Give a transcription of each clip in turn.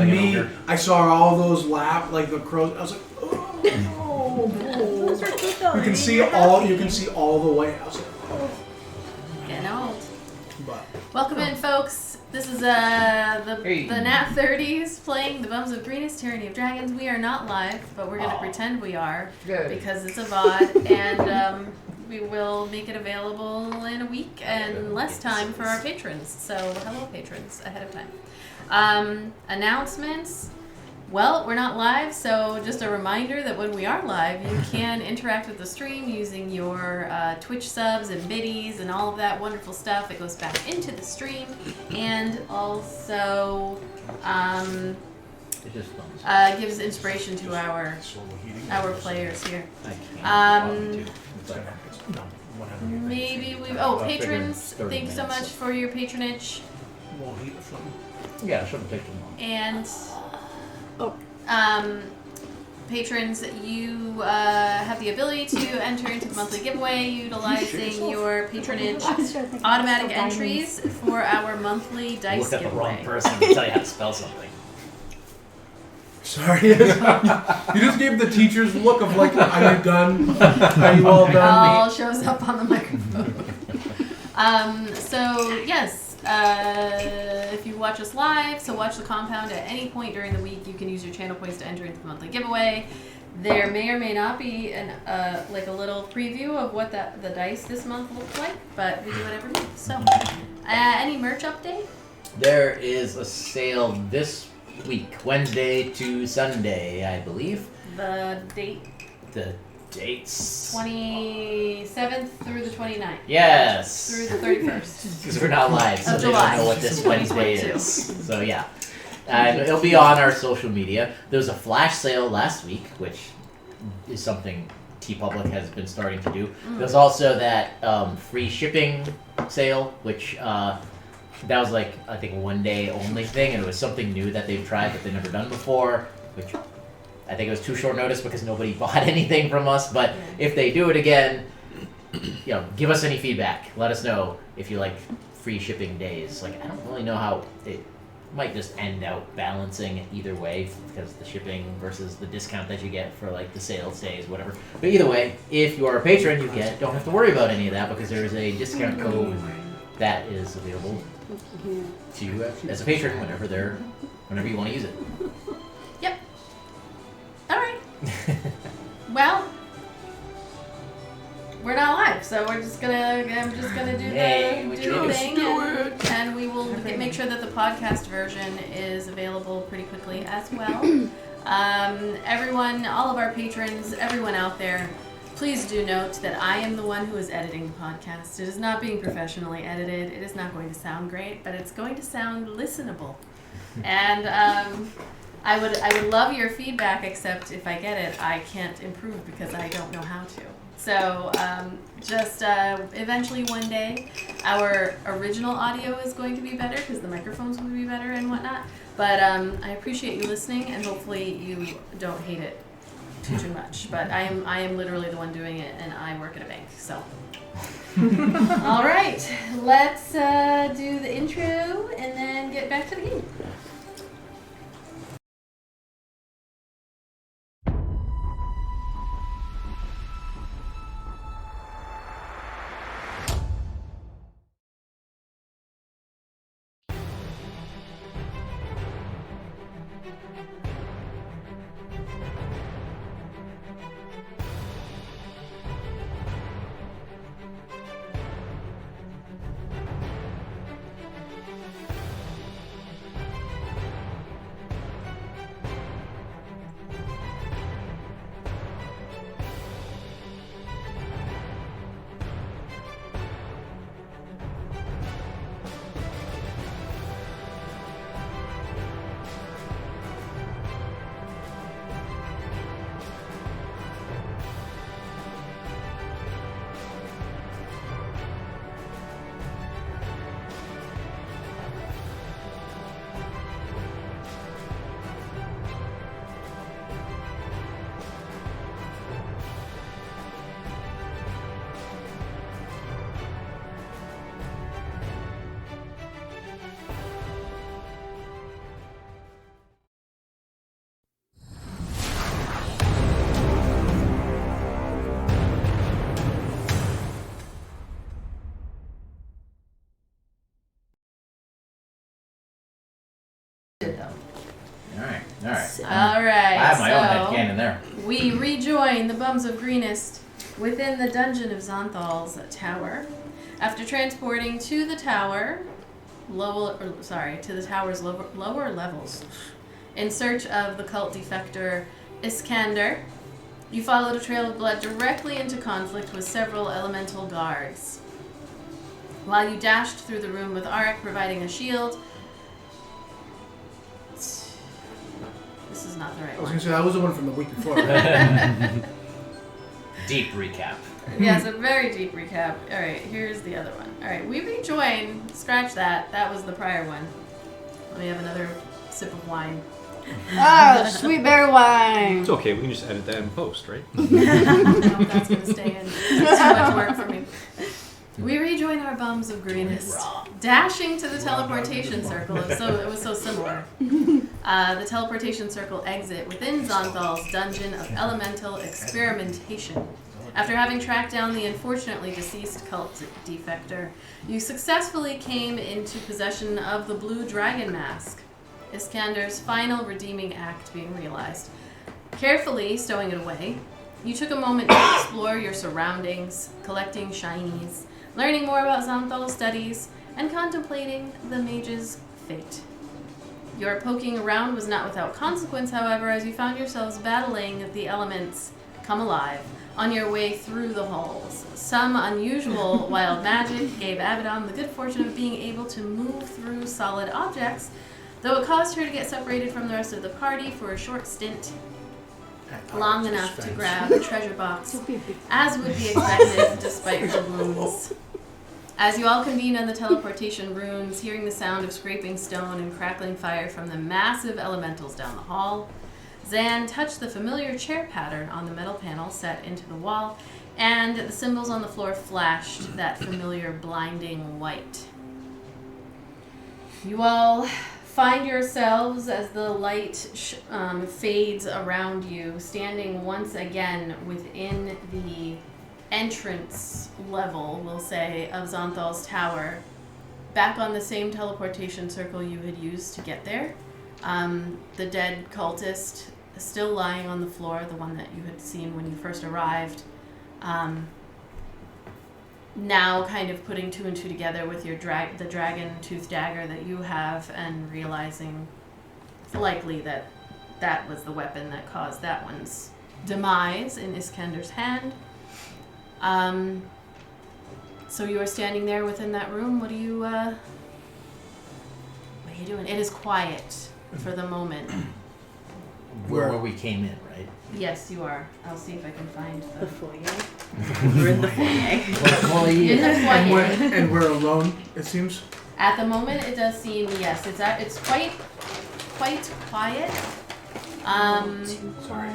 me, I saw all those like the crows. I was like, oh no. Those are cute though. You can see all the way. I was like, oh. Getting old. But welcome in, folks. This is the NAT30s playing the Bums of Greenest Tyranny of Dragons. We are not live, but we're going to pretend we are because it's a VOD, and we will make it available in a week and less time for our patrons. So hello, patrons, ahead of time. Announcements. Well, we're not live, so just a reminder that when we are live, you can interact with the stream using your Twitch subs and biddies and all of that wonderful stuff that goes back into the stream, and also gives inspiration to our players here. Maybe we. Patrons! Thank you so much for your patronage. Yeah, it shouldn't take too long. And patrons, you have the ability to enter into the monthly giveaway utilizing your patronage automatic entries for our monthly dice Look at giveaway. the wrong person to tell you how to spell something. sorry. You just gave the teacher's look of like, are you done? Are you all It done? all shows up on the microphone. So yes. If you watch us live, so watch the compound at any point during the week, you can use your channel points to enter into the monthly giveaway. There may or may not be like a little preview of what the dice this month looks like, but we do it every month. So, any merch update? There is a sale this week, Wednesday to Sunday, I believe. The date? The dates. 27th through the 29th. Yes. Through the 31st. Because we're not live, so they July. don't know what this Wednesday 2022. is. So yeah. It'll be on our social media. There was a flash sale last week, which is something TeePublic has been starting to do. There's also that free shipping sale, which that was like, I think, one day only thing, and it was something new that they've tried that they've never done before, which I think it was too short notice because nobody bought anything from us, but if they do it again, give us any feedback. Let us know if you like free shipping days. Like, I don't really know how it might just end out balancing either way because the shipping versus the discount that you get for like the sales days, whatever. But either way, if you are a patron, don't have to worry about any of that because there is a discount code that is available to you as a patron whenever you want to use it. Yep. All right. Well, we're not live, so I'm just gonna do the thing, and we will make sure that the podcast version is available pretty quickly as well. Everyone, all of our patrons, everyone out there, please do note that I am the one who is editing the podcast. It is not being professionally edited. It is not going to sound great, but it's going to sound listenable. And I would love your feedback, except if I get it, I can't improve because I don't know how to. So eventually one day, our original audio is going to be better because the microphones will be better and whatnot. But I appreciate you listening, and hopefully you don't hate it too much. But I am literally the one doing it, and I work at a bank, so. All right, let's do the intro and then get back to the game. Alright. Alright, I have my own so headcanon there. we rejoin the Bums of Greenest within the dungeon of Zonthal's tower. After transporting to the tower, to the tower's lower levels, in search of the cult defector Iskander, you followed a trail of blood directly into conflict with several elemental guards. While you dashed through the room with Arik providing a shield. This is not the right I was one. gonna say that was the one from the week before. Deep recap. Yes, a very deep recap. Alright, here's the other one. Alright, we rejoin. Scratch that. That was the prior one. Let me have another sip of wine. Oh, sweet berry wine. It's okay, we can just edit that in post, right? No, that's going to stay in. It's too much work for me. We rejoin our Bums of Greenest, dashing to the teleportation circle. It was so similar. The teleportation circle exit within Zonthal's dungeon of elemental experimentation. After having tracked down the unfortunately deceased cult defector, you successfully came into possession of the blue dragon mask, Iskander's final redeeming act being realized. Carefully stowing it away, you took a moment to explore your surroundings, collecting shinies, learning more about Zonthal's studies, and contemplating the mage's fate. Your poking around was not without consequence, however, as you found yourselves battling the elements come alive on your way through the halls. Some unusual wild magic gave Abaddon the good fortune of being able to move through solid objects, though it caused her to get separated from the rest of the party for a short stint, long enough to grab a treasure box, as would be expected despite her wounds. As you all convene on the teleportation runes, hearing the sound of scraping stone and crackling fire from the massive elementals down the hall, Zan touched the familiar chair pattern on the metal panel set into the wall, and the symbols on the floor flashed that familiar blinding white. You all find yourselves, as the light fades around you, standing once again within the entrance level, we'll say, of Zonthal's tower, back on the same teleportation circle you had used to get there. The dead cultist still lying on the floor, the one that you had seen when you first arrived. Now kind of putting two and two together with your the dragon tooth dagger that you have, and realizing it's likely that that was the weapon that caused that one's demise in Iskander's hand. So you are standing there within that room. What are you doing? It is quiet for the moment. Where we came in, right? Yes, you are. I'll see if I can find The the foyer. We're in the foyer. in the foyer. And we're alone, it seems. At the moment, it does seem, yes, it's quite quiet. Sorry.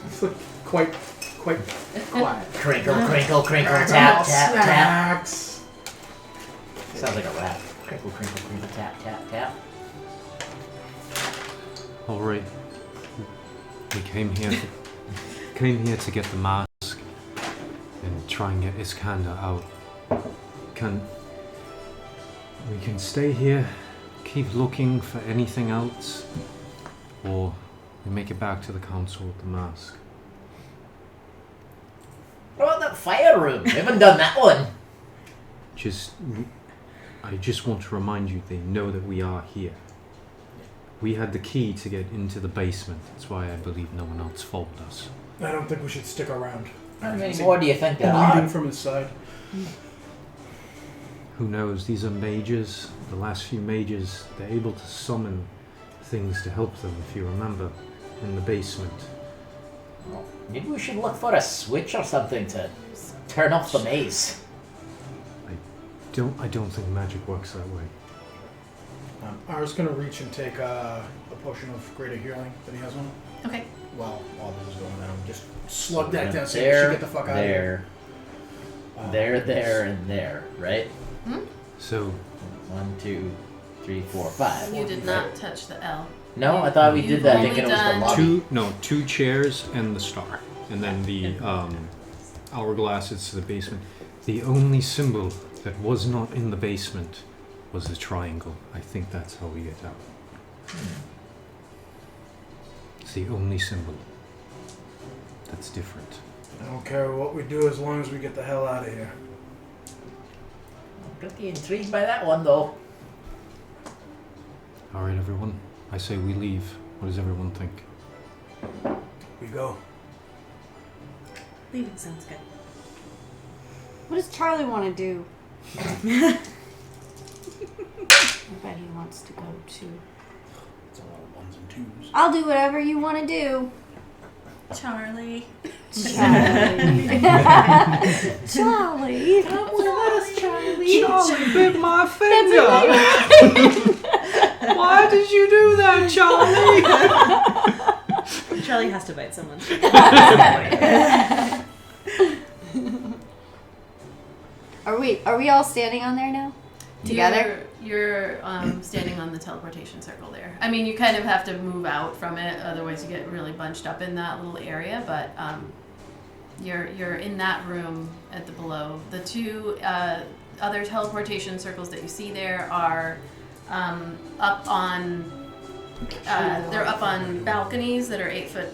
It's like quite quiet. Crinkle, crinkle, crinkle, tap, tap, tap. Snacks. Sounds like a rap. Crinkle, crinkle, crinkle, tap, tap, tap. All right. We came here to get the mask and try and get Iskander out. We can stay here, keep looking for anything else, or we make it back to the council with the mask. What about that fire room? We haven't done that one. I just want to remind you, they know that we are here. We had the key to get into the basement. That's why I believe no one else followed us. I don't think we should stick around. How many more do you think there Bleeding are? from his side. Who knows? These are mages. The last few mages, they're able to summon things to help them, if you remember, in the basement. Well, maybe we should look for a switch or something to turn off the maze. I don't think magic works that way. I was gonna reach and take a potion of greater healing that he has one. Okay. While this is going on, just slug that down so we should get the fuck out of here. There, and there, right? So, 1, 2, 3, 4, 5. You did not touch the L. No, I thought we You've did that only thinking it was the done- lobby. two chairs and the star. And then the hourglass is to the basement. The only symbol that was not in the basement was the triangle. I think that's how we get out. It's the only symbol that's different. I don't care what we do as long as we get the hell out of here. I'm pretty intrigued by that one, though. All right, everyone. I say we leave. What does everyone think? We go. Leaving sounds good. What does Charlie want to do? I bet he wants to go too. It's a lot of ones and twos. I'll do whatever you want to do. Charlie. Charlie. Charlie. Come with us, Charlie. Charlie bit my finger! Why did you do that, Charlie? Charlie has to bite someone. Are we all standing on there now? Together? You're standing on the teleportation circle there. I mean, you kind of have to move out from it, otherwise you get really bunched up in that little area. But you're in that room at the below. The two other teleportation circles that you see there are up on. They're up on balconies that are 8 foot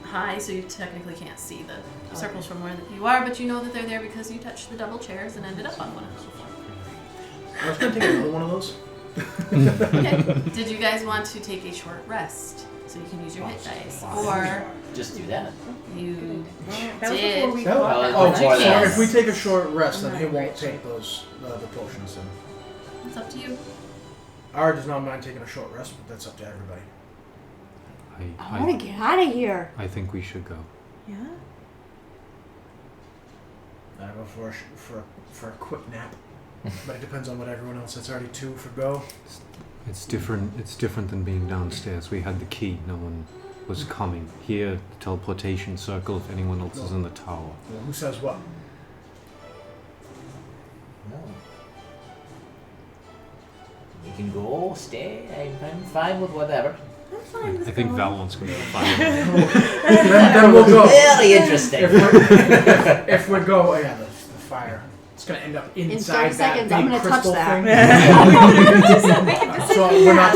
high, so you technically can't see the circles from where you are, but you know that they're there because you touched the double chairs and ended up on one of them. I was going to take another one of those. Okay. Did you guys want to take a short rest so you can use your hit dice, or Just do that. you That was did? before we That- walked. Oh, before so that. if we take a short rest, then Right, he won't right. take those the potions. Then It's up to you. Ara does not mind taking a short rest, but that's up to everybody. I want to get out of here. I think we should go. Yeah. I go for a quick nap, but it depends on what everyone else. It's already 2 for go. It's different. It's different than being downstairs. We had the key. No one was coming. Here, the teleportation circle. If anyone else is in the tower. Well, who says what? No. You can go, stay. I'm fine with whatever. I'm fine with I think going. Val wants to go find. then we'll go. Very interesting. If we go, oh yeah, the fire. It's gonna end up In inside 30 that seconds, big I'm gonna touch crystal that. thing. So we're not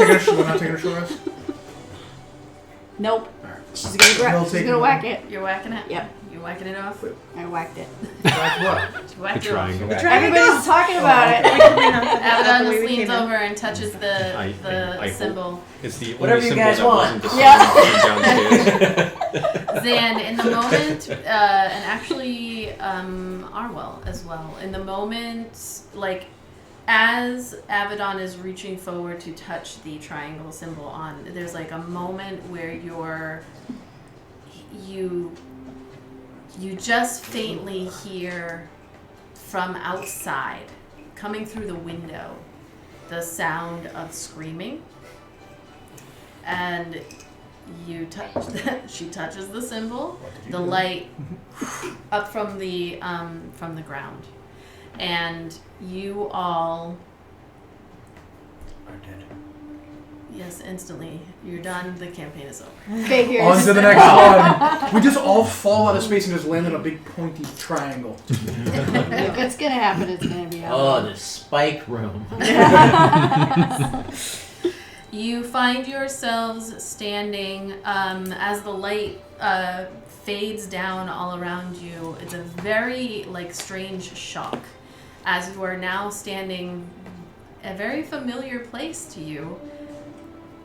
taking a short rest. Nope. Alright. She's gonna We'll she's take gonna one. whack it. You're whacking it. Yep. You're whacking it off. I whacked it. That's what? You whacked The it off. triangle. Everybody's talking about it. Abaddon just leans over and touches the I hope. symbol. It's the Whatever only you symbol guys that want. wasn't the Yeah. downstairs. Zan, in the moment, and actually Arwell as well, in the moment, like, as Abaddon is reaching forward to touch the triangle symbol on, there's like a moment where you just faintly hear from outside, coming through the window, the sound of screaming. And you touch that. She touches the symbol. The light up from the ground, and you all. Are dead. Yes, instantly. You're done. The campaign is over. Figures. On to the next one. We just all fall out of space and just land in a big pointy triangle. If it's gonna happen, it's gonna be Oh, out. the spike room. You find yourselves standing as the light fades down all around you. It's a very strange shock, as you are now standing a very familiar place to you,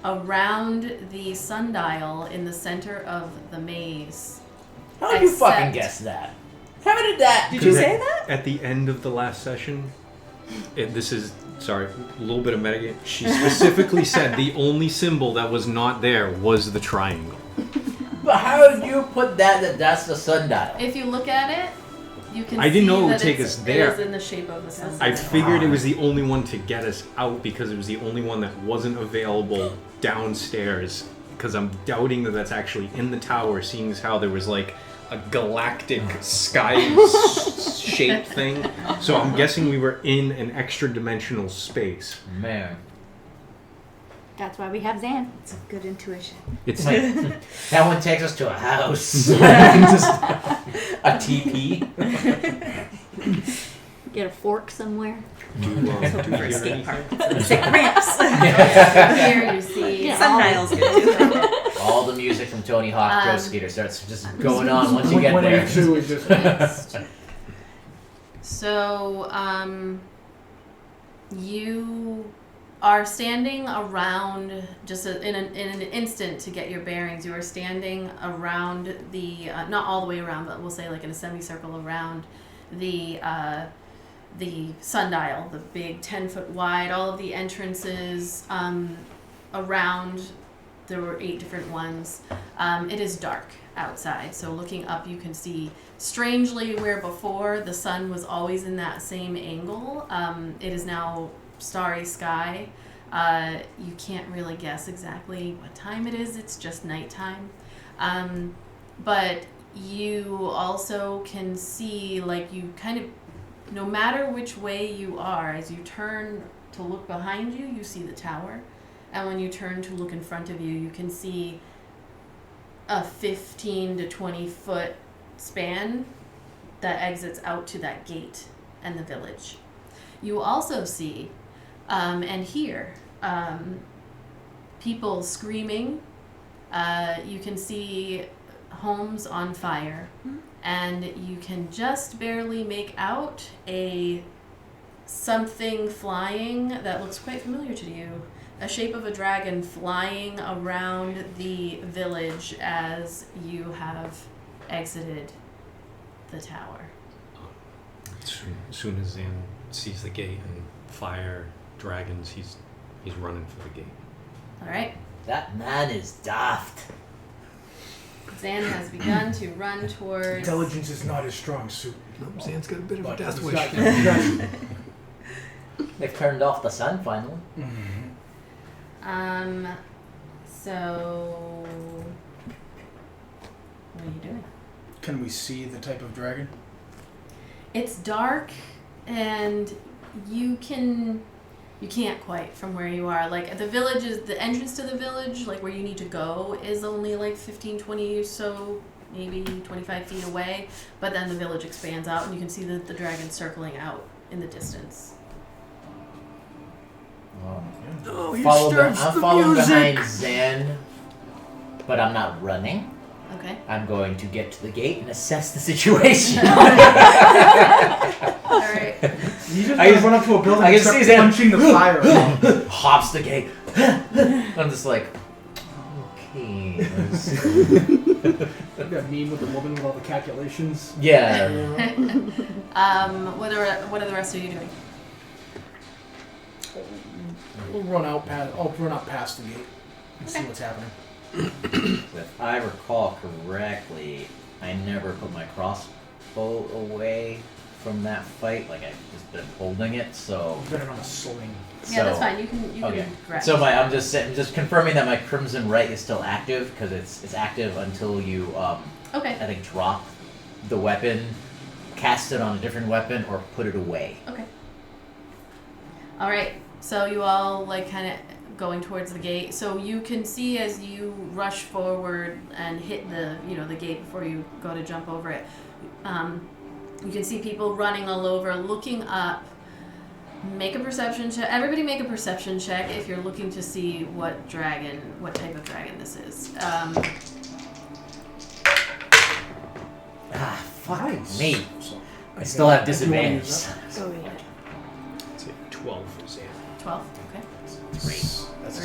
around the sundial in the center of the maze. How did you fucking Except- guess that? How did that? Did you say that? At the end of the last session, this is, sorry, a little bit of metagame. She specifically said the only symbol that was not there was the triangle. But how did you put that's the sundial? If you look at it, you can I didn't see know it would that take it's- us there. It is in the shape of a sundial. I figured it was the only one to get us out because it was the only one that wasn't available downstairs. Because I'm doubting that that's actually in the tower, seeing as how there was like a galactic sky-shaped thing. So I'm guessing we were in an extra-dimensional space. Man. That's why we have Zan. It's a good intuition. It's That one takes us to a house. Just a TP. Get a fork somewhere. do you hear Escape anything? part. It's like ramps. Here you see Yeah. Sundial's good too. All the music from Tony Hawk Pro Skater starts just going on once you get When there. A2 is just So, you are standing around, just in an instant to get your bearings, you are standing around the, not all the way around, but we'll say like in a semicircle around the sundial, the big 10-foot wide, all of the entrances around. There were 8 different ones. It is dark outside, so looking up you can see, strangely, where before the sun was always in that same angle, it is now starry sky. You can't really guess exactly what time it is. It's just nighttime. But you also can see, like, you kind of, no matter which way you are, as you turn to look behind you, you see the tower. And when you turn to look in front of you, you can see a 15 to 20 foot span that exits out to that gate and the village. You also see and hear people screaming. You can see homes on fire, and you can just barely make out something flying that looks quite familiar to you. A shape of a dragon flying around the village as you have exited the tower. As soon as Zan sees the gate and fire, dragons, he's running for the gate. All right. That man is daft. Zan has begun to run towards... Intelligence is not his strong suit. Zan's got a bit of a But death he's wish. got- They've turned off the sun finally. So... What are you doing? Can we see the type of dragon? It's dark, and you can't quite from where you are. Like, the village is, the entrance to the village, like where you need to go, is only like 15, 20 or so, maybe 25 feet away. But then the village expands out, and you can see the dragon circling out in the distance. Oh, I'm following behind Zan, but I'm not running. Okay. I'm going to get to the gate and assess the situation. Alright. You just I run up to a building I and can start see Zan punching the fire. hops the gate. I'm just like, okay. That meme with the woman with all the calculations. Yeah. What are the rest of you doing? We'll run out past. I'll run up past the gate and see what's happening. If I recall correctly, I never put my crossbow away from that fight. Like, I've just been holding it, so... Put it on a sling. Yeah, that's fine. You can grab So it. I'm just confirming that my Crimson Right is still active, because it's active until you Okay. I think drop the weapon, cast it on a different weapon, or put it away. Okay. All right. So you all like kind of going towards the gate. So you can see as you rush forward and hit the gate before you go to jump over it. You can see people running all over, looking up. Make a perception check. Everybody make a perception check if you're looking to see what type of dragon this is. Fuck Nice. me. So, I still have do you wanna use disadvantage. that? Oh, yeah. It's like 12 for Zan. 12. Okay. That's a Three.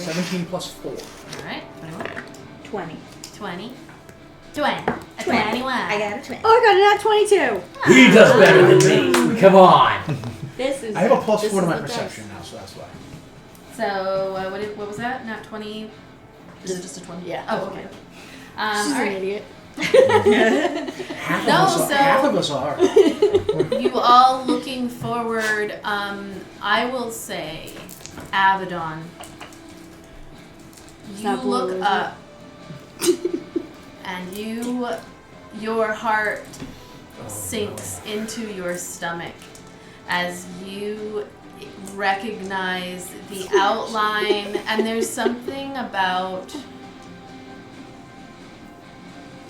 17 plus 4. All right. 21. 20. 20. 20. A 20. 21. I got a 20. Oh, I got a nat 22. He does better than me. Come on. This is. I have a plus this 4 to is my the best. perception now, so that's why. So what was that? Not 20. Is it just a 20? Yeah. Oh, okay. She's All an right. idiot. Half of us are. You all looking forward. I will say, Abaddon. It's You not blue, look is it? up, and your heart sinks into your stomach as you recognize the outline, and there's something about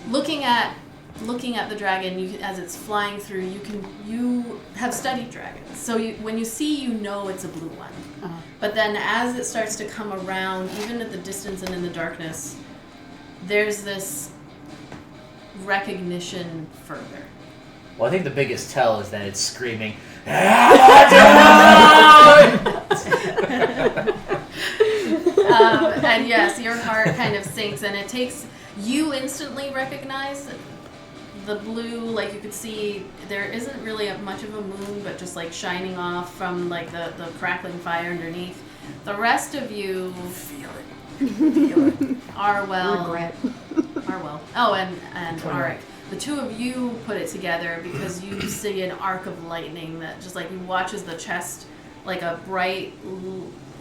looking at the dragon as it's flying through. You have studied dragons, so when you see, it's a blue one. Uh-huh. But then as it starts to come around, even at the distance and in the darkness, there's this recognition further. Well, I think the biggest tell is that it's screaming. And yes, your heart kind of sinks, and it takes you instantly recognize the blue. Like you could see, there isn't really much of a moon, but just like shining off from like the crackling fire underneath. The rest of you feel it. Arwell. Regret. Arwell. Oh, and Arik. The two of you put it together because you see an arc of lightning that just like you watch as the chest, like a bright,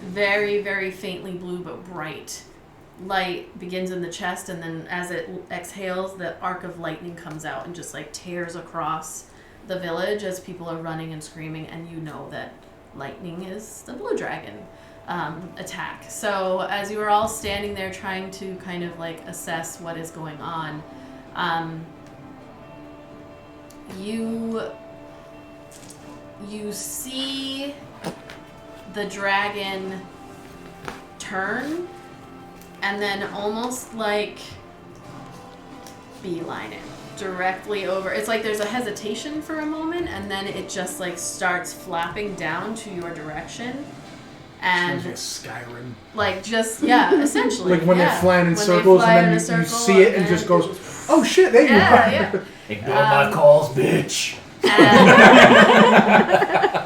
very, very faintly blue but bright light begins in the chest, and then as it exhales, the arc of lightning comes out and just like tears across the village as people are running and screaming, and you know that lightning is the blue dragon attack. So as you are all standing there trying to kind of like assess what is going on, you see the dragon turn and then almost like beeline it directly over. It's like there's a hesitation for a moment, and then it just like starts flapping down to your direction. And Sounds like Skyrim. like just essentially Like when yeah. they're flying in When circles they fly and in then a you circle see it and just goes, oh shit, there you are. yeah. Ignore my calls, bitch.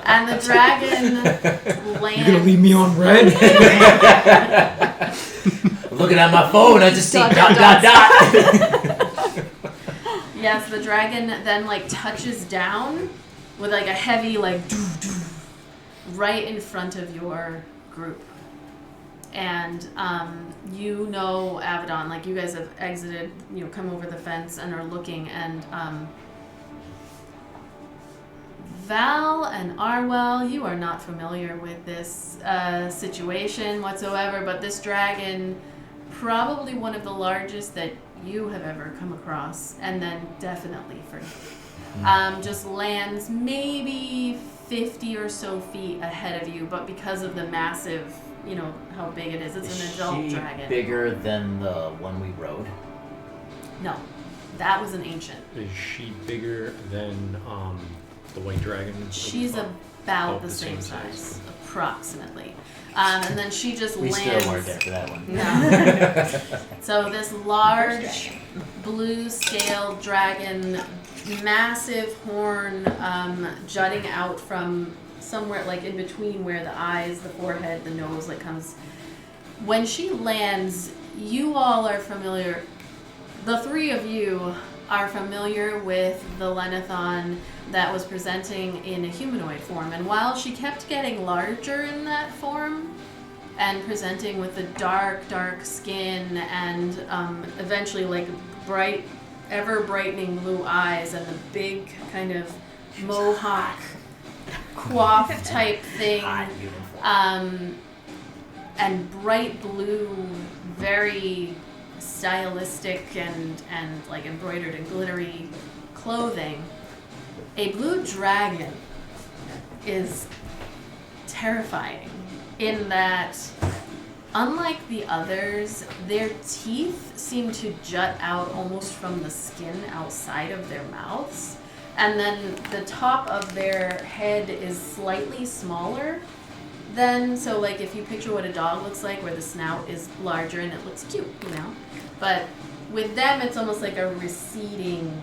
And the dragon lands. You're gonna leave me on red? Looking at my phone, I just see dot. Yes, the dragon then like touches down with like a heavy like right in front of your group. And you know Avedon, like you guys have exited, come over the fence and are looking, and Val and Arwell, you are not familiar with this situation whatsoever, but this dragon, probably one of the largest that you have ever come across, and then definitely for you, just lands maybe 50 or so feet ahead of you, but because of the massive, how big it is, it's an adult dragon. Bigger than the one we rode? No, that was an ancient. Is she bigger than the white dragon? She's about the same size, approximately. And then she just We lands. still weren't there for that one. No. So this large blue-scaled dragon, massive horn jutting out from somewhere like in between where the eyes, the forehead, the nose comes. When she lands, you all are familiar. The three of you are familiar with the Lenithon that was presenting in a humanoid form, and while she kept getting larger in that form and presenting with the dark skin and eventually like bright, ever brightening blue eyes and the big kind of mohawk coif type thing, and bright blue, very stylistic and like embroidered and glittery clothing, a blue dragon is terrifying in that, unlike the others, their teeth seem to jut out almost from the skin outside of their mouths, and then the top of their head is slightly smaller than, so like if you picture what a dog looks like, where the snout is larger and it looks cute, but with them it's almost like a receding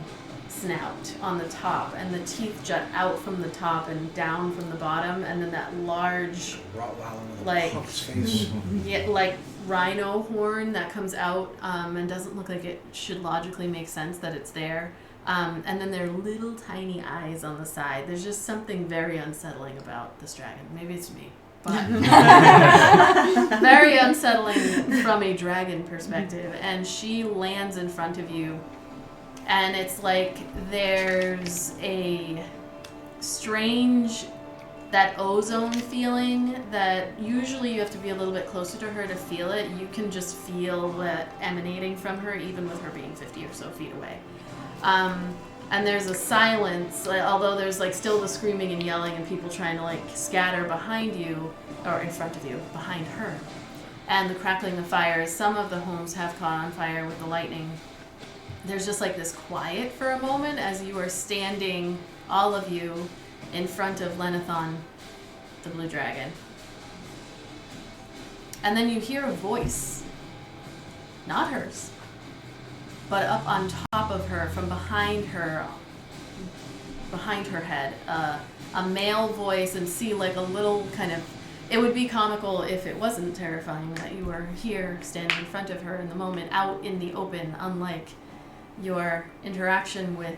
snout on the top, and the teeth jut out from the top and down from the bottom, and then that large like like rhino horn that comes out and doesn't look like it should logically make sense that it's there, and then their little tiny eyes on the side. There's just something very unsettling about this dragon. Maybe it's me, but very unsettling from a dragon perspective. And she lands in front of you, and it's like there's a strange, that ozone feeling that usually you have to be a little bit closer to her to feel it. You can just feel that emanating from her, even with her being 50 or so feet away. And there's a silence, although there's like still the screaming and yelling and people trying to like scatter behind you, or in front of you, behind her. and the crackling of fire. Some of the homes have caught on fire with the lightning. There's just like this quiet for a moment as you are standing, all of you, in front of Lenathon, the blue dragon. And then you hear a voice, not hers, but up on top of her, from behind her head, a male voice, and see like a little kind of, it would be comical if it wasn't terrifying that you were here standing in front of her in the moment, out in the open, unlike your interaction with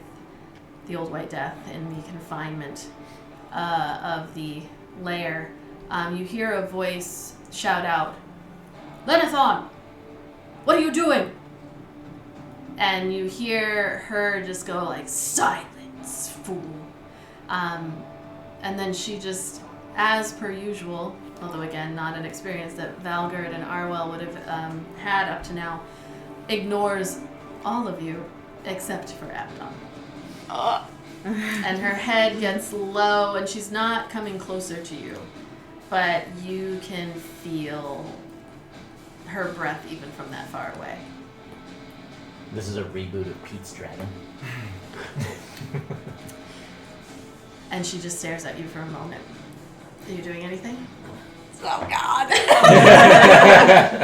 the Old White Death in the confinement of the lair. You hear a voice shout out, "Lenathon, what are you doing?" And you hear her just go like, "Silence, fool." And then she just, as per usual, although again not an experience that Valgerd and Arwell would have had up to now, ignores all of you except for Abaddon. And her head gets low, and she's not coming closer to you, but you can feel her breath even from that far away. This is a reboot of Pete's Dragon. And she just stares at you for a moment. Are you doing anything? Oh God!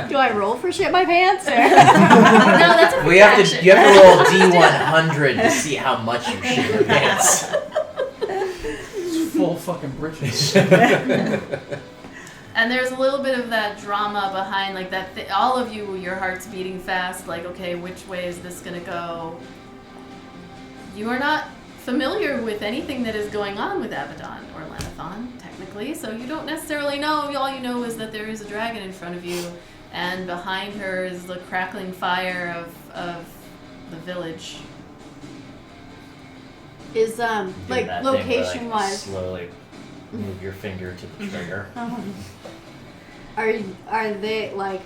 Do I roll for shit my pants? Or? No, that's a free action. You have to roll D100 to see how much you shit your pants. It's full fucking britches. And there's a little bit of that drama behind, like that. All of you, your heart's beating fast. Like, okay, which way is this gonna go? You are not familiar with anything that is going on with Abaddon or Lenathon, technically, so you don't necessarily know. All you know is that there is a dragon in front of you, and behind her is the crackling fire of the village. Is Do like that thing where, location wise, slowly move your finger to the trigger. are they like?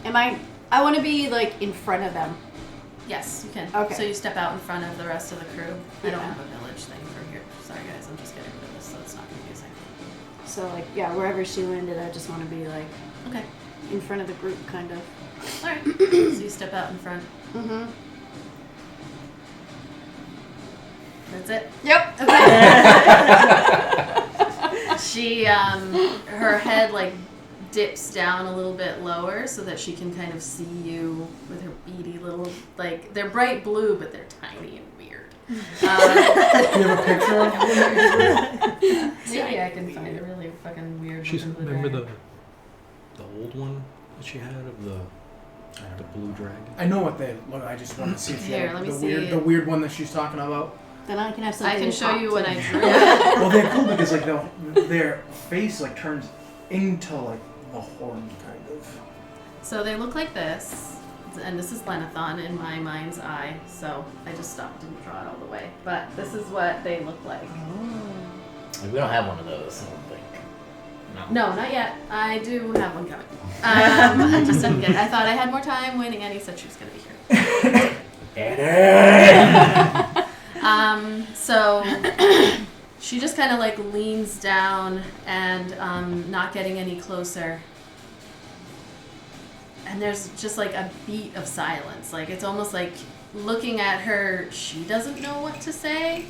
I want to be like in front of them. Yes, you can. Okay. So you step out in front of the rest of the crew. I don't Yeah. have a village thing for here. Sorry guys, I'm just getting rid of this so it's not confusing. So like yeah, wherever she landed, I just want to be like Okay. in front of the group, kind of. Alright. So you step out in front. Mm-hmm. That's it. Yep. Okay. She, her head like dips down a little bit lower so that she can kind of see you with her beady little, like, they're bright blue, but they're tiny and weird. Do you have a picture of one? Maybe I can find a really fucking weird She's looking blue remember dragon. the old one that she had of the blue dragon. I know what they look. I just want to see if she Here, had let me the see. weird one that she's talking about. Then I can have something. I can to show talk you to. when I drew it. Well, they're cool because like their face like turns into like a horn kind of. So they look like this, and this is Lenathon in my mind's eye, so I just stopped, didn't draw it all the way. But this is what they look like. We don't have one of those, I don't think. No, not yet. I do have one coming. I just didn't get it. I thought I had more time when Annie said she was going to be here. So she just kind of like leans down and not getting any closer. And there's just like a beat of silence. Like it's almost like looking at her, she doesn't know what to say,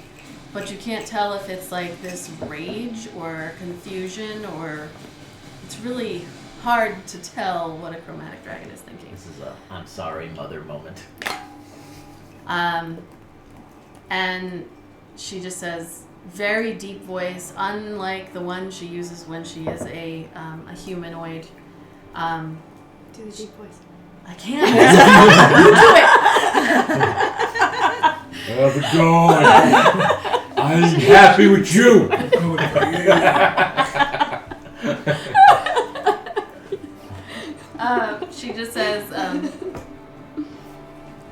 but you can't tell if it's like this rage or confusion, or it's really hard to tell what a chromatic dragon is thinking. This is a I'm sorry mother moment. And she just says, very deep voice, unlike the one she uses when she is a humanoid. Do the deep voice. I can't. You do it. How's it going? I'm happy with you. She just says,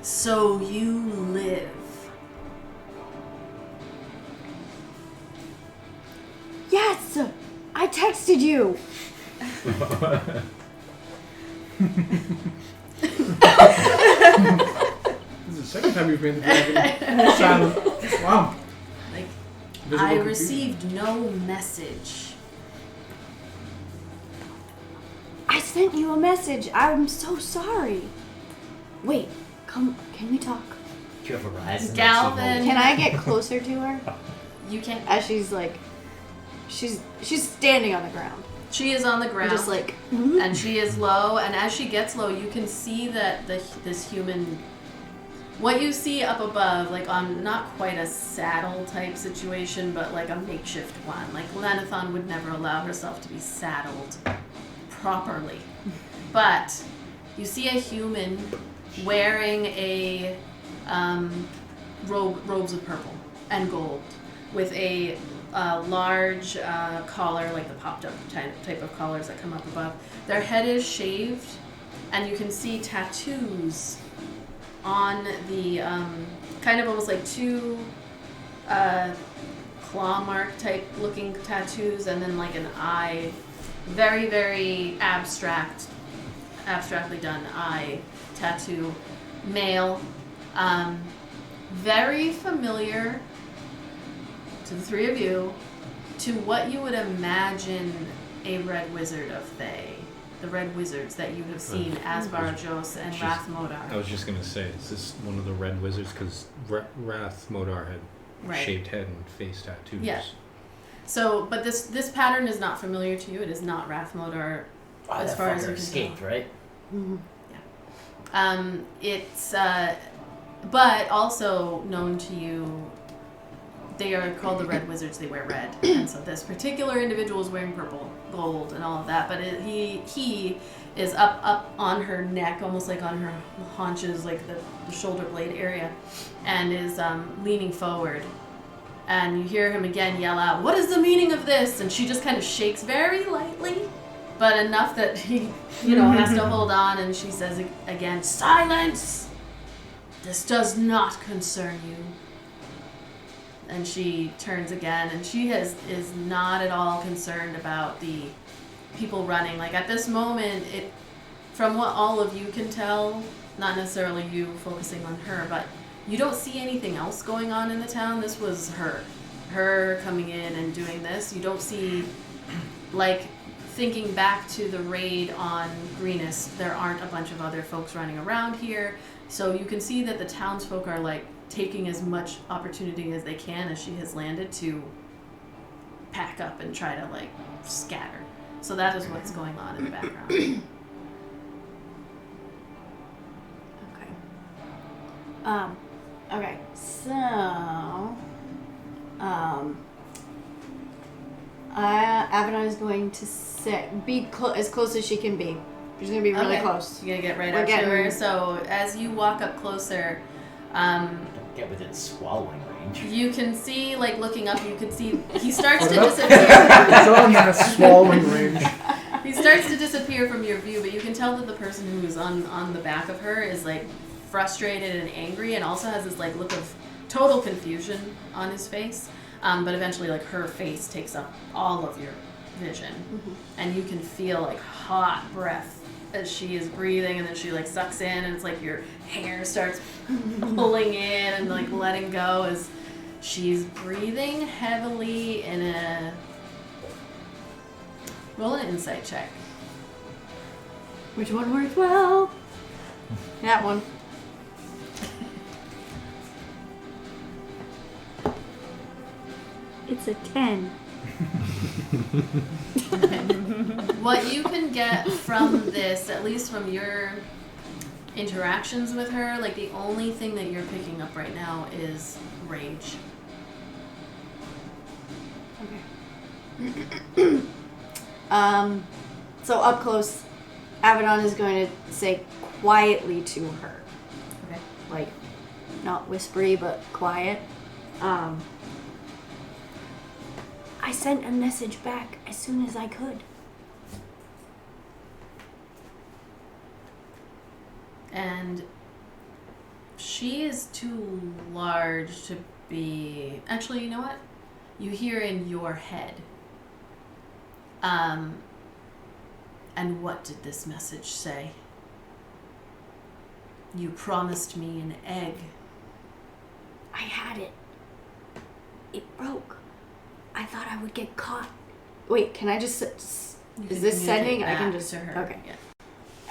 so you live. Yes, I texted you. This is the second time you've been the dragon. Silent. Wow. Like, Visible I confusion. received no message. I sent you a message. I'm so sorry. Wait, come. Can we talk? Do you have a rise? Galvin. Can I get closer to her? You can. As she's like, she's standing on the ground. She is on the ground. Just like, and she is low, and as she gets low, you can see that this human, what you see up above, like on not quite a saddle type situation, but like a makeshift one. Like Lenathon would never allow herself to be saddled properly. But you see a human wearing a robes of purple and gold with a large collar, like the popped up type of collars that come up above. Their head is shaved, and you can see tattoos on the kind of almost like two claw mark type looking tattoos, and then like an eye, very, very abstractly done eye tattoo. Male, very familiar to the three of you, to what you would imagine a red wizard of Thay. The red wizards that you have seen, Asbarajos and Rathmodar. I was just going to say, is this one of the red wizards? Because Rathmodar had shaved head and face tattoos. Yeah. So, but this pattern is not familiar to you. It is not Rathmodar as far as you can escaped, tell. right? mm-hmm. It's, but also known to you. They are called the Red Wizards. They wear red, and so this particular individual is wearing purple, gold, and all of that. But he is up on her neck, almost like on her haunches, like the shoulder blade area, and is leaning forward. And you hear him again yell out, "What is the meaning of this?" And she just kind of shakes very lightly, but enough that he, has to hold on. And she says again, "Silence! This does not concern you." And she turns again, and she is not at all concerned about the people running. Like at this moment, from what all of you can tell, not necessarily you focusing on her, but you don't see anything else going on in the town. This was her coming in and doing this. You don't see, like, thinking back to the raid on Greenest, there aren't a bunch of other folks running around here. So you can see that the townsfolk are like taking as much opportunity as they can as she has landed to pack up and try to like scatter. So that is what's going on in the background. Okay. So, Abaddon is going to be as close as she can be. She's gonna be really close. You're gonna get right up to her. So as you walk up closer, Don't get within swallowing range. you can see, like looking up, you can see he starts to disappear. It's on in a swallowing range. He starts to disappear from your view, but you can tell that the person who's on the back of her is like frustrated and angry, and also has this like look of total confusion on his face. But eventually, like her face takes up all of your vision, and you can feel like hot breath as she is breathing, and then she like sucks in, and it's like your hair starts pulling in and like letting go as she's breathing heavily in a roll an insight check. Which one worked well? That one. It's a 10. What you can get from this, at least from your interactions with her, like the only thing that you're picking up right now is rage. Okay. So up close, Abaddon is going to say quietly to her. Okay. Like, not whispery, but quiet. I sent a message back as soon as I could. And she is too large to be... Actually, you know what? You hear in your head. And what did this message say? You promised me an egg. I had it. It broke. I thought I would get caught. Wait, can I just... You Is can this sending? communicate I can back just... to her. Okay. Yeah.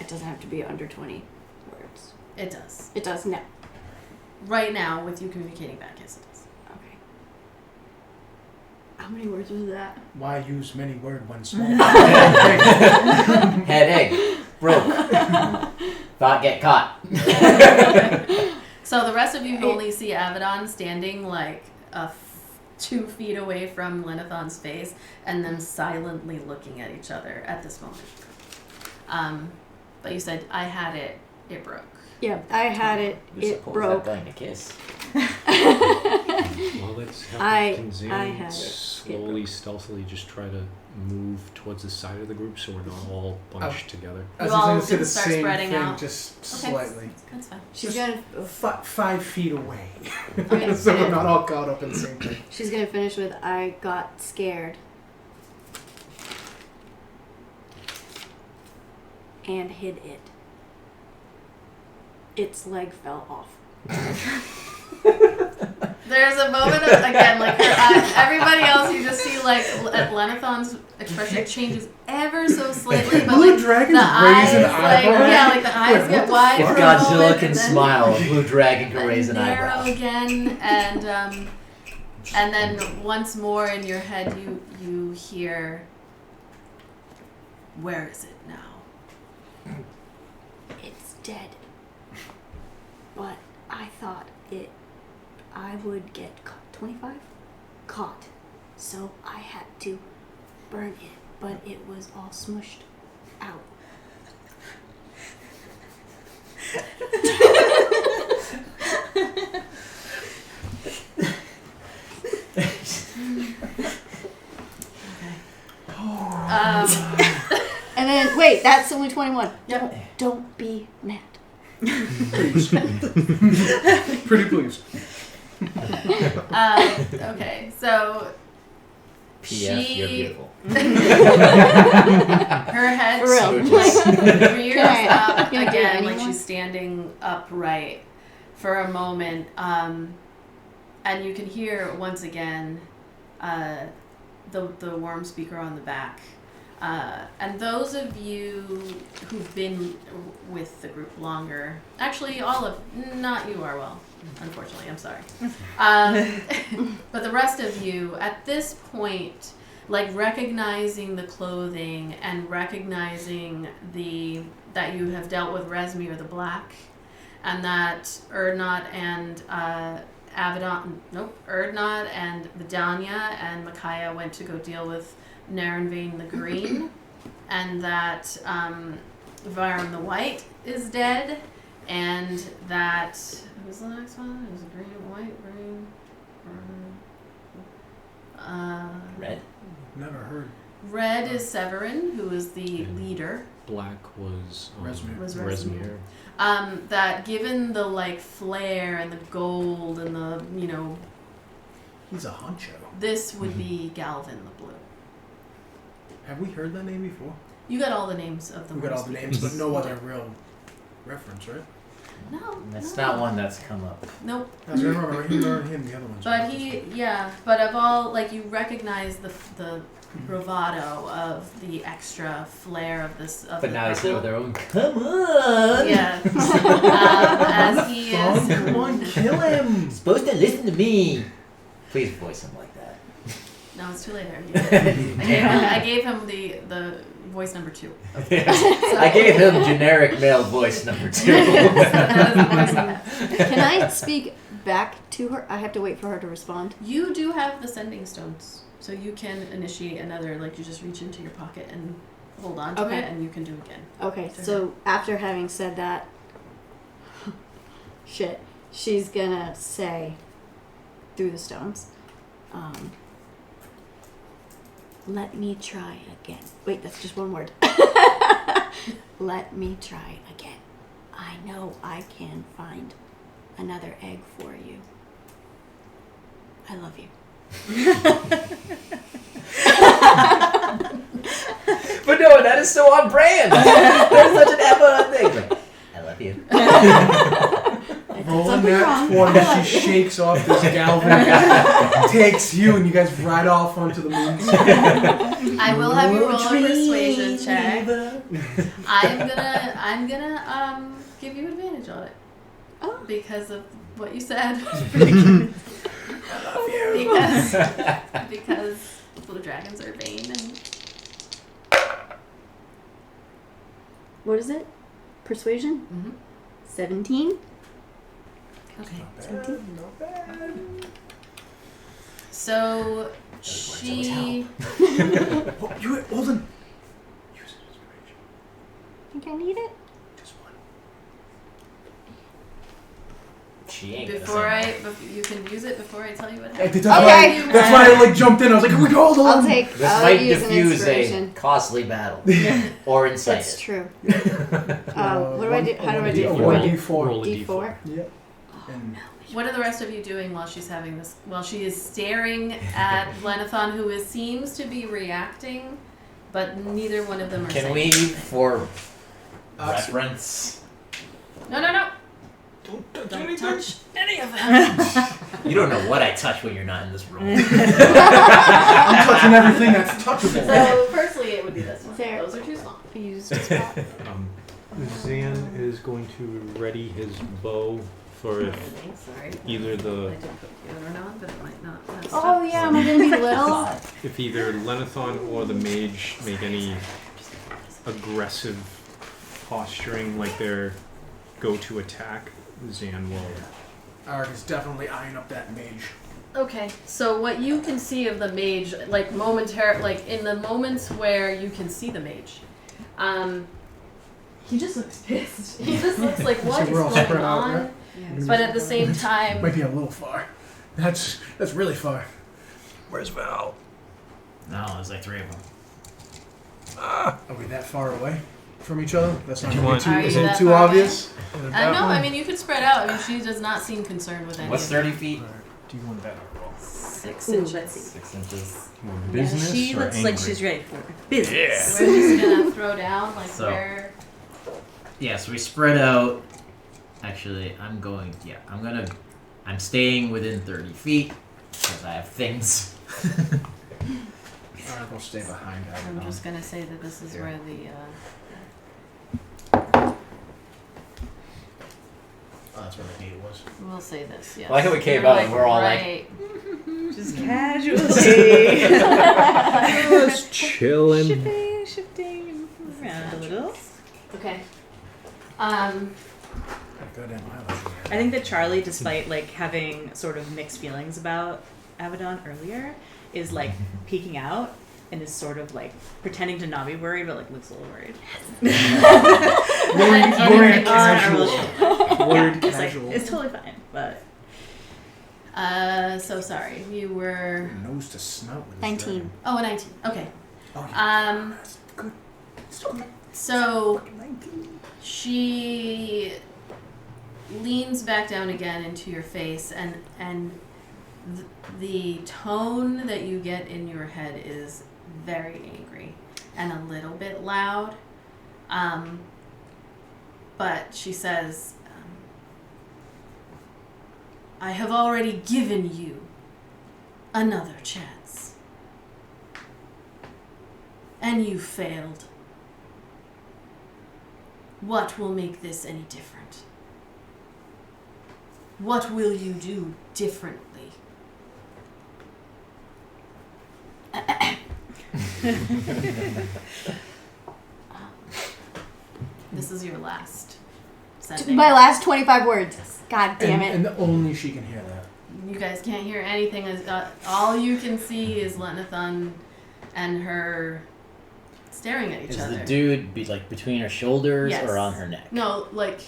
It doesn't have to be under 20 words. It does. It does now. Right now, with you communicating back, yes, it does. Okay. How many words was that? Why use many word when small? Headache. Broke. Thought get caught. So the rest of you only see Abaddon standing like 2 feet away from Lenithon's face and then silently looking at each other at this moment. But you said, I had it, it broke. Yeah, I had it. You're It supposed broke. to have going to kiss. Well, let's have I Kinzane had it. slowly, stealthily just try to move towards the side of the group so we're not all bunched together. I was You all going to say didn't the start same spreading thing, out. just Okay. slightly. That's fine. She's Just gonna 5 feet away. Okay. So we're not all caught up in the same thing. she's gonna finish with I got scared and hid it. Its leg fell off. There's a moment of, again, like her eye, everybody else, you just see like Lenithon's expression changes ever so slightly, but Blue like dragons the eyes, raise an like eyebrow. yeah, like the eyes Wait, get what the wide If for a Godzilla moment, can and then smile, Blue Dragon can raise an narrow eyebrow. again, and then once more in your head you hear, where is it now? It's dead. But I thought I would get caught. 25? Caught. So I had to burn it, but it was all smushed out. And then, wait, that's only 21. Yep. Don't be mad. Please. Pretty please. Okay, so P.S. You're beautiful. her head For real. rears Can I- up can I do again, any like more? she's standing upright for a moment, and you can hear once again the worm speaker on the back. And those of you who've been with the group longer, actually not you, Arwell, unfortunately, I'm sorry. But the rest of you, at this point, like recognizing the clothing and recognizing that you have dealt with Resmir the Black, and that Erdnot and Erdnot and Vidania and Micaiah went to go deal with Narenvain the Green, and that Viram the White is dead, and that who's the next one? It was green, white, green, Red. Never heard. red is Severin, who is the leader. Black was Resmir. Was Resmir. That given the like flair and the gold and the He's a honcho. this would be Galvin the Blue. Have we heard that name before? You got all the names of the We got all the worms. names, but no other real reference, right? No, That's no. not one that's come up. Nope. I was gonna remember him learning him the other ones. But of all, like, you recognize the bravado of the extra flair of this. Of But the now he's there with purple. their own. Come on. Yeah. As he is. Come on, kill him! Supposed to listen to me. Please voice him like that. No, it's too late there. I gave him the voice number 2. I gave him generic male voice number 2. Can I speak back to her? I have to wait for her to respond. You do have the sending stones, so you can initiate another. Like, you just reach into your pocket and hold on to Okay. it, and you can do it again. Okay, To so after having said that, she's gonna say through the stones, let me try again. Wait, that's just one word. Let me try again. I know I can find another egg for you. I love you. But no, that is so on brand. That's such an Abaddon thing. Like, I love you. I Rolling Something that wrong. 20, she shakes off this Galvin, takes you, and you guys ride off onto the moon. I will have you roll a persuasion check. I'm gonna give you advantage on it. Oh. Because of what you said. I love you. because blue dragons are vain and What is it? Persuasion? 17? Okay. Not 17. bad, not bad. so she Oh, you Olden. Use inspiration. Think I need it? Just one. She ain't you can use it before I tell you what I happens. did that's why Okay. that's why I like jumped in. I was like, here we go, Olden. I'll take. This I'll might use an diffuse inspiration. a costly battle. Or incite That's it. true. What do I do? How do I do? A What do I do? 1d4. Roll a D4. Yep. And What are the rest of you doing while she's having this? While she is staring at Lenathon, who seems to be reacting, but neither one of them are Can saying we, anything. for reference? No. Don't Touch any of them. You don't know what I touch when you're not in this room. I'm touching everything that's touchable. So, firstly, it would be this one. There. Those are too small. Use a spot. Zan is going to ready his bow for if Sorry. either I the did put the other on, but it might not. That's Oh yeah, am I gonna be little? if either Lenathon or the mage make any aggressive posturing like their go-to attack, Zan will. Ark is definitely eyeing up that mage. Okay, so what you can see of the mage, like in the moments where you can see the mage, he just looks pissed. He just looks like, what is we're all going spread out, on? right? But at the same time, Might be a little far. That's really far. Where's Val? No, there's like 3 of them. Are we that far away from each other? That's not Do you going to want- be Are too, you is it that too far away? obvious? no, I mean you could spread out. I mean she does not seem concerned with any. What's of 30 feet? Do you want that? 6 Ooh, inches. let's see. 6 inches. Business She or looks angry? like she's ready for business. We're just gonna throw down like So- where. Yeah, so we spread out. Actually, I'm staying within 30 feet because I have things. Ark will stay behind. I don't I'm know. just gonna say that this is Here. where the. Oh, that's where the gate was. We'll say this. Yes. I like how we came You're out and we're all like- right. Just casually. Just chilling. Shifting around a little. Okay. Goddamn mileage. I think that Charlie, despite like having sort of mixed feelings about Abaddon earlier, is like peeking out and is sort of like pretending to not be worried, but like looks a little worried. Worried Our casual. relationship. Worried It's like, casual. it's totally fine, but So sorry. You were. Nose to snout with this 19. dragon. Oh, a 19. Okay. Oh, yeah. That's good. Still good. So 19. she leans back down again into your face, and the tone that you get in your head is very angry and a little bit loud. But she says, I have already given you another chance. And you failed. What will make this any different? What will you do differently? This is your last sending. My last 25 words. God damn it. And only she can hear that. You guys can't hear anything. All you can see is Lenathon and her staring at each Is other. the dude like between her shoulders Yes. or on her neck? No, like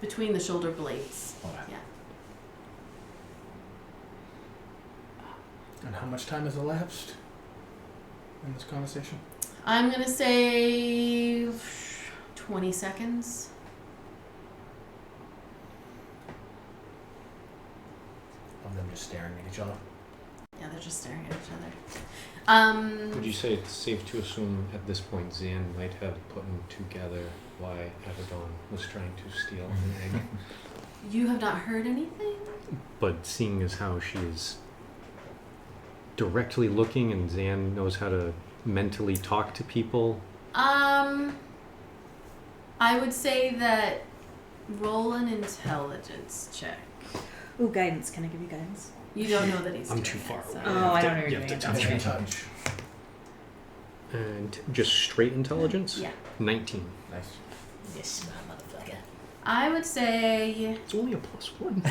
between the shoulder blades. Okay. Yeah. And how much time has elapsed in this conversation? I'm gonna say 20 seconds. Of them just staring at each other. Yeah, they're just staring at each other. Would you say it's safe to assume at this point Zan might have put together why Abaddon was trying to steal an egg. You have not heard anything? But seeing as how she is directly looking and Zan knows how to mentally talk to people. I would say that roll an intelligence check. Ooh, guidance. Can I give you guidance? You don't know that he's I'm doing too it, far so- away. Oh, I don't know You you're have doing to it. touch Okay. me. Touch. And just straight intelligence? Yeah. 19. Nice. Yes, my motherfucker. I would say It's only a +1.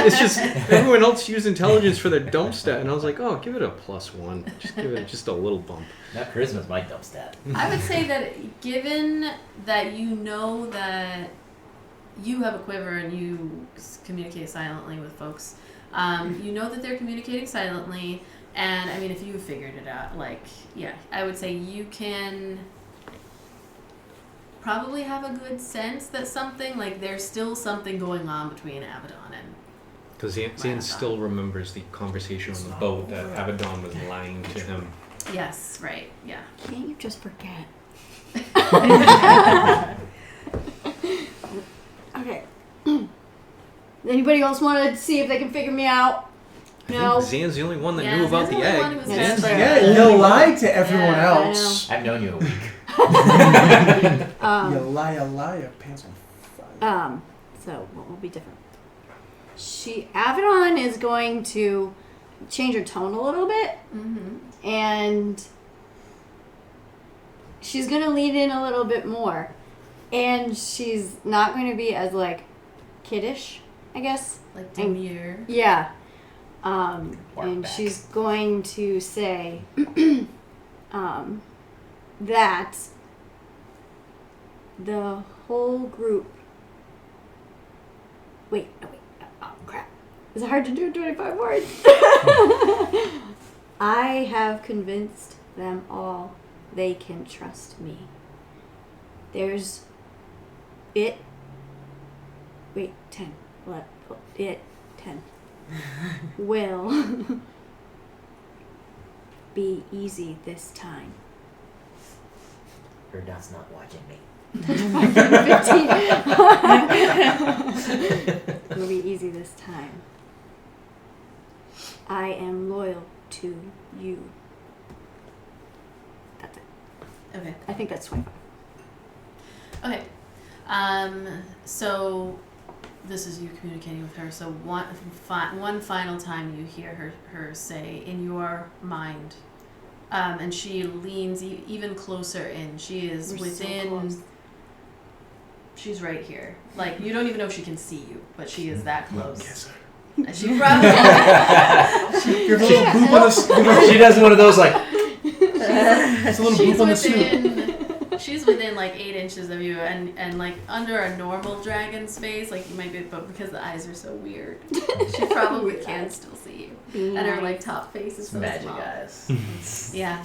it's just everyone else used intelligence for their dump stat, and I was like, oh, give it a +1. Just give it just a little bump. That charisma's my dump stat. I would say that given that you know that you have a quiver and you communicate silently with folks, you know that they're communicating silently, and I mean, if you figured it out, like, yeah, I would say you can probably have a good sense that something, like, there's still something going on between Abaddon and... Because Zan still remembers the conversation on the boat that Abaddon was lying to him. Yes, right, yeah. Can't you just forget? Okay. Anybody else want to see if they can figure me out? I No. think Zan's the only one that Yeah, knew about Zan's the the only one egg. who was Zan's there. Yeah, you lie to everyone Yeah, I else. I've known you a week. You liar, pants on fire. So what will be different? Avedon is going to change her tone a little bit, Mm-hmm. and she's going to lean in a little bit more, and she's not going to be as like kiddish, I guess. Like demure. Yeah. Bark And back. she's going to say that the whole group. Wait. Oh, crap. It's hard to do in 25 words. I have convinced them all they can trust me. There's 10. 10 will be easy this time. Erdot's not watching me. 15. Will be easy this time. I am loyal to you. That's it. Okay. I think that's 25. Okay. So this is you communicating with her. So one final time you hear her say in your mind, and she leans even closer in. She is We're within. so close. She's right here. Like, you don't even know if she can see you, but she is that close. Yes, sir. And she probably. Give a little boop on the She does one of those like. It's a little she's boop on the snoot. She's within like 8 inches of you, and like under a normal dragon's face, like you might be, but because the eyes are so weird, she probably can still see you. And her like top face is so Magic small. eyes. Yeah.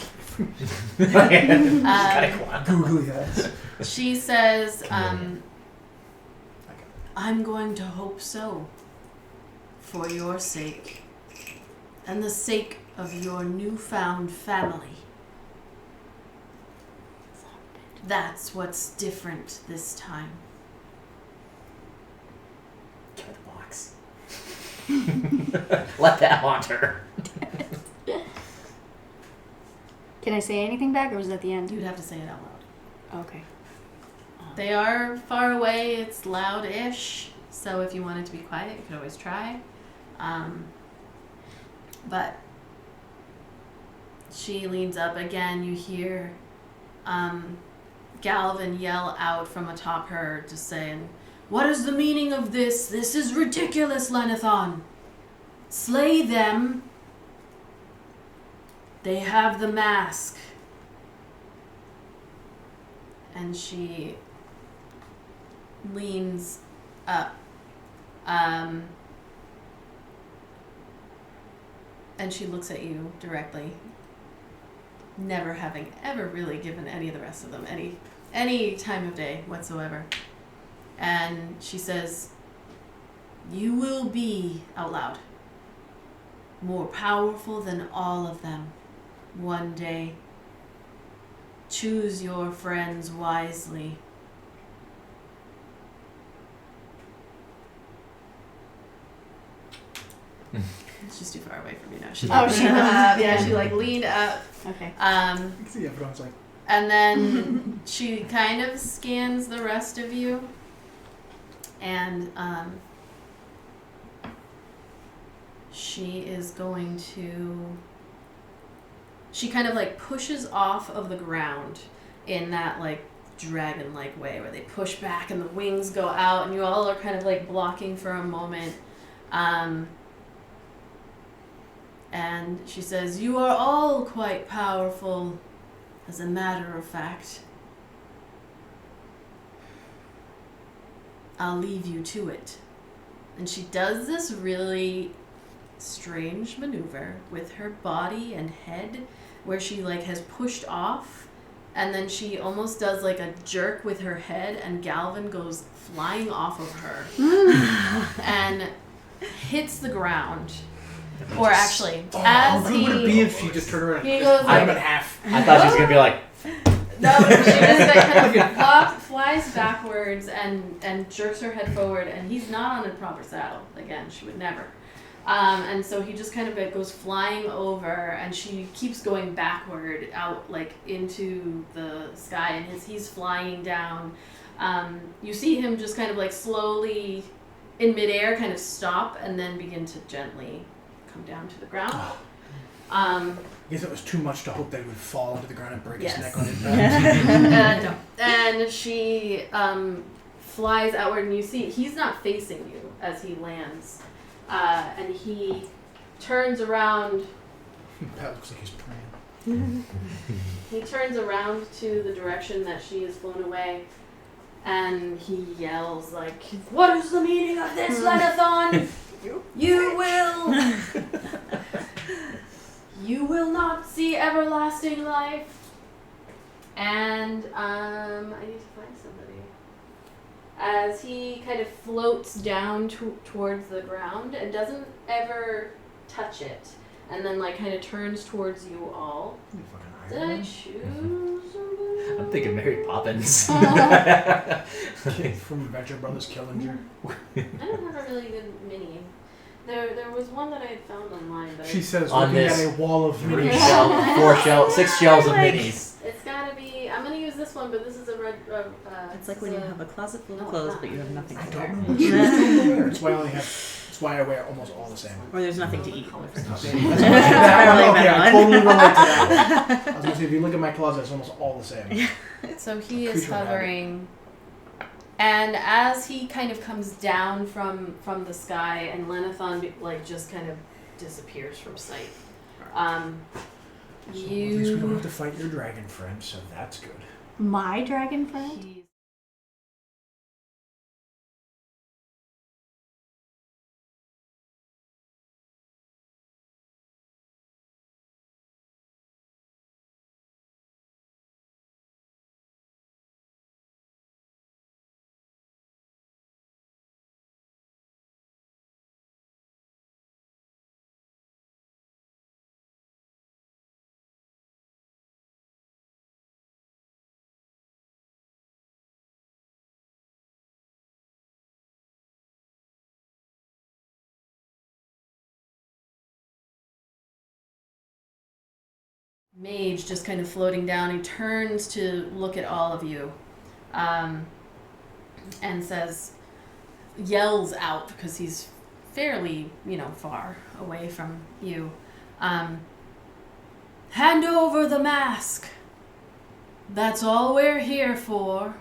Kinda quantum. Googly eyes. She says, I'm going to hope so. For your sake. And the sake of your newfound family. That's what's different this time. Give her the box. Let that haunt her. Can I say anything back, or was that the end? You'd have to say it out loud. Okay. They are far away. It's loud-ish. So if you wanted to be quiet, you could always try. But she leans up again. You hear Galvin yell out from atop her, just saying, "What is the meaning of this? This is ridiculous, Lenithon. Slay them. They have the mask." And she leans up. And she looks at you directly, never having ever really given any of the rest of them any time of day whatsoever. And she says, "You will be," out loud, "more powerful than all of them one day. choose your friends wisely. She's too far away from me now. She she like leaned up. Okay. You can see everyone's like, And then she kind of scans the rest of you. And she is going to... She kind of like pushes off of the ground in that like dragon-like way where they push back and the wings go out and you all are kind of like blocking for a moment. And she says, "You are all quite powerful, as a matter of fact. I'll leave you to it." And she does this really strange maneuver with her body and head where she like has pushed off and then she almost does like a jerk with her head and Galvin goes flying off of her and hits the ground. Or actually, as who would it be if she just turned around he and goes cut like, him in half? I thought she was gonna be like, no, she just like kind of flies backwards and jerks her head forward, and he's not on a proper saddle. Again, she would never. And so he just kind of goes flying over, and she keeps going backward out like into the sky, and he's flying down. You see him just kind of like slowly in midair kind of stop and then begin to gently come down to the ground. I guess it was too much to hope that he would fall into the ground and break Yes. his neck on impact. No. And she flies outward, and you see he's not facing you as he lands. And he turns around. That looks like he's praying. He turns around to the direction that she has flown away, and he yells like, "What is the meaning of this, Lenathon? You will not see everlasting life." And I need to find somebody. As he kind of floats down towards the ground and doesn't ever touch it, and then like kind of turns towards you all. You fucking Did Iron I Man. choose somebody? I'm thinking Mary Poppins. Kid from Adventure Brothers Killinger. I don't have a really good mini. There was one that I had found online, but She says, On looking this at a wall of 3 minis. shelves, 6 shelves of minis. it's gotta be. I'm gonna use this one, but this is a red. It's like when you have a closet full No, of clothes, it's but you have nothing I to don't wear. know which shoes to wear. That's why I only have. That's why I wear almost all the same. Or there's nothing to eat. That's much that one. Okay, I totally relate to that. I was gonna say, if you look at my closet, it's almost all the same. So he is Creature of hovering, and as he kind of comes down from the sky, and Lenathon like just kind of disappears from sight. So at least we don't You. have to fight your dragon friend, so that's good. My dragon friend? He's- Mage just kind of floating down. He turns to look at all of you, and yells out because he's fairly, far away from you. Hand over the mask. That's all we're here for.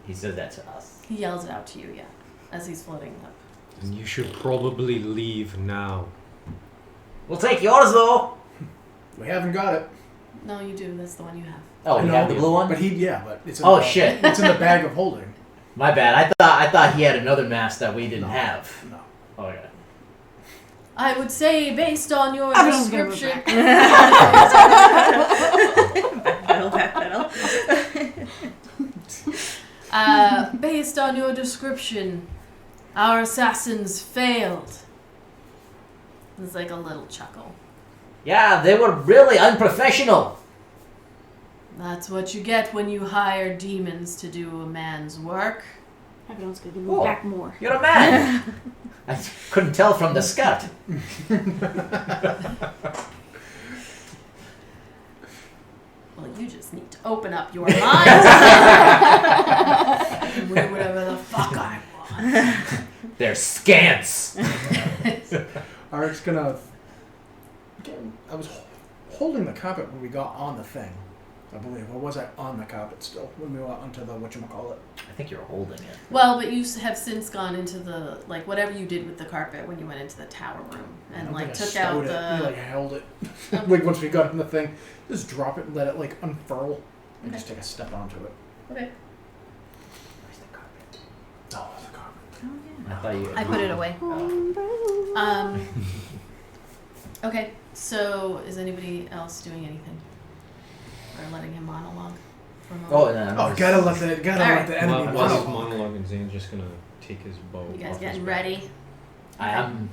He says that to us. He yells it out to you, yeah, as he's floating up. And you should probably leave now. We'll take yours though. We haven't got it. No, you do. That's the one you have. Oh, I we know, have the blue one. But it's in Oh, the, shit. It's in the bag of holding. My bad. I thought he had another mask that we didn't have. No. Oh yeah. I would say, based on your I don't give a description. Backpedal. Based on your description, our assassins failed. There's like a little chuckle. Yeah, they were really unprofessional. That's what you get when you hire demons to do a man's work. Everyone's gonna move back more. You're a man. I couldn't tell from the skirt. Well, you just need to open up your mind and do whatever the fuck I want. They're scants. Art's gonna. I was holding the carpet when we got on the thing, I believe. Or was I on the carpet still when we went onto the whatchamacallit? I think you're holding it. Well, but you have since gone into the, like, whatever you did with the carpet when you went into the tower room and, like, took out the... We, like, held it. Like, once we got in the thing, just drop it and let it, like, unfurl. And just take a step onto it. Okay. Where's the carpet? Oh, the carpet. I thought you. I put it away. Okay, so is anybody else doing anything? Or letting him monologue for a moment? Oh, no. Oh, gotta let the enemy While he's monologue. monologuing, Zane's just gonna take his bow. You guys off getting his ready? I'm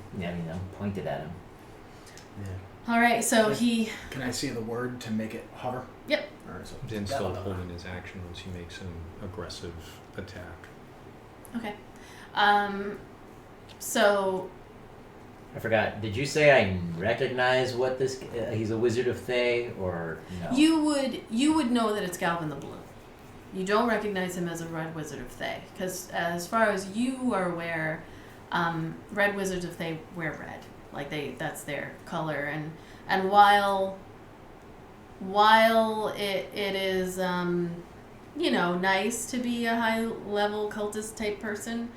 pointed at him. Yeah. Alright, so he... Can I see the word to make it hover? Yep. Alright, so Zane's still holding his action once he makes an aggressive attack. Okay. So... I forgot. Did you say I recognize what this? He's a wizard of Thay, or no? You would know that it's Galvin the Blue. You don't recognize him as a Red Wizard of Thay, because as far as you are aware, Red Wizards of Thay wear red. Like that's their color, and while it is nice to be a high level cultist type person,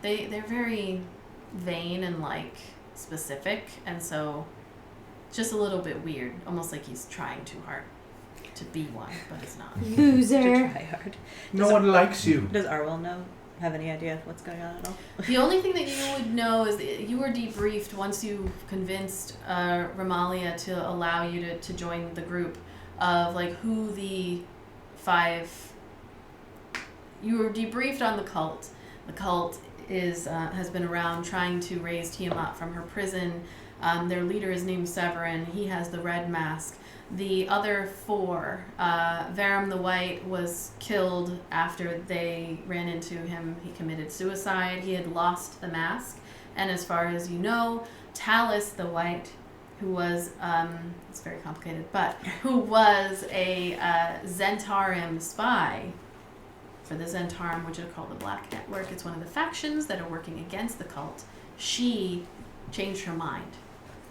they're very vain and like specific, and so just a little bit weird, almost like he's trying too hard to be one, but he's not. To Loser. try hard. No one likes you. Does Arwell have any idea what's going on at all? The only thing that you would know is that you were debriefed once you convinced Ramalia to allow you to join the group of like who the 5. You were debriefed on the cult. The cult has been around trying to raise Tiamat from her prison. Their leader is named Severin. He has the red mask. The other 4, Varum the White was killed after they ran into him. He committed suicide. He had lost the mask. And as far as you know, Talus the White, who was, it's very complicated, but who was a Zentarim spy for the Zentarim, which is called the Black Network. It's one of the factions that are working against the cult. She changed her mind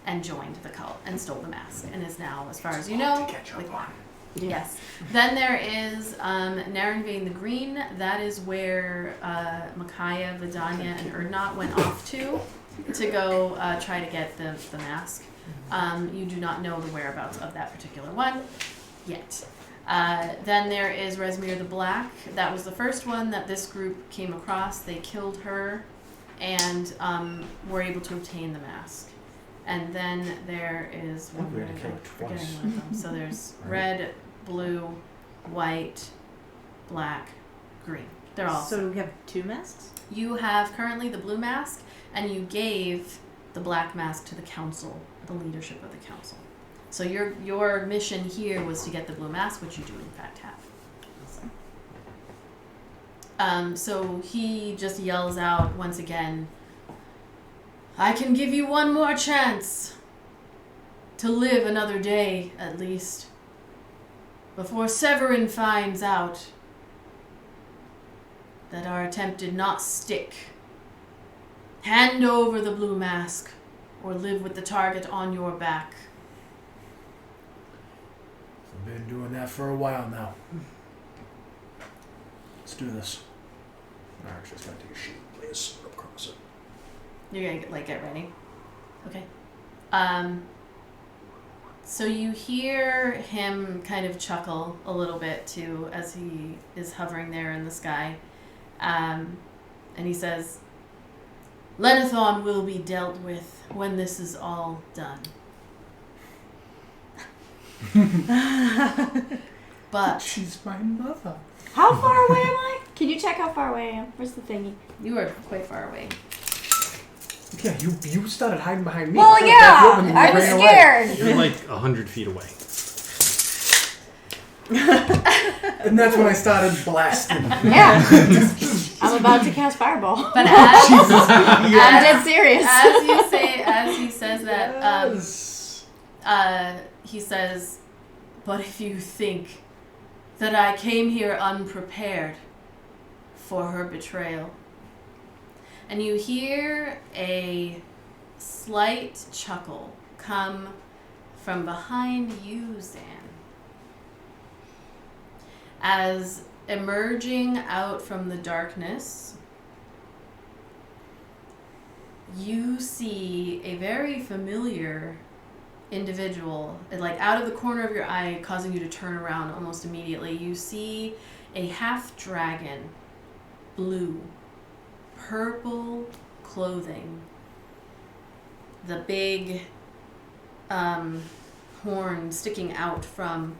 and joined the cult and stole the mask and is now, as far as you know, with one. Yes. Then there is Narenvain the Green. That is where Micaiah, Vidania, and Erdnot went off to go try to get the mask. You do not know the whereabouts of that particular one yet. Then there is Resmir the Black. That was the first one that this group came across. They killed her and were able to obtain the mask. And then there is one we had to kill her forgetting twice. one of them. So there's red, blue, white, black, green. They're all. So we have 2 masks? You have currently the blue mask, and you gave the black mask to the council, the leadership of the council. So your mission here was to get the blue mask, which you do in fact have. Awesome. So he just yells out once again, I can give you one more chance to live another day, at least, before Severin finds out that our attempt did not stick. Hand over the blue mask, or live with the target on your back. I've been doing that for a while now. Let's do this. Alright, just gonna take a sheet, please. Across it. You're gonna get ready. Okay. So you hear him kind of chuckle a little bit too as he is hovering there in the sky. And he says, Lenathon will be dealt with when this is all done. But She's my mother. How far away am I? Can you check how far away I am? Where's the thingy? you are quite far away. Yeah, you started hiding behind me. Well, I yeah, and you I was ran away. scared. You're like 100 feet away. And that's when I started blasting. Yeah. I'm about to cast Fireball. But as, I'm dead serious. as he says that, Yes. he says, "But if you think that I came here unprepared for her betrayal," and you hear a slight chuckle come from behind you, Zan, as emerging out from the darkness, you see a very familiar individual, like out of the corner of your eye, causing you to turn around almost immediately. You see a half-dragon, blue, purple clothing, the big horn sticking out from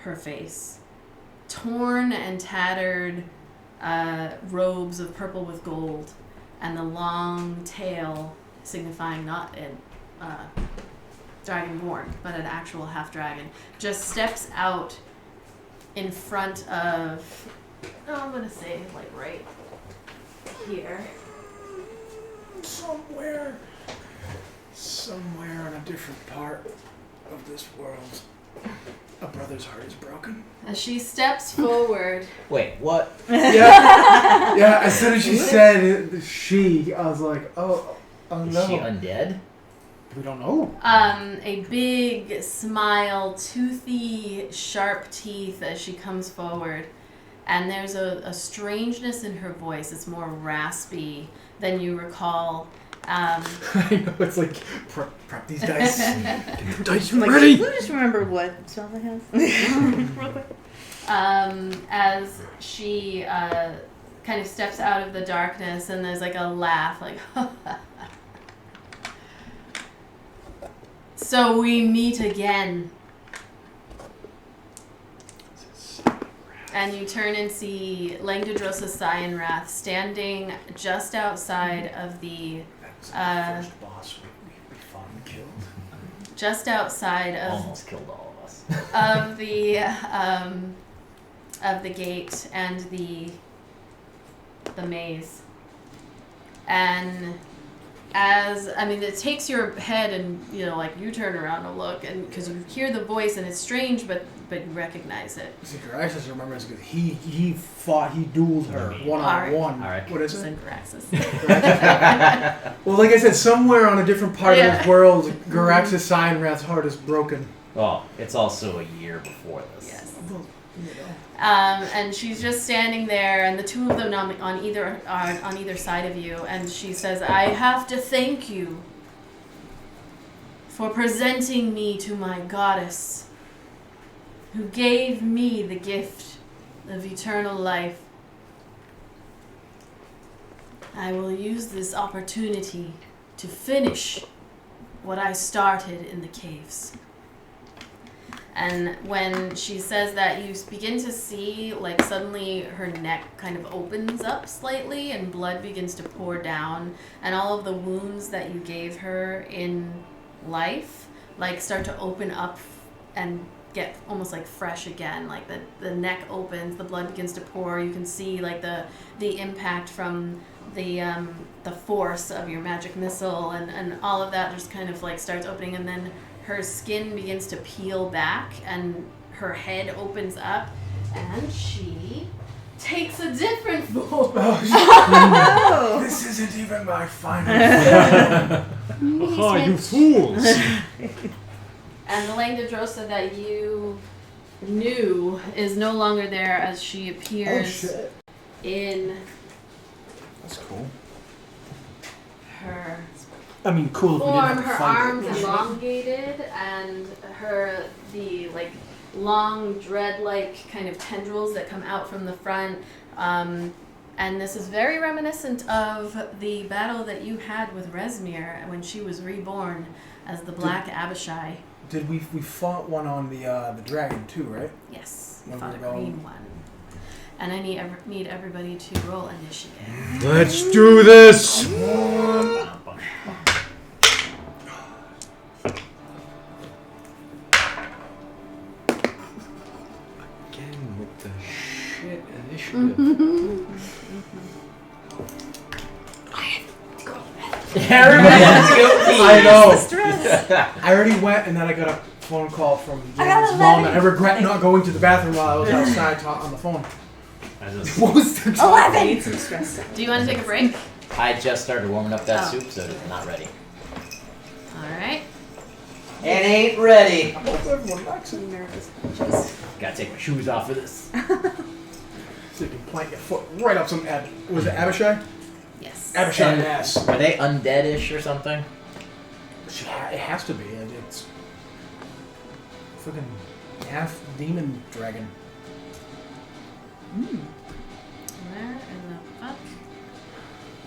her face, torn and tattered robes of purple with gold, and the long tail signifying not a dragonborn, but an actual half-dragon, just steps out in front of, I'm going to say like right here. Somewhere in a different part of this world, a brother's heart is broken. As she steps forward. Wait, what? Yeah, as soon as she said she, I was like, oh no. Is she undead? We don't know. A big smile, toothy, sharp teeth as she comes forward. And there's a strangeness in her voice. It's more raspy than you recall. I know, it's like, prep these dice. Get your dice Like, ready! Can you just remember what spell that has? Real quick. As she kind of steps out of the darkness, and there's like a laugh, like, "So we meet again." And you turn and see Langdodrosa Cyanwrath standing just outside of the That's the first boss we fought and killed. just outside of Almost killed all of us. of the gate and the maze. And it takes your head and, like, you turn around to look, and because you hear the voice and it's strange, but you recognize it. See, Garaxis remembers because he dueled her one-on-one. Alright. What is it? Syncraxis. Well, like I said, somewhere on a different part of this world, Garaxis Cyanwrath's heart is broken. Well, it's also a year before this. Yes. Well, And she's just standing there, and the two of them on either side of you, and she says, "I have to thank you for presenting me to my goddess, who gave me the gift of eternal life. I will use this opportunity to finish what I started in the caves." And when she says that, you begin to see, like, suddenly her neck kind of opens up slightly and blood begins to pour down, and all of the wounds that you gave her in life, like, start to open up and get almost like fresh again. Like the neck opens, the blood begins to pour. You can see like the impact from the force of your magic missile, and all of that just kind of like starts opening, and then her skin begins to peel back and her head opens up and she takes a different form. Oh, this isn't even my final form. Aha, you fools! And the Langdodrosa that you knew is no longer there as she appears in That's cool. her Cool if we didn't have form, to her fight arms it. elongated, and the long dread-like kind of tendrils that come out from the front. And this is very reminiscent of the battle that you had with Resmir when she was reborn as the Black Abishai. Did we fought one on the dragon too, right? Yes, you When fought a we were green one. And I need everybody to roll initiative. Let's do this! Again with the shit initiative. Everybody has to go pee. I know. Stress. I already went, and then I got a phone call from I got James' mom. 11. I regret not going to the bathroom while I was outside on the phone. What was the I 11. need some stress. Do you want to take a break? I just started warming up that Oh. soup, so it's not ready. Alright. It ain't ready. I hope everyone likes it. I'm nervous. Just Gotta take my shoes off for this. So you can plant your foot right up some was it Abishai? Yes. Abishai ass. Are they undeadish or something? It has to be. It's freaking half demon dragon. Where in the fuck?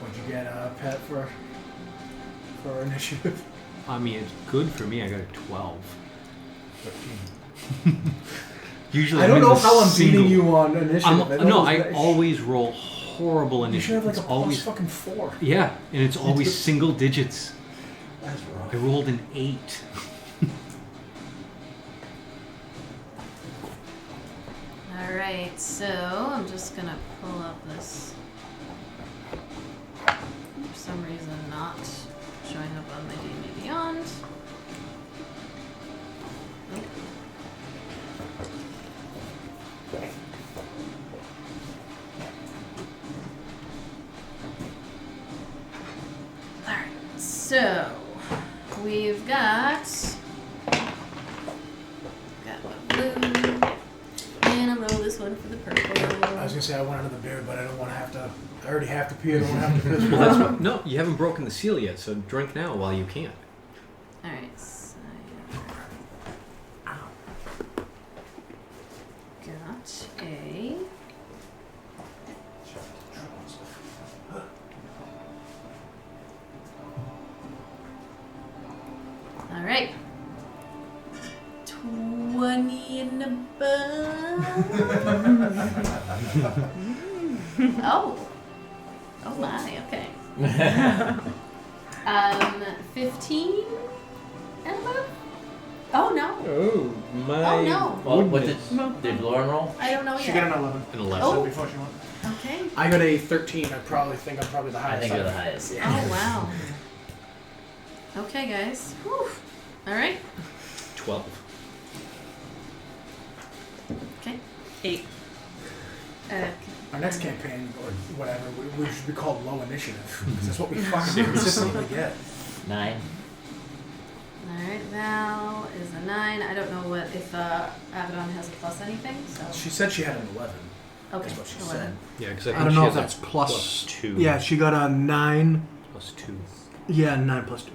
What'd you get, Pet, for initiative? I mean, it's good for me. I got a 12. 13. Usually, I don't I'm in know the how I'm single- beating you on initiative. I always roll horrible You should have initiative. like a It's plus always fucking 4. yeah, and it's always single digits. That's rough. I rolled an 8. Alright, so I'm just gonna pull up this. For some reason, not showing up on my D&D Beyond. Nope. Alright, so we've got my blue, and I'll roll this one for the purple. I was gonna say I want another beer, but I don't want to have to. I already have to pee. I don't want to have to piss. Well, that's what, no, you haven't broken the seal yet, so drink now while you can. Alright, so got a alright. 20 and above. Oh. Oh my, okay. 15 and above? Oh no. Oh my! Oh no. Well, what did Lauren roll? I don't know She yet. got an 11. An 11. Oh. Before she went. Okay. I got a 13. I probably think I'm probably the I highest. think you're the highest. Oh wow. Okay, guys. Whew. All right. 12. Okay. 8. Our next campaign, or whatever, we should be called low initiative. 'Cause that's what we fucking consistently get. 9. All right. Val is a 9. I don't know what if Abaddon has a plus anything. So She said she had an 11. okay. Is what she 11. said. Yeah, because I I think don't she know has if a that's plus- plus 2. Yeah, she got a 9. Plus 2. Yeah, 9 plus 2.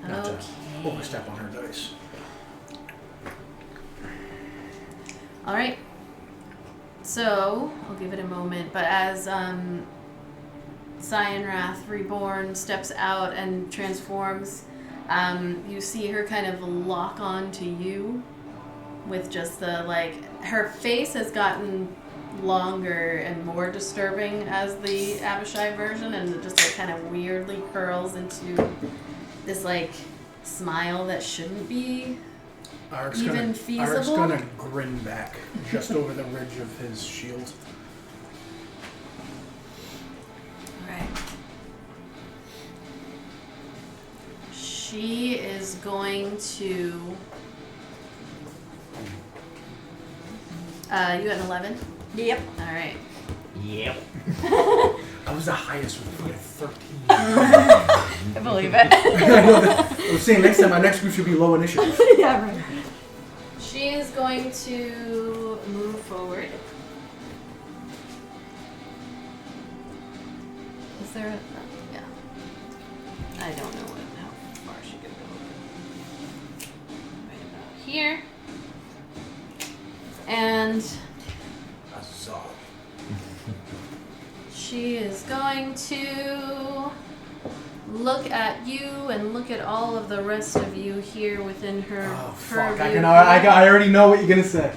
Not to Okay. overstep on her dice. All right. So I'll give it a moment, but as Cyanwrath Reborn steps out and transforms, you see her kind of lock on to you with just the her face has gotten longer and more disturbing as the Abishai version, and it just kind of weirdly curls into this smile that shouldn't be. Arik's Even Arik's feasible? gonna grin back just over the ridge of his shield. Right. She is going to. You got an 11? Yep. Alright. Yep. I was the highest with like 13. I believe it. I know that. I was saying next time, our next group should be low initiative. Yeah, right. She is going to move forward. Is there a. Yeah. I don't know how far she can go. Right about here. And Huzzah. she is going to look at you and look at all of the rest of you here within her Oh, purview. fuck. I already know what you're gonna say.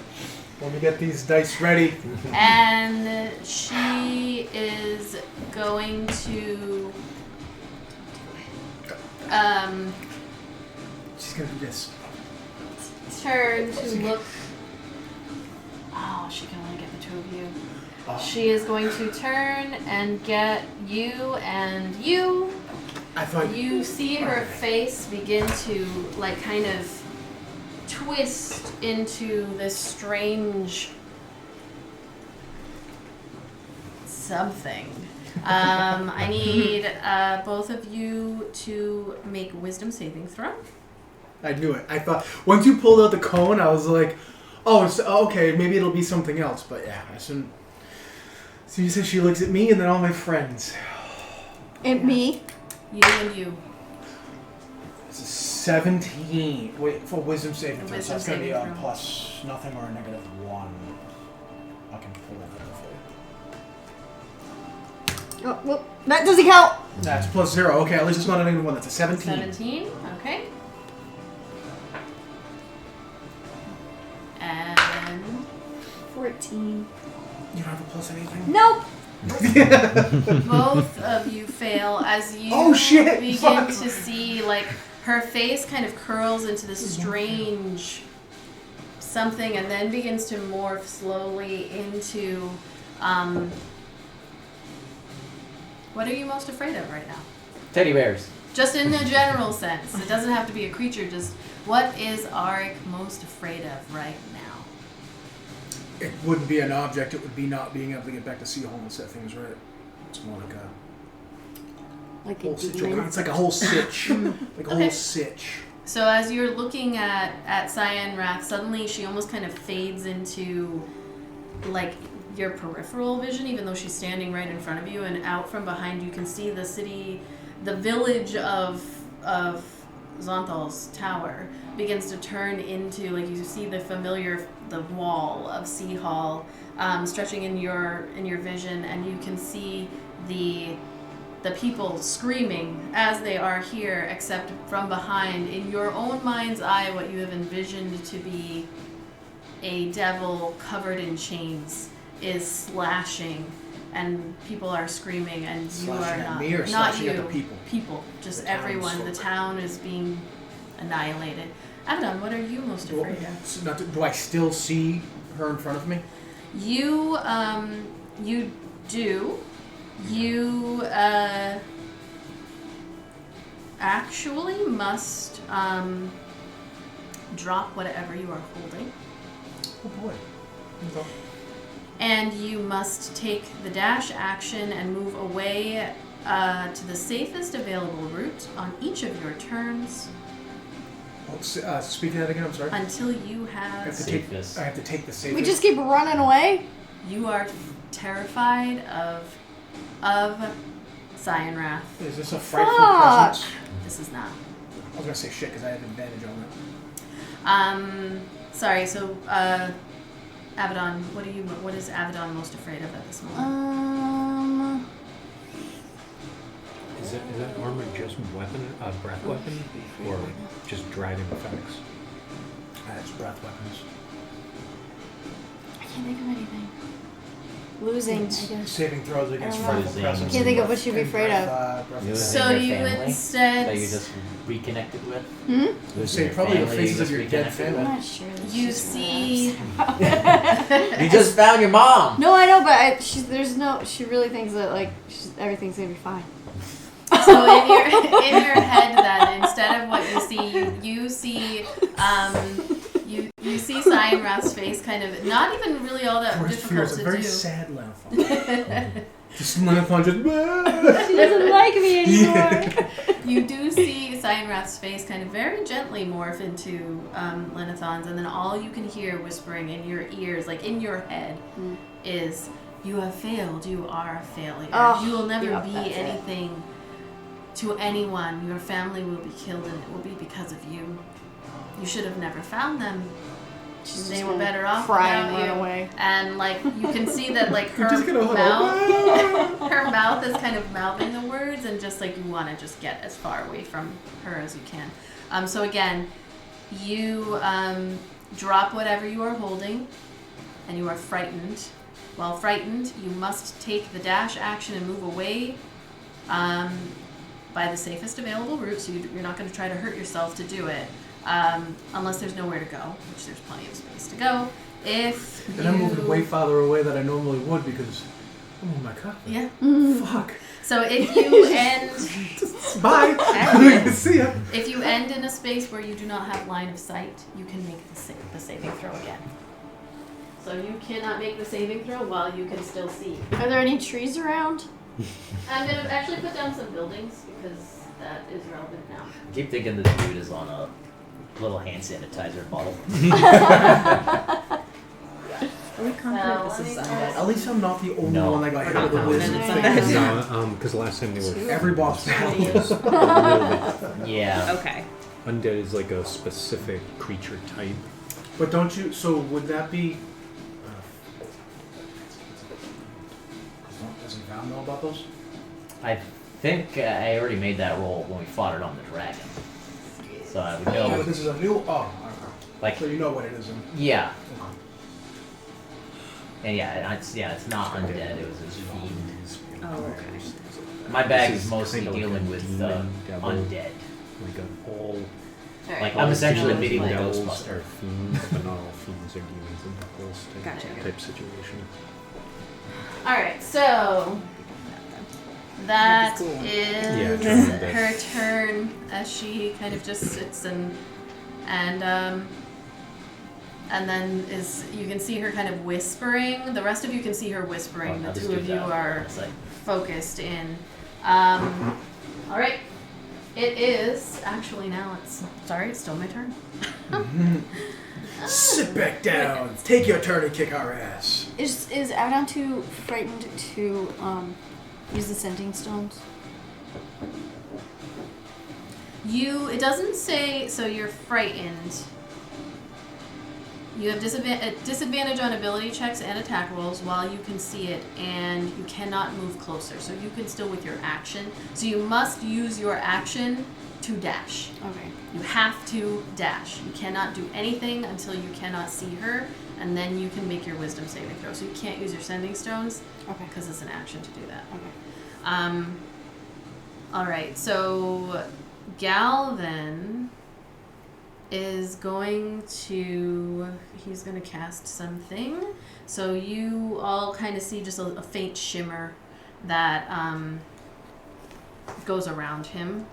Let me get these dice ready. And she is going to She's gonna do this. turn to look. Oh, she can only get the two of you. She is going to turn and get you and you. I thought You see her face begin to, like, kind of twist into this strange something. I need both of you to make a wisdom saving throw. I knew it. I thought once you pulled out the cone, I was like, "Oh, it's okay. Maybe it'll be something else." But yeah, I shouldn't. So you said she looks at me and then all my friends. And me. You and you. It's a 17. Wait, for wisdom saving throw. So Wisdom that's gonna be saving a throw. plus nothing or a negative 1. I can pull that for you. Oh, well, that doesn't count. That's plus 0. Okay, at least it's not a negative 1. That's a 17. 17, okay. And 14. You don't have a plus anything? Nope. both of you fail as you Oh, shit! begin Fuck. to see, like, her face kind of curls into this strange something and then begins to morph slowly into, what are you most afraid of right now? Teddy bears. Just in a general sense. It doesn't have to be a creature, just what is Arik most afraid of right now? It wouldn't be an object. It would be not being able to get back to Seahole and set things right. It's more like a Like whole a situation. demon. It's like a whole sitch. Like a Okay. whole sitch. So as you're looking at Cyanwrath, suddenly she almost kind of fades into, like, your peripheral vision, even though she's standing right in front of you, and out from behind you can see the city, the village of Zonthal's tower begins to turn into, like, you see the wall of Sea Hall stretching in your vision, and you can see the people screaming as they are here, except from behind, in your own mind's eye, what you have envisioned to be a devil covered in chains is slashing, and people are screaming, and Slashing you are at not me or not slashing you. at the people? People, just The town is everyone. The over. town is being annihilated. Abaddon, what are you most Do, afraid of? do I still see her in front of me? You do. You actually must drop whatever you are holding, Oh boy. Okay. and you must take the dash action and move away to the safest available route on each of your turns Oh, speak to that again. I'm sorry. until you I have have. to take. Safest. I have to take the safest. We just keep running away. You are terrified of Cyanwrath. Is this a frightful Fuck. presence? This is not. I was gonna say shit because I have advantage on it. Sorry. So, Abaddon, what is Abaddon most afraid of at this moment? Is that armor just breath weapon, or just dragon effects? That's breath weapons. I can't think of anything. Losing, I guess. Saving throws against I don't frightful know. presence. Can't think of what and you'd be afraid breath, of. breath Losing So your you family instead that you just reconnected with. Hmm? Losing Say your probably the family faces you of your just dead reconnected I'm family. not sure. That's you just see. You just found your mom. No, I know, but she really thinks that, like, everything's gonna be fine. So in your head, then, instead of what you see, you see you see Cyanwrath's face kind of not even really all that George difficult Fears, a to very do. sad Lenafon. Just Lenafon just. She doesn't like me anymore. You do see Cyanwrath's face kind of very gently morph into Lenathon's, and then all you can hear whispering in your ears, like in your head, is, "You have failed. You are a failure. Oh, you will never yep, be that's it. anything to anyone. Your family will be killed, and it will be because of you. You should have never found them. She's They just were gonna better off cry and without run you." away. And like you can see that like her just gonna mouth, her mouth is kind of mouthing the words, and just like you want to just get as far away from her as you can. So again, you drop whatever you are holding, and you are frightened. While frightened, you must take the dash action and move away by the safest available route, so you're not going to try to hurt yourself to do it, unless there's nowhere to go, which there's plenty of space to go. If And I'm moving way farther away than I normally would because I'm in my car. Yeah. Fuck. So if you end... Bye. See ya. If you end in a space where you do not have line of sight, you can make the saving throw again. So you cannot make the saving throw while you can still see. Are there any trees around? I'm going to actually put down some buildings because that is relevant now. I keep thinking this dude is on a little hand sanitizer bottle. Are we confident this is undead? At least I'm not the only No. one that got hit We're with the not wizard confident it's thing. undead. No, because last time they were Every boss battle. a little bit. Yeah. Okay. Undead is like a specific creature type. But don't you? So would that be? Doesn't Val know about those? I think I already made that roll when we fought it on the dragon. So I would Oh, know. this is a new. Oh, okay. Like, So you know what it is. yeah. And yeah, it's not undead. It was his fiend. Oh, okay. My bag This is is mostly kinda like dealing a with demon devil. undead. Like all Alright. Like, I'm essentially demons meeting the and devils Ghostbuster. are fiends, but not all fiends are demons and devils Gotcha. type situation. Alright, so that Cool. Yeah, is turn undead. her turn as she kind of just sits and then you can see her kind of whispering. The rest of you can see her whispering. Oh, The this two of dude's you out. are It's like, focused in. Alright. It is actually now it's still my turn. Sit back down. Take your turn and kick our ass. Is Abaddon too frightened to use the sending stones? It doesn't say, so you're frightened. You have disadvantage on ability checks and attack rolls while you can see it, and you cannot move closer. So you can still with your action. So you must use your action to dash. Okay. You have to dash. You cannot do anything until you cannot see her, and then you can make your wisdom saving throw. So you can't use your sending stones Okay. because it's an action to do that. Okay. All right, so Gal then is going to cast something. So you all kind of see just a faint shimmer that goes around him,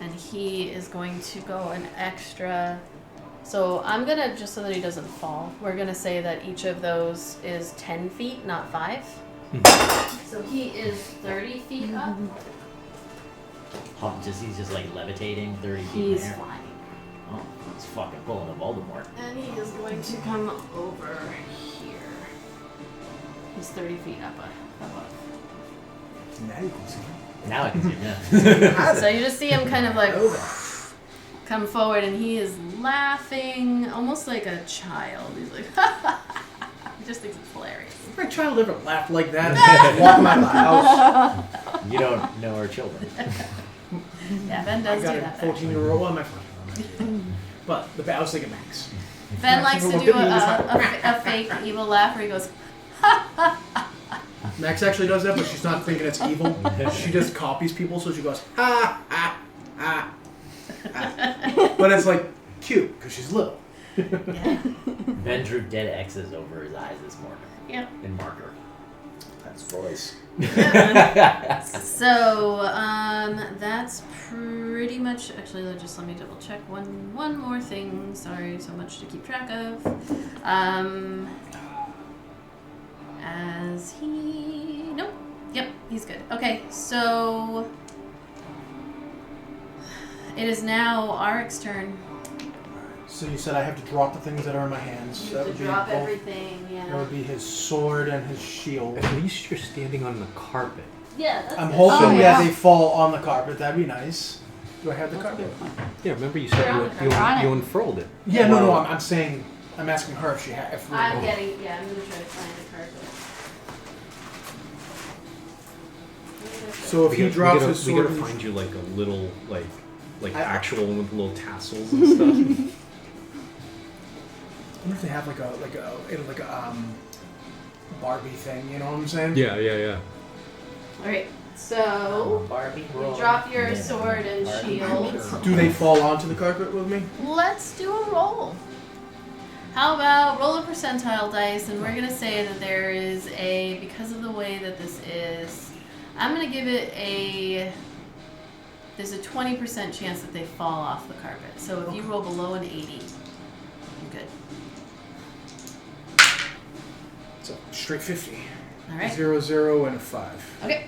and he is going to go an extra. So I'm gonna, just so that he doesn't fall, we're gonna say that each of those is 10 feet, not 5. So he is 30 feet up. he's just like levitating 30 feet in He's the air. flying. Oh, he's fucking pulling a Voldemort. And he is going to come over here. He's 30 feet up above. Now you can see. Now I can see him, yeah. So you just see him kind of like come forward, and he is laughing almost like a child. He's like, he just thinks it's hilarious. If my child ever laughed like that, walk out of the house. You don't know our children. Yeah, Ben I does got do a that. 14-year-old. Well, my 14-year-old. But I was thinking Max. Ben likes to Looked do at me and just a fake evil laugh where he goes, Max actually does that, but she's not thinking it's evil. She just copies people, so she goes, ha, ha, ha, ha. But it's like cute, because she's little. yeah. Ben drew dead X's over his eyes this morning. Yep. In marker. That's voice. So, that's pretty much, actually, let me double check one more thing. Sorry, so much to keep track of. Nope. Yep, he's good. Okay, so it is now Arik's turn. So you said I have to drop the things that are in my hands. You have to drop everything, That yeah. would be his sword and his shield. At least you're standing on the carpet. Yeah, that's I'm it. hoping Oh, that yeah. they fall on the carpet. That'd be nice. Do I have the That's a carpet? good point. Yeah, remember you You're said on the carpet. You're on you it. unfurled it. Yeah, no, I'm saying, I'm asking her if she had. If I'm gonna try to find the carpet. So if he drops his we sword, gotta find you like a little like I- actual one with little tassels and stuff. wonder if they have like a Barbie thing. You know what I'm saying? Yeah. All right. So Barbie you roll. drop your Yeah. sword and Barbie. shield. Do they fall onto the carpet with me? Let's do a roll. How about roll a percentile dice, and we're gonna say that there is because of the way that this is, I'm gonna give it there's a 20% chance that they fall off the carpet. So if you roll below an 80, you're good. So straight 50. All right. 0, 0, and a 5. Okay.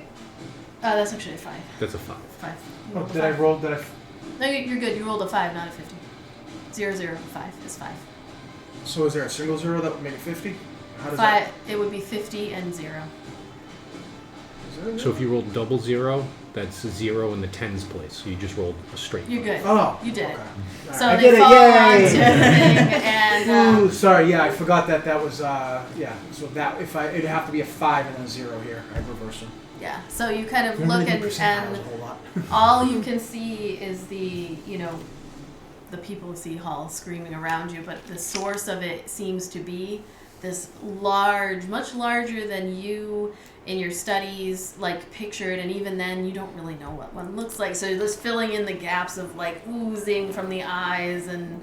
That's actually a 5. That's a 5. 5. You Oh, rolled a did I 5. roll? No, you're good. You rolled a 5, not a 50. 0, 0, 5 is 5. So is there a single 0 that would make it 50? How does 5. It would be 50 and 0. that? Is there a So if you roll double 0, that's 0 in the tens place. So you just rolled a straight. You're good. Oh, You did it. okay. All So right. I they did it! fall Yay! onto the thing, and Ooh, sorry, yeah, I forgot that was, yeah. So that, it'd have to be a 5 and a 0 here. I'd reverse them. yeah. So you kind of Remember look they and do percentiles a whole lot. all you can see is the people of Sea Hall screaming around you, but the source of it seems to be this large, much larger than you in your studies like pictured, and even then you don't really know what one looks like. So you're just filling in the gaps of like oozing from the eyes, and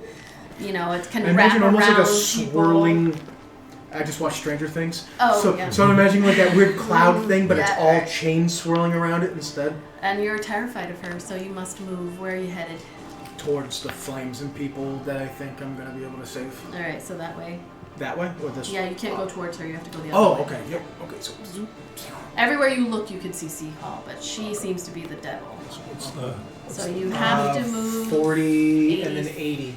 it can I wrap imagine around almost like a people. swirling. I just watched Stranger Things. Oh, so, yeah. So I'm imagining like that weird cloud thing, but it's Yeah. all chains swirling around it instead. And you're terrified of her, so you must move. Where are you headed? Towards the flames and people that I think I'm going to be able to save. All right, so that way. That way? Or this way? Yeah, you can't go towards her. You have to go the other way. Oh, okay. Yep. Okay, so. Everywhere you look, you can see Sea Hall, but she seems to be the devil. So you have to move 40 and 80. then 80.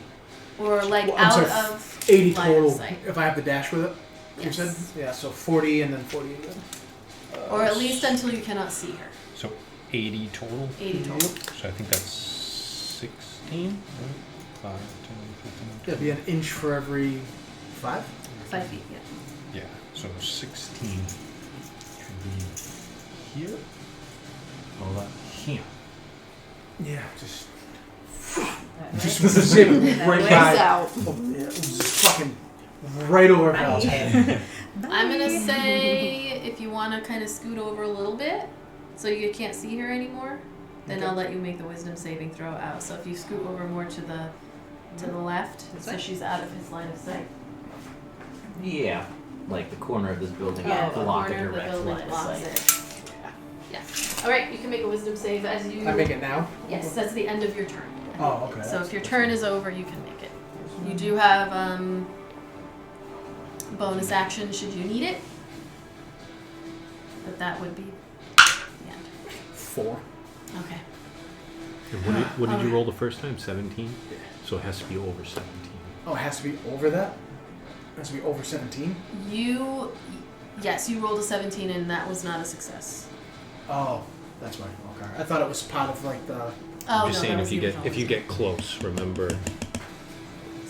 or like Well, I'm out sorry, of 80 line of total. sight. If I have the dash with it, you Yes. said? Yeah, so 40 and then 40 again. Or at least until you cannot see her. So 80 total. 80 total. So I think that's 16. Right? 5, 10, 15. That'd be an inch for every 5? 5 feet, yeah. Yeah. So 16 should be here. Well, here. Yeah, just That just way. with the zip right way. by. out. Oh, yeah, it was just fucking right over Val's head. I'm gonna say if you want to kind of scoot over a little bit, so you can't see her anymore, then Okay. I'll let you make the wisdom saving throw out. So if you scoot over more to the left, so she's out of his line of sight. Yeah, like the corner of this building Yeah, is the blocking corner of the direct building line of blocks sight. it. Yeah. All right, you can make a wisdom save as you. I make it now? Yes, that's the end of your turn. Oh, okay. So if your turn is over, you can make it. You do have bonus action should you need it, but that would be the end. 4. Okay. And what did you roll the first time? 17? So it has to be over 17. Oh, it has to be over that? It has to be over 17? Yes, you rolled a 17 and that was not a success. Oh, that's right. Okay. I thought it was part of like the. Oh I'm just no, saying that was if you the get original close, remember.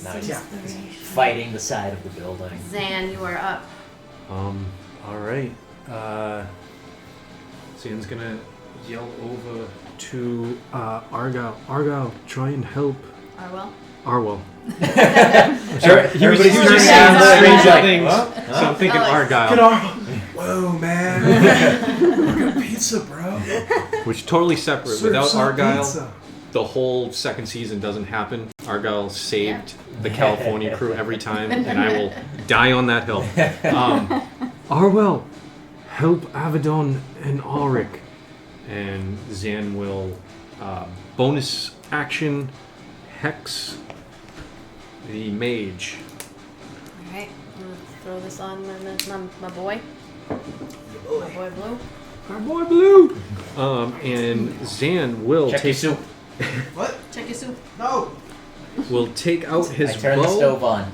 Now he's Yeah. fighting the side of the building. Zan, you are up. All right. Zan's gonna yell over to Argyle. Argyle, try and help Arwell. Arwell. Everybody's he was turning just around, saying Stranger Stranger Things. Things. So I'm thinking Alex. Get Argyle, off! Whoa, man. We're gonna pizza, bro. which totally separate. Serve Without some Argyle, pizza. the whole second season doesn't happen. Argyle saved the California crew every time, and I will die on that hill. Arwell, help Avedon and Ulrich. And Zan will bonus action hex the mage. All right, I'm gonna throw this on my boy. My boy Blue. Our boy Blue. And Zan will Check your take soup. What? Check your soup. No. will take out his I turned the bow, stove on.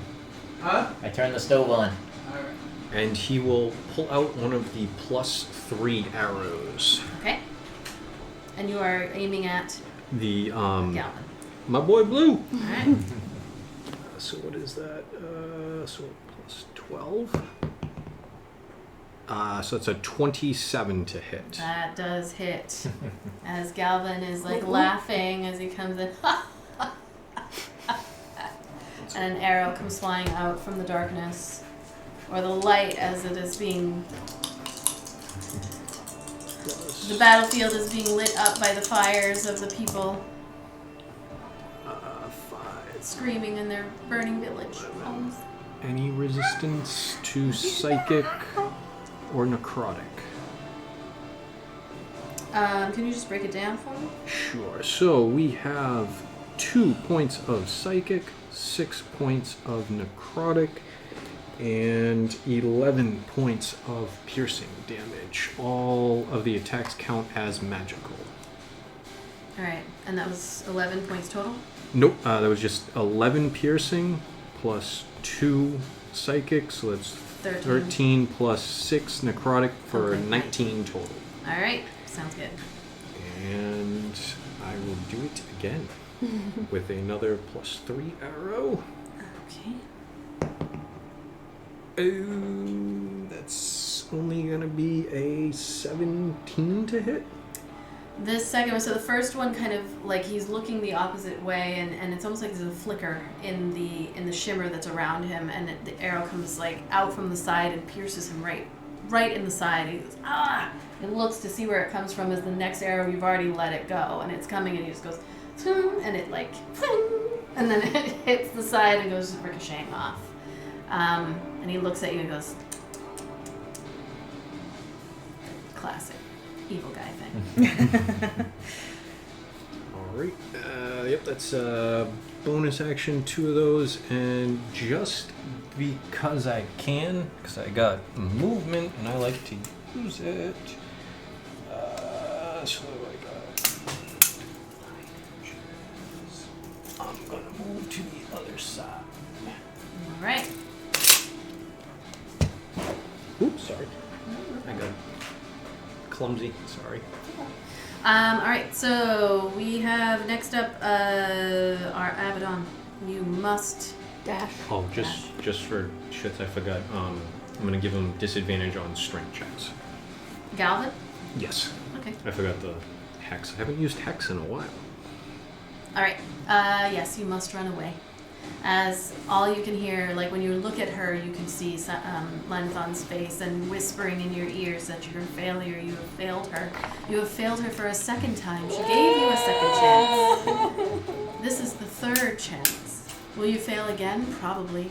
Huh? I turned the stove on. Alright. and he will pull out one of the +3 arrows. Okay. And you are aiming at The Galvin. my boy Blue. All right. So what is that? So +12. So it's a 27 to hit. That does hit. As Galvin is like laughing as he comes in. and an arrow comes flying out from the darkness, or the light as it is being. The battlefield is being lit up by the fires of the people 5. screaming in their burning village homes. Any resistance to psychic or necrotic? Can you just break it down for me? Sure. So we have 2 points of psychic, 6 points of necrotic, and 11 points of piercing damage. All of the attacks count as magical. Alright, and that was 11 points total? Nope, that was just 11 piercing plus 2 psychic, so that's 13 plus 6 necrotic for Okay. 19 total. Alright, sounds good. And I will do it again with another +3 arrow. Okay. Oh, that's only gonna be a 17 to hit. This second one, so the first one kind of like he's looking the opposite way, and it's almost like there's a flicker in the shimmer that's around him, and the arrow comes like out from the side and pierces him right in the side. He goes, ah! It looks to see where it comes from. As the next arrow, you've already let it go, and it's coming, and he just goes, and it like, and then it hits the side and goes ricocheting off. And he looks at you and goes, classic evil guy thing. Alright, yep, that's bonus action, 2 of those, and just because I can, because I got movement and I like to use it, so I got 9 inches. I'm gonna move to the other side. Alright. Oops, sorry. I got clumsy, sorry. Alright, so we have next up our Abaddon. You must Dash. Oh, just for shits, I forgot. I'm gonna give him disadvantage on strength checks. Galvin? Yes. Okay. I forgot the hex. I haven't used hex in a while. Alright, yes, you must run away. As all you can hear, like when you look at her, you can see Lanthon's face and whispering in your ears that you're a failure, you have failed her. You have failed her for a second time. She gave you a second chance. This is the third chance. Will you fail again? Probably.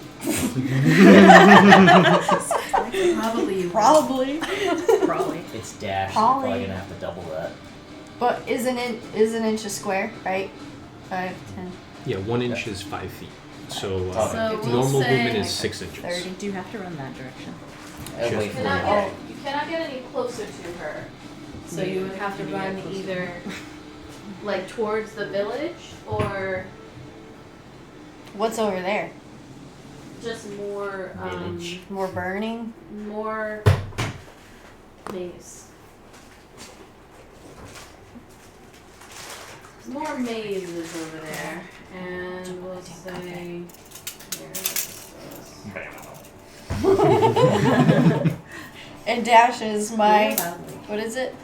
Probably you will. Probably. Probably. It's dash. Probably. You're probably gonna have to double that. But is an inch a square, right? 5, 10. Yeah, 1 inch is 5 feet. So, So we'll normal say movement is 6 inches. 30. Do you have to run that direction? I'll Sure. wait for You cannot get any closer to her. So you would have to Can you get run closer? either like towards the village or What's over there? just more Village. More burning? more maze. More mazes over there. And we'll say And dash is my. Really loudly. What is it?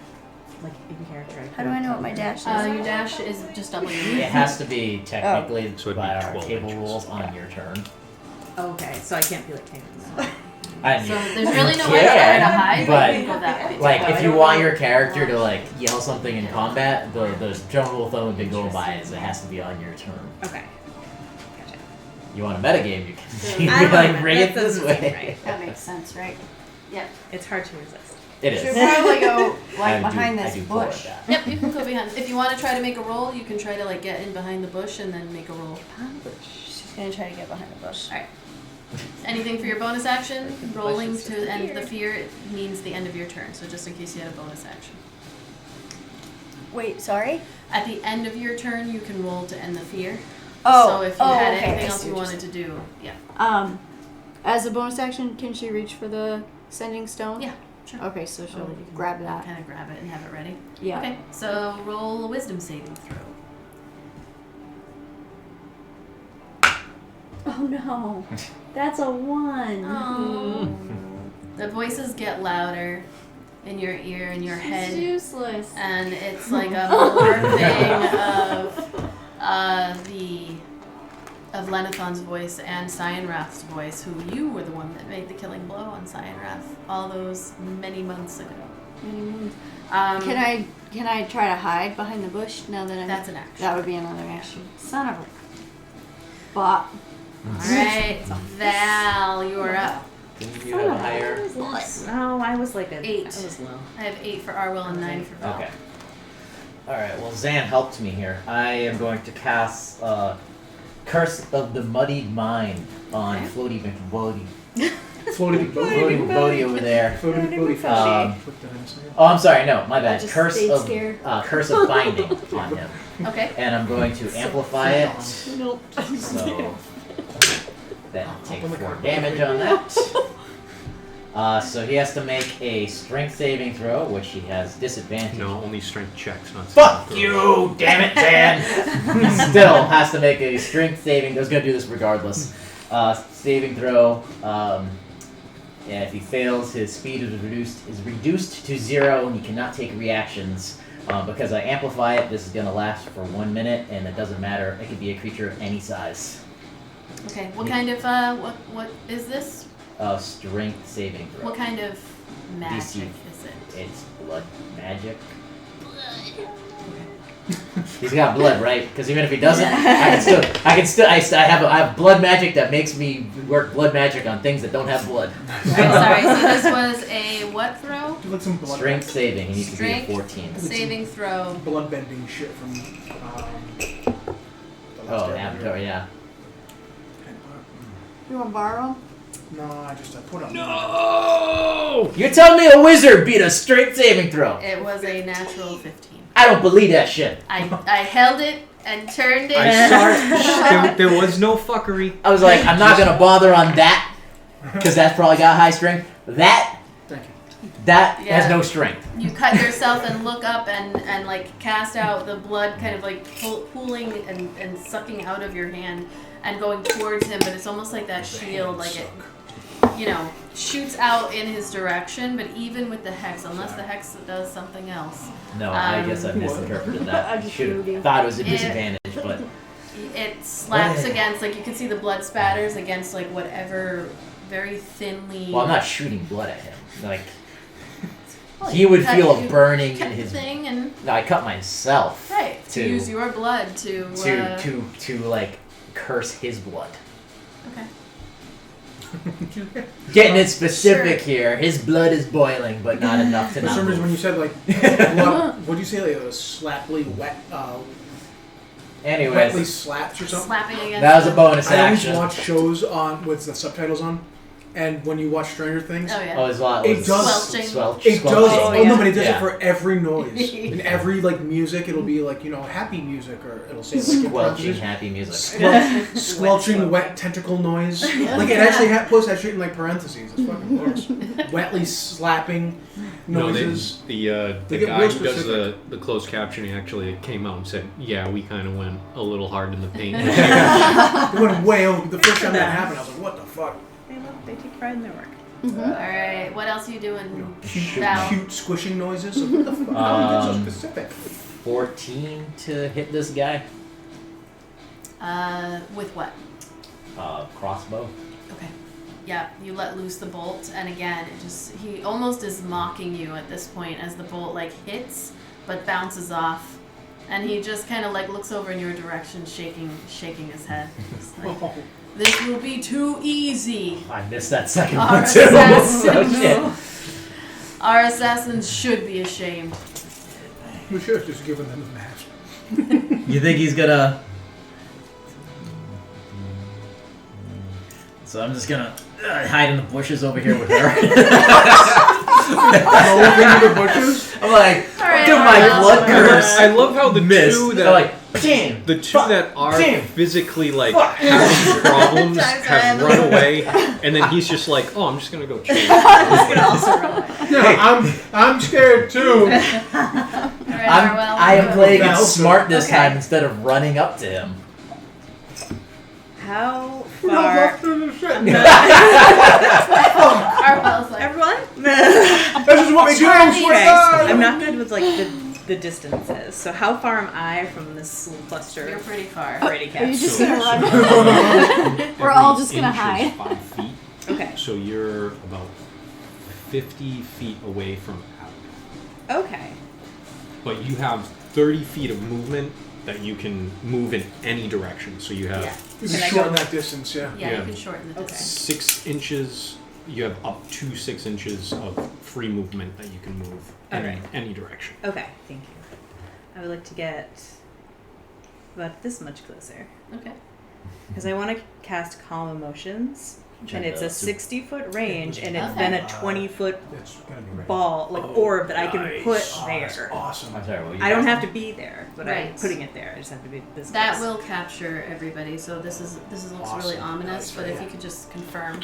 Like in character. How do I know what my dash is? your dash is just double your It has to be technically So it'd by be our 12 table inches. rules on your turn. Okay, so I can't be like Tatum now. And So you- there's really no you way for her can, to hide, but you can go that way. like Oh, if I you don't want know. your character to like yell something in combat, the general rule of thumb we've been going by is it has to be on your turn. Okay. Gotcha. You want a metagame, you can I you don't like know, bring that it this doesn't seem way. right. That makes sense, right? It's hard to resist. It Should is. probably go like I behind do, this I do forward bush. that. Yep, you can go behind. If you want to try to make a roll, you can try to like get in behind the bush and then make a roll. Behind the bush. She's gonna try to get behind the bush. Alright. Anything for your bonus action? Rolling Bushes to end the disappear. fear means the end of your turn, so just in case you had a bonus action. Wait, sorry? At the end of your turn, you can roll to end the fear. Oh, So if you had okay, anything I else see you what wanted to do, yeah. As a bonus action, can she reach for the sending stone? Yeah, sure. Okay, so she'll Oh, you can grab that. Kind of grab it and have it ready. Yeah. Okay, so roll a wisdom saving throw. Oh no. That's a 1. Oh. The voices get louder in your ear and your head. useless. And it's like a morphing of the Lenithon's voice and Cyanwrath's voice, who you were the one that made the killing blow on Cyanwrath all those many months ago. Can I try to hide behind the bush now that I'm... That's an action. That would be another action. Son of a... Bop. Alright, Val, you are up. Didn't you have a higher? No, I was like 8. I was low. I have 8 for Arwell and 9 for Val. Okay. Alright, well, Zan helped me here. I am going to cast Curse of the Muddied Mind on Okay. Floaty McBodie. Floating boat. Floaty McBodie over there. Floating boat. What did I say? Oh, I'm sorry, no, my bad. just Curse stayed of scared. Curse of Binding on him. Okay. And I'm going to amplify it. Nope. So then take 4 damage on that. So he has to make a strength saving throw, which he has disadvantage. No, only strength checks, not Fuck saving you, damn it, Dan! He still has to make a strength saving. I was gonna do this regardless. Saving throw. Yeah, if he fails, his speed is reduced to 0, and he cannot take reactions. Because I amplify it, this is gonna last for 1 minute, and it doesn't matter. It could be a creature of any size. Okay. What kind of what is this? Strength saving throw. What kind of magic DC. is it? It's blood magic. He's got blood, right? Because even if he doesn't, I have blood magic that makes me work blood magic on things that don't have blood. Sorry, so this was a what throw? Do like some blood Strength saving. He needs to be a Strength 14. saving throw. blood bending shit from the Oh, last Avatar, yeah. You want to borrow? No, I put on. No! You're telling me a wizard beat a strength saving throw? It was a natural 15. I don't believe that shit. I held it and turned it. I saw it. There was no fuckery. I was like, I'm not gonna bother on that because that's probably got high strength. That Thank you. has Yeah. no strength. You cut yourself and look up and like cast out the blood, kind of like pooling and sucking out of your hand and going towards him. But it's almost like that shield, like it, shoots out in his direction. But even with the hex, unless the hex does something else, No, I guess I misinterpreted that. I I just should moved you. have thought it was a disadvantage, but it slaps against, like you can see the blood spatters against like whatever very thinly. well, I'm not shooting blood at him. Like Well, he you would cut- feel a you burning in cut the his. thing and No, I cut myself right to to- use your blood to to like curse his blood. Okay. Getting it specific Sure. here. His blood is boiling, but not enough to For not some reason, when you move. said like, what do you say? Like a slaply wet, wetly Anyways, slaps or something. Slapping against. that was a bonus I always action. watch shows on with the subtitles on, and when you watch Stranger Things, Oh yeah. Oh, his lot It was does- Squelching. it does. Oh, Oh, no, yeah. but it does Yeah. it for every noise. In every like music, it'll be like happy music, or it'll say like in Squelching parentheses, happy music. squelching wet tentacle noise. Like it actually puts that shit in like parentheses. It's fucking worse. Wetly slapping No, noises. the They get guy real who does specific. the closed captioning actually came out and said, "Yeah, we kind of went a little hard in the paint." It went way over. The first time that happened, I was like, "What the fuck?" They take pride in their work. All right. What else are you doing, Cute, Val? cute squishing noises. So what the fuck? How is it so specific? 14 to hit this guy. With what? Crossbow. Okay. Yeah, you let loose the bolt, and again, he almost is mocking you at this point as the bolt like hits, but bounces off, and he just kind of like looks over in your direction, shaking his head. Just like, this will be too easy. I missed that second Our one too. assassins. So shit. Our assassins should be ashamed. We should have just given them the match. You think he's gonna? So I'm just gonna hide in the bushes over here with her. Over the bushes. I'm like, All right, do my Arwell. blood curse. I love how the Miss. two They're that like, bam. the two that are Damn. physically like Fuck. having problems Sometimes have I run away, and then he's just like, "Oh, I'm just gonna go chill." Yeah, I'm scared too. All right, Arwell. I am playing it Val, smart this okay. time instead of running up to him. How Who goes far? after the shit? Arwell's like, Everyone? This is what we do. Okay, Swear to God. I'm not good with like the the distance is. So how far am I from this little cluster? You're pretty far. Brady Are you cats? just gonna run? We're all just gonna Every inch is hide. 5 feet. Okay. So you're about 50 feet away from out. Okay. But you have 30 feet of movement that you can move in any direction. So you have Yeah. You Can can I shorten go- that distance, yeah. Yeah, Yeah. you can shorten the Okay. distance. 6 inches. You have up to 6 inches of free movement that you can move in Alright. any direction. Okay. Thank you. I would like to get about this much closer Okay. because I want to cast Calm Emotions, and it's a 60-foot range, and it's Okay. then a 20-foot It's gonna be right. ball, like Oh, orb that I can nice. put Oh, that's there. awesome. I'm sorry, what were you I don't asking? have to be there, but I'm Right. putting it there. I just have to be this. That close. will capture everybody. So this looks really Awesome. ominous. Nice, But if yeah. you could just confirm.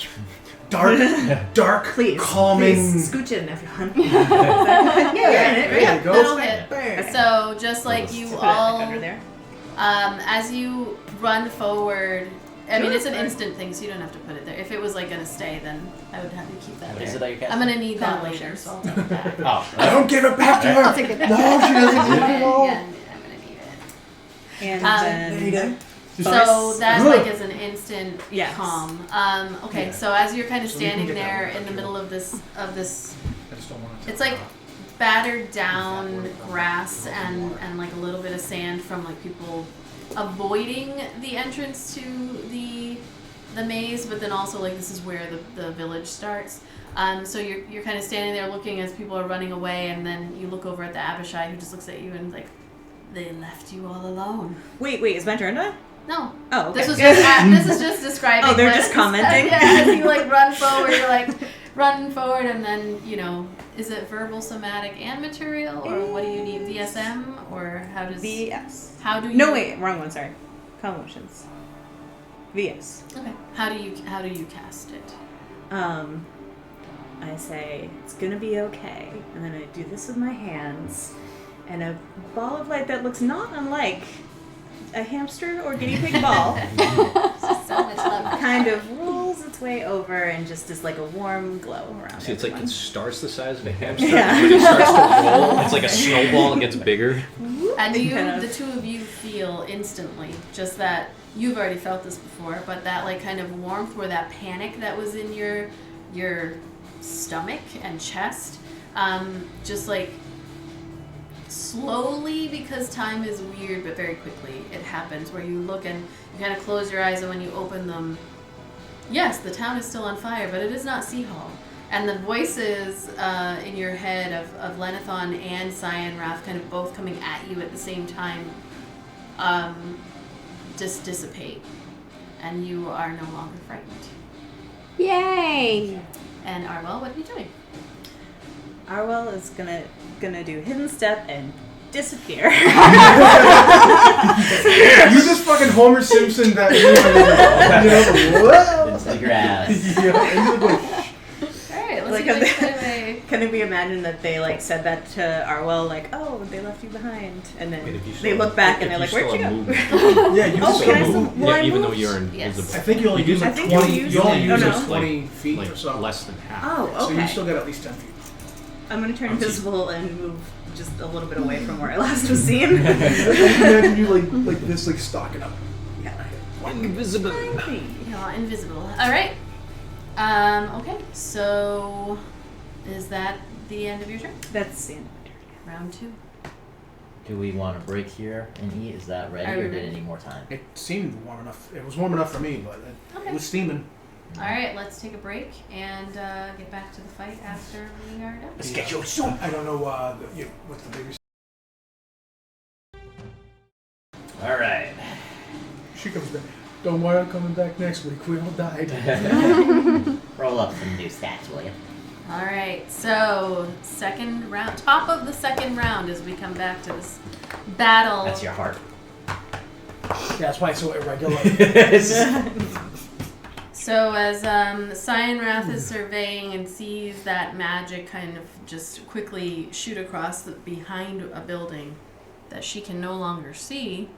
Dark, Please, calming. please scooch in, everyone. Yeah, you're in it, right? There you go. That'll hit. Bang. So just like you Put it all, under there. as you run forward. I mean, it's an instant thing, so you don't have to put it there. If it was like gonna stay, then I would have you keep that What there. is it that you're casting? I'm gonna need that Calm later, emotions. so I'll take it back. Oh, Don't give it back to her. I'll take it back. No, she doesn't need it Yeah, at all. I'm gonna need it. And Need then it. So that Ugh. like is an instant Yes. calm. Okay, Yeah. so as you're kind of So you can standing get that there one in the back middle here. of this I just don't want it to it's like battered down grass and like a little bit of sand from like people avoiding the entrance to the maze, but then also like this is where the village starts. So you're kind of standing there looking as people are running away, and then you look over at the Abishai, who just looks at you and like, they left you all alone. wait, is my turn now? No. Oh, okay. This is just describing. Oh, they're what- just commenting? Yeah, as you like run forward, you're like run forward, and then is it verbal, somatic, and material, or what do you need? VSM, or how does VS. how do you? No, wait, wrong one. Sorry. Calm Emotions. VS. Okay. How do you cast it? I say it's gonna be okay, and then I do this with my hands, and a ball of light that looks not unlike a hamster or guinea pig ball So much love. kind of rolls its way over and just is like a warm glow around See, it's like everyone. it starts the size of a hamster, Yeah. but it starts to roll. It's like a snowball and gets bigger. And you, Kind of. the two of you, feel instantly just that you've already felt this before, but that like kind of warmth or that panic that was in your stomach and chest, just like slowly, because time is weird, but very quickly it happens where you look and you kind of close your eyes, and when you open them, yes, the town is still on fire, but it is not Sea Hall. And the voices in your head of Lenithon and Cyanwrath kind of both coming at you at the same time just dissipate. And you are no longer frightened. Yay! And Arwell, what are you doing? Arwell is gonna do hidden step and disappear. You just fucking Homer Simpson that whoa. Into the grass. Yeah, into the bush. Alright, let's Like see a- if we can anyway. Can we imagine that they like said that to Arwell, like, "Oh, they left you behind," and then Wait, if you they still- look back if and they're like, still "Where'd you have go?" movement, Yeah, you Oh, just can I move. still- will I yeah, even move? though you're Yes. invisible. I think you only You use do like I think 20. you use You only it- use oh, like no. 20 feet like or so. less than half. Oh, So you okay. still got at least 10 feet. I'm gonna turn invisible and move just a little bit away from where I last was seen. Imagine you like this, like stalking up. Yeah. Invisible. Yeah, invisible. Alright. Okay, so is that the end of your turn? That's the end. Round 2. Do we want to break here and eat? Is that ready, or did it need more time? It seemed warm enough. It was warm enough for me, but Okay. it was steaming. Alright, let's take a break and get back to the fight after we are done. Let's get your soup. I don't know what's the biggest. All right. She comes back. Don't worry, I'm coming back next week. We all died. Roll up some new stats, will you? Alright, so second round, top of the second round as we come back to this battle. That's your heart. Yeah, that's why it's so irregular. So as Cyanwrath is surveying and sees that magic kind of just quickly shoot across behind a building that she can no longer see,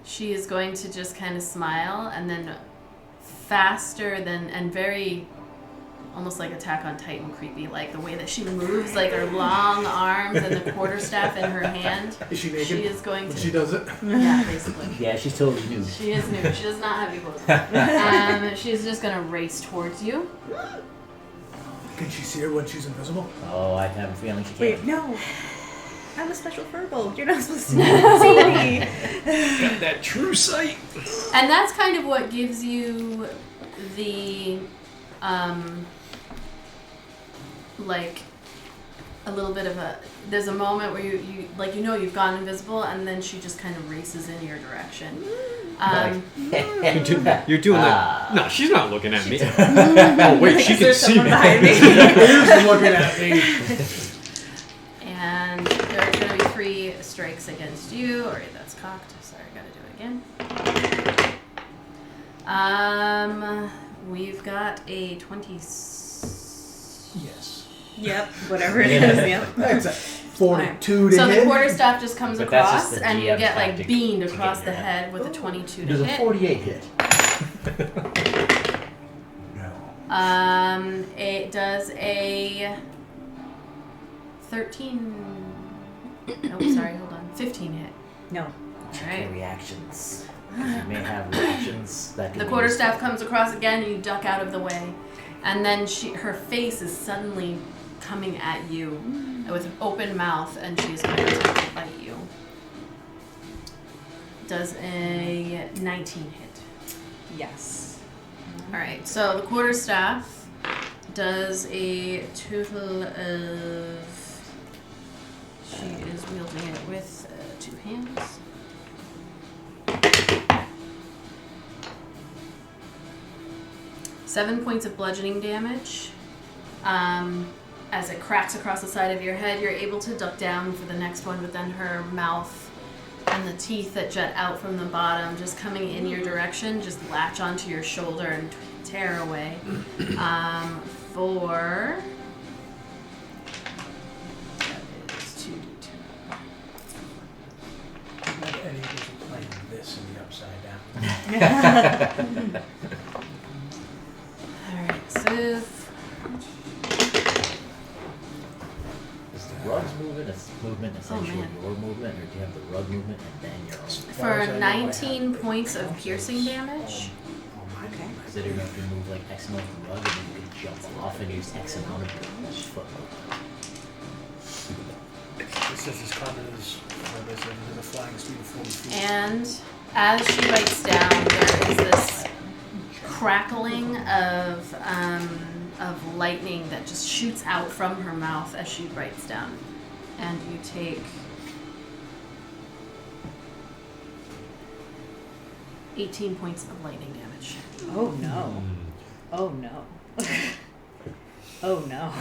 she is going to just kind of smile, and then faster than and very almost like Attack on Titan creepy, like the way that she moves, like her long arms and the quarterstaff in her hand. Is she naked? She is going When to. she does it? Yeah, basically. Yeah, she's totally nude. She is new. She does not have any clothes on. She's just gonna race towards you. Can she see her when she's invisible? Oh, I have a feeling she can't. Wait, no. I'm a special furball. You're not supposed to see me. Got that true sight. And that's kind of what gives you the, like, a little bit of a. There's a moment where you like you've gone invisible, and then she just kind of races in your direction. You're doing that. No, she's not looking at me. Oh wait, she can see me. Here's looking at me. And there are going to be 3 strikes against you. Alright, that's cocked. Sorry, I gotta do it again. We've got a 20. Yes. Yep, whatever it is. Yep. That's a 42 to So hit. the quarterstaff just comes But that's just across, the and you GM's get like tactic beamed to get across in the your head with a 22 There's to a hit. 48 hit. No. It does a 13. Oh, sorry, hold on. 15 hit. No. Check Alright. your reactions. You may have reactions that can The be quarterstaff comes across again, and you duck out of the way, and then her face is suddenly coming at you with an open mouth, and she's going to attempt to bite you. Does a 19 hit. Yes. All right, so the quarterstaff does a total of. She is wielding it with 2 hands. Seven points of bludgeoning damage. As it cracks across the side of your head, you're able to duck down for the next one, but then her mouth and the teeth that jut out from the bottom, just coming in your direction, just latch onto your shoulder and tear away. For... That is 2d10. Not Eddie wasn't playing this in the upside down. Alright, so... Is the rug's movement essentially man. your movement, or do you have the rug movement and then your own? For 19 points of piercing damage. Okay. Consider you can move like X amount of the rug and then you can jump off and use X amount of foot movement. It says his combat is a flying speed of 40 feet. And as she bites down, there is this crackling of lightning that just shoots out from her mouth as she bites down. And you take 18 points of lightning damage. Oh no. Oh no. Oh no.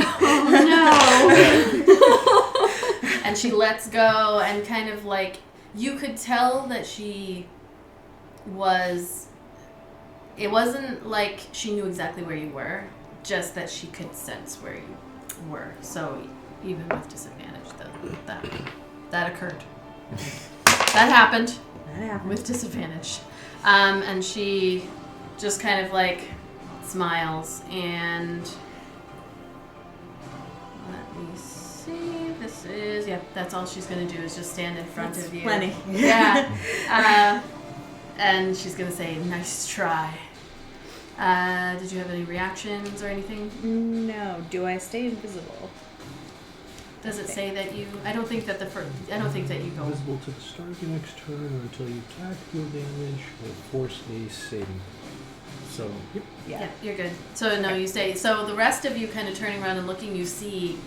Oh no! And she lets go, and kind of like, you could tell that she was, it wasn't like she knew exactly where you were, just that she could sense where you were. So even with disadvantage, that occurred. That happened. With disadvantage. And she just kind of like smiles, and let me see, this is, that's all she's going to do is just stand in front of you. Plenty. Yeah. And she's going to say, nice try. Did you have any reactions or anything? No. Do I stay invisible? Does it say that you, I don't think that you go. Visible to the start of your next turn or until you attack, deal damage, or force a saving. So, yep. Yeah, you're good. So no, you stay. So the rest of you kind of turning around and looking, you see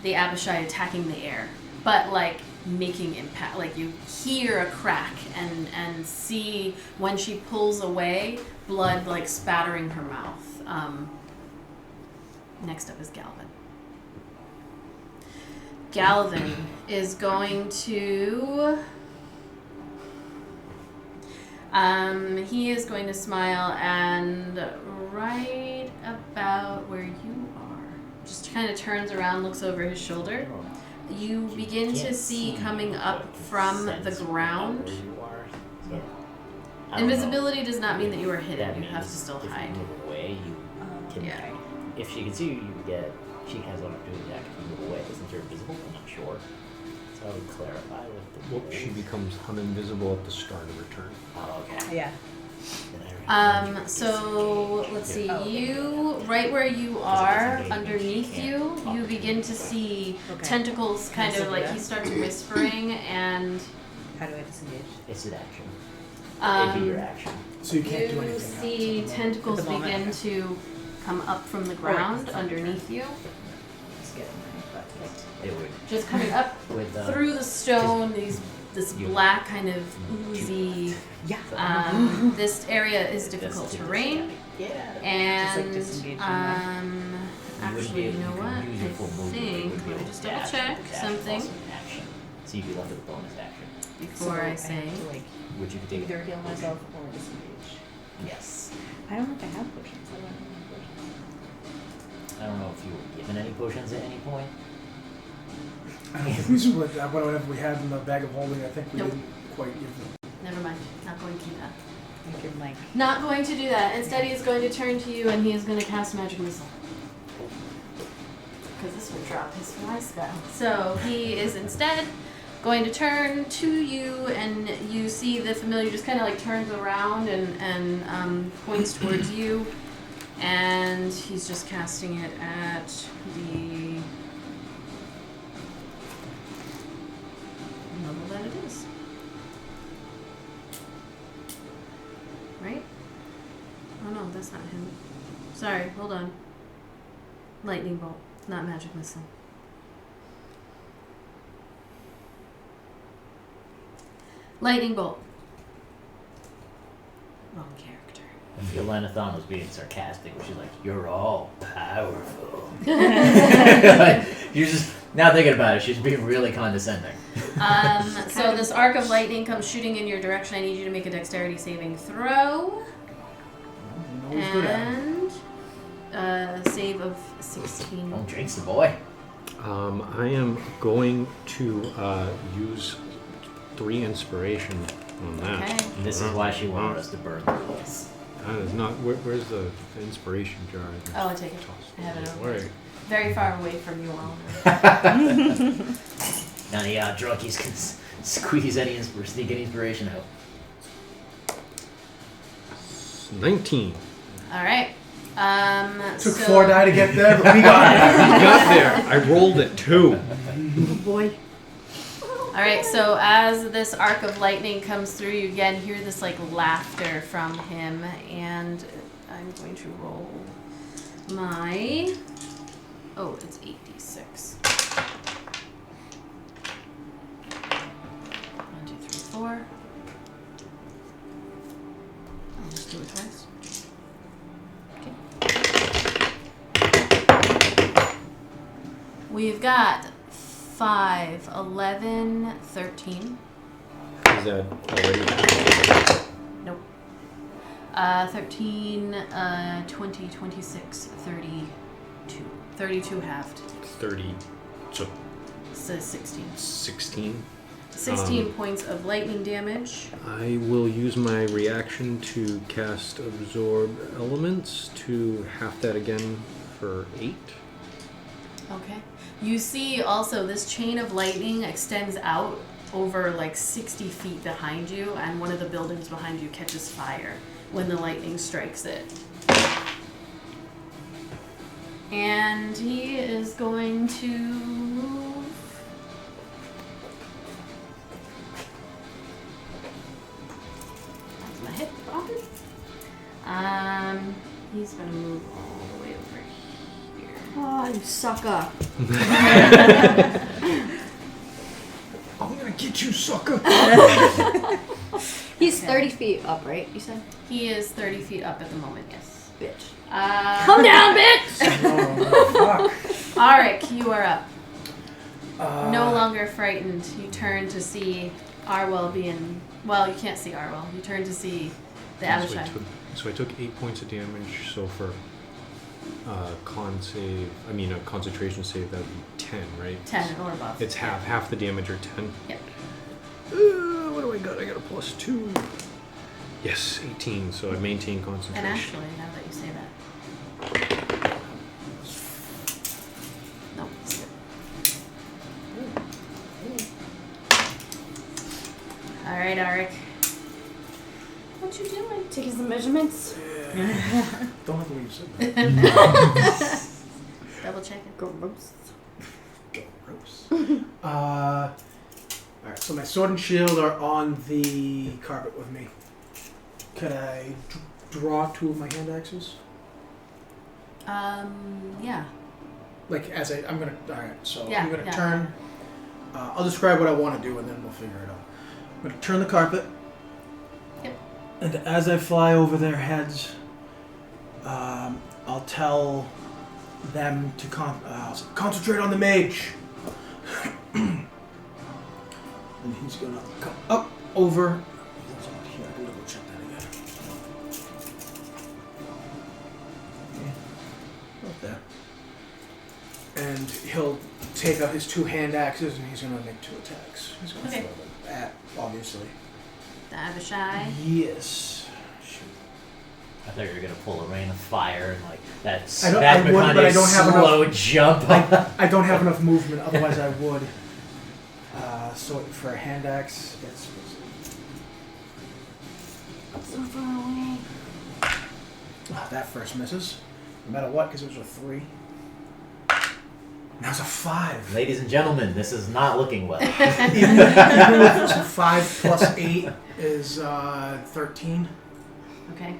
the Abishai attacking the air, but like making impact. Like you hear a crack and see when she pulls away, blood like spattering her mouth. Next up is Galvin. Galvin is going to... he is going to smile and right about where you are, just kind of turns around, looks over his shoulder. You begin to see coming up from the ground. Invisibility does not mean that you are hidden. You have to still hide. Away, you can Yeah. if she can see you, she has an opportunity to actually move away. Since you're invisible, I'm not sure. So I would clarify with the Well, she becomes uninvisible at the start of her turn. Oh, okay. Yeah. So let's see. You right where you are, underneath you, you begin to see tentacles. Kind of like he starts whispering, and How do I disengage? It's an action. It'd be your action. So you can't do you anything see tentacles At the moment, begin to come up from the ground underneath you, Just getting my butt kicked. It would just coming up with through the stone. This black kind of oozy. Yeah. This area is difficult terrain, and actually, you know what? I think let me just double check something So you'd be left with a bonus action. before I say. have to, like, Would you take either heal myself or disengage. Yes. I don't know if I have potions. I don't have potions. I don't know if you were given any potions at any point. I don't think we split that. Whatever we had in the bag of holding, I think we Nope. didn't quite give them. Never mind. Not going to do that. I can like. Not going to do that. Instead, he is going to turn to you and he is going to cast Magic Missile. Because this would drop his fly spell. So he is instead going to turn to you, and you see the familiar just kind of like turns around and points towards you. And he's just casting it at the level that it is. Right? Oh no, that's not him. Sorry, hold on. Lightning bolt, not magic missile. Lightning bolt. Wrong character. I feel Lanathon was being sarcastic, where she's like, "You're all powerful." You're just now thinking about it. She's being really condescending. So this arc of lightning comes shooting in your direction. I need you to make a dexterity saving throw. Always good at it. And save of 16. Don't jinx the boy. I am going to use 3 inspiration on that. Okay. And this is why she wanted us to burn the rules. That is not. Where's the inspiration jar? Oh, I'll take it. I have it over Where? there. Very far away from you all. None of y'all drunkies can squeeze any sneak any inspiration out. 19. All right. Took so 4 die to get there, but we got it. I got there. I rolled it 2. Oh boy. All right. So as this arc of lightning comes through, you again hear this like laughter from him, and I'm going to roll my. Oh, it's 8d6. 1, 2, 3, 4. I'll just do it twice. Okay. We've got 5, 11, 13. Is that already? Nope. 13, 20, 26, 32. 32 halved. 30. So So 16. 16. 16 points of lightning damage. I will use my reaction to cast Absorb Elements to half that again for 8. Okay. You see also this chain of lightning extends out over like 60 feet behind you, and one of the buildings behind you catches fire when the lightning strikes it. And he is going to move. That's my hit pocket. He's gonna move all the way over here. Oh, you sucker. I'm gonna get you, sucker. He's 30 feet up, right? You said? He is 30 feet up at the moment, yes. Bitch. Come down, bitch! Oh, fuck. Alric, you are up. No Uh, longer frightened. You turn to see Arwell being. Well, you can't see Arwell. You turn to see the Abishai. So I took 8 points of damage. So for a concentration save, that would be 10, right? 10 or above. It's half the damage or 10. Yep. What do I got? I got a +2. Yes, 18. So I maintain concentration. And actually, now that you say that. right, Arik. What you doing? Taking some measurements. Don't have to leave you said that. Double checking. Gross. Gross. Alright, so my sword and shield are on the carpet with me. Could I draw 2 of my hand axes? Yeah. Like, I'm gonna. Alright, so Yeah, I'm gonna yeah. turn. I'll describe what I want to do and then we'll figure it out. I'm gonna turn the carpet. Yep. And as I fly over their heads, I'll tell them to concentrate on the mage. And he's gonna come up over. He's out here. I can double check that again. Up there. And he'll take out his 2 hand axes and he's gonna make 2 attacks. He's gonna Okay. throw them at, obviously. The Abishai. Yes. I thought you were gonna pull a rain of fire and like that I don't- I Smack would, but I McConaughey don't have slow jump. I don't have enough movement, otherwise I would. So for a hand axe, it's So far away. that first misses. No matter what, because it was a 3. Now it's a 5. Ladies and gentlemen, this is not looking well. Even if it's 5 plus 8 is 13. Okay.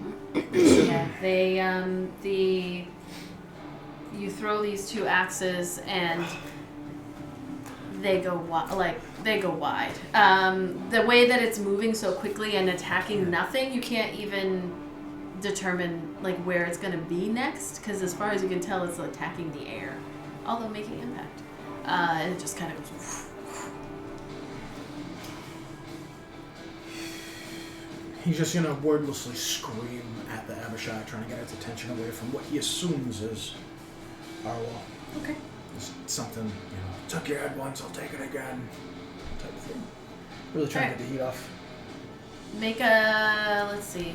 Yeah. They you throw these 2 axes and they go wide. The way that it's moving so quickly and attacking nothing, you can't even determine like where it's going to be next, because as far as you can tell, it's attacking the air, although making impact. And it just kind of goes. He's just gonna wordlessly scream at the Abishai, trying to get its attention away from what he assumes is Arwell. Okay. It's something, took your head once, I'll take it again, type of thing. Really trying to get the heat off. Make a, let's see.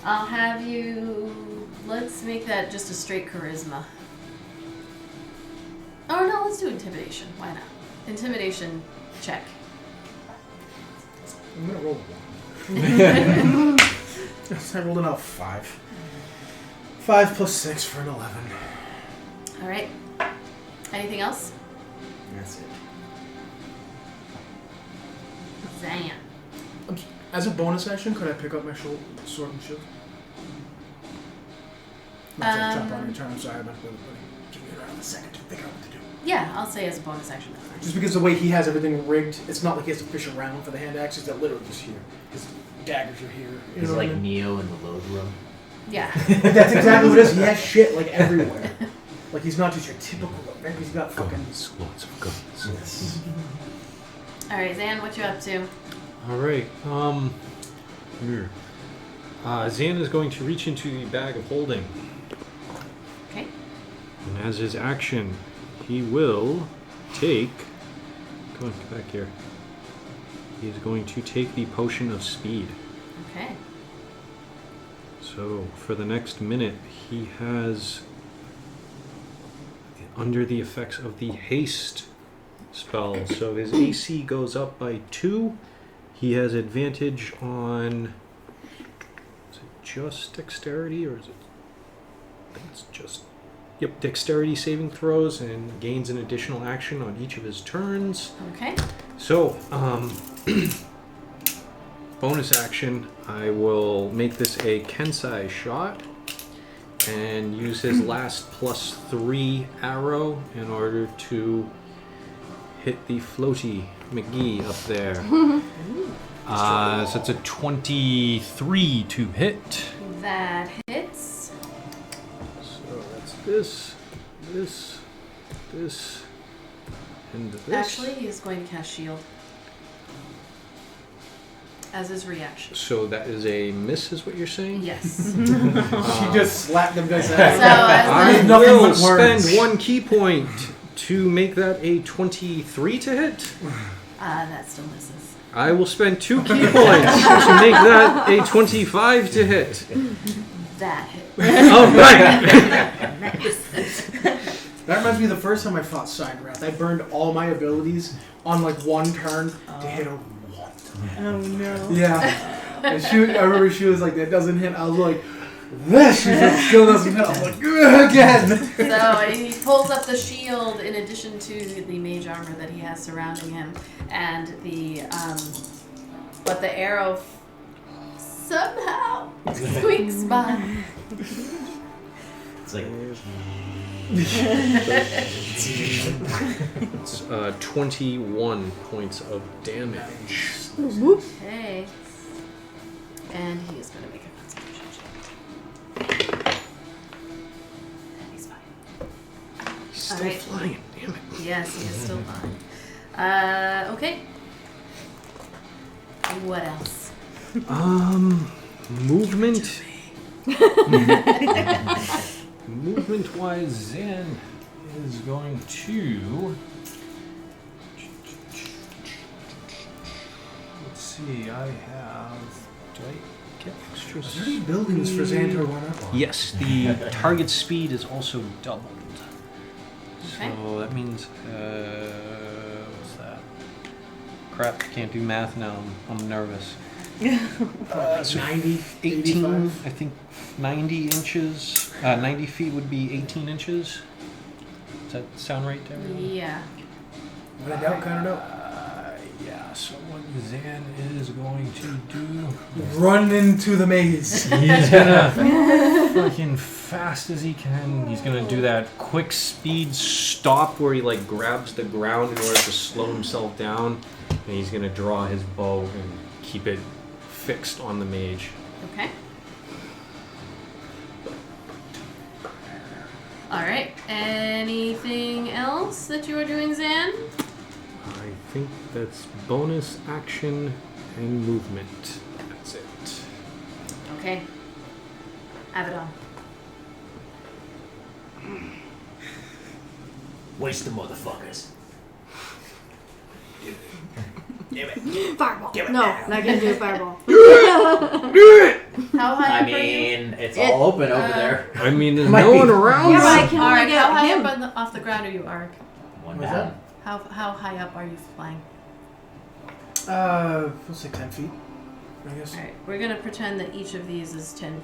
I'll have you, let's make that just a straight charisma. Oh no, let's do intimidation. Why not? Intimidation check. I'm gonna roll 1. I rolled an 5. 5 plus 6 for an 11. Alright. Anything else? That's it. Zan. As a bonus action, could I pick up my sword and shield? Not to jump on your turn, I'm sorry, but give me around a second to figure out what to do. Yeah, I'll say as a bonus action. That's fine. Just because the way he has everything rigged, it's not like he has to fish around for the hand axes, they're literally just here. His daggers are here. You He's know what like I mean? Neo in the load room. Yeah. That's exactly what it is. He has shit like everywhere. Like he's not just your typical right? He's got fucking Lots of guns. yes. Alright, Zan, what you up to? Alright, here. Zan is going to reach into the bag of holding. Okay. And as his action, he will take... Come on, get back here. He is going to take the potion of speed. Okay. So, for the next minute, he has... under the effects of the haste spell. So his AC goes up by 2. He has advantage on... Is it just dexterity, or is it... I think it's just... Yep, dexterity saving throws, and gains an additional action on each of his turns. Okay. So, bonus action, I will make this a Kensai shot and use his last +3 arrow in order to hit the floaty McGee up there. So it's a 23 to hit. That hits. So that's this, and this. Actually, he's going to cast shield. As his reaction. So that is a miss, is what you're saying? Yes. She just slapped him guys So, out. as Nothing will but words. spend 1 key point to make that a 23 to hit. that still misses. I will spend 2 key points to make that a 25 to hit. That hit. All right. That reminds me of the first time I fought Cyanwrath. I burned all my abilities on like one turn to hit her one time. Oh no. Yeah. And I remember she was like, that doesn't hit. I was like, this. She's like, still doesn't hit. I was like, again. So he pulls up the shield in addition to the mage armor that he has surrounding him, and but the arrow somehow squeaks by. It's like It's 21 points of damage. Okay. And he is going to make a concentration check. And he's fine. He's still Alright. flying, damn it. Yes, he is still fine. Okay. What else? Movement. Movement-wise, Zan is going to. Let's see. I have. Do I get extra? Are there any buildings for Xanto to run up on? Yes, the target speed is also doubled. Okay. So that means, what's that? Crap, can't do math now. I'm nervous. So 90, 18, 85? I think 90 inches, 90 feet would be 18 inches. Does that sound right to everyone? Yeah. When in doubt, kind of Yeah, so what Zan is going to do... Run into the maze. He's gonna fucking fast as he can. He's gonna do that quick speed stop where he like grabs the ground in order to slow himself down, and he's gonna draw his bow and keep it fixed on the mage. Okay. Alright. Anything else that you are doing, Zan? I think that's bonus action and movement. That's it. Okay. Abaddon. waste the motherfuckers. Fireball. Give it No, now. not gonna do a fireball. How high I up are you? mean, it's all open over there. I mean, there's Might no be- one around. Yeah, but I can only Alright, how get high him. up off the ground are you, Arik? One What's down. How high up are you flying? Let's say 10 feet, I guess. Alright, we're gonna pretend that each of these is 10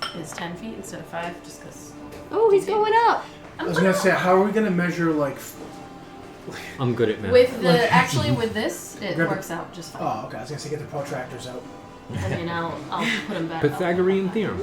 feet instead of 5, just because. Oh, he's going up. I was gonna say, how are we gonna measure, like... I'm good at math. With the actually with this, it Grab it. works out just fine. Oh, okay, I was gonna say, get the protractors out. I mean, I'll put them back. Pythagorean theorem.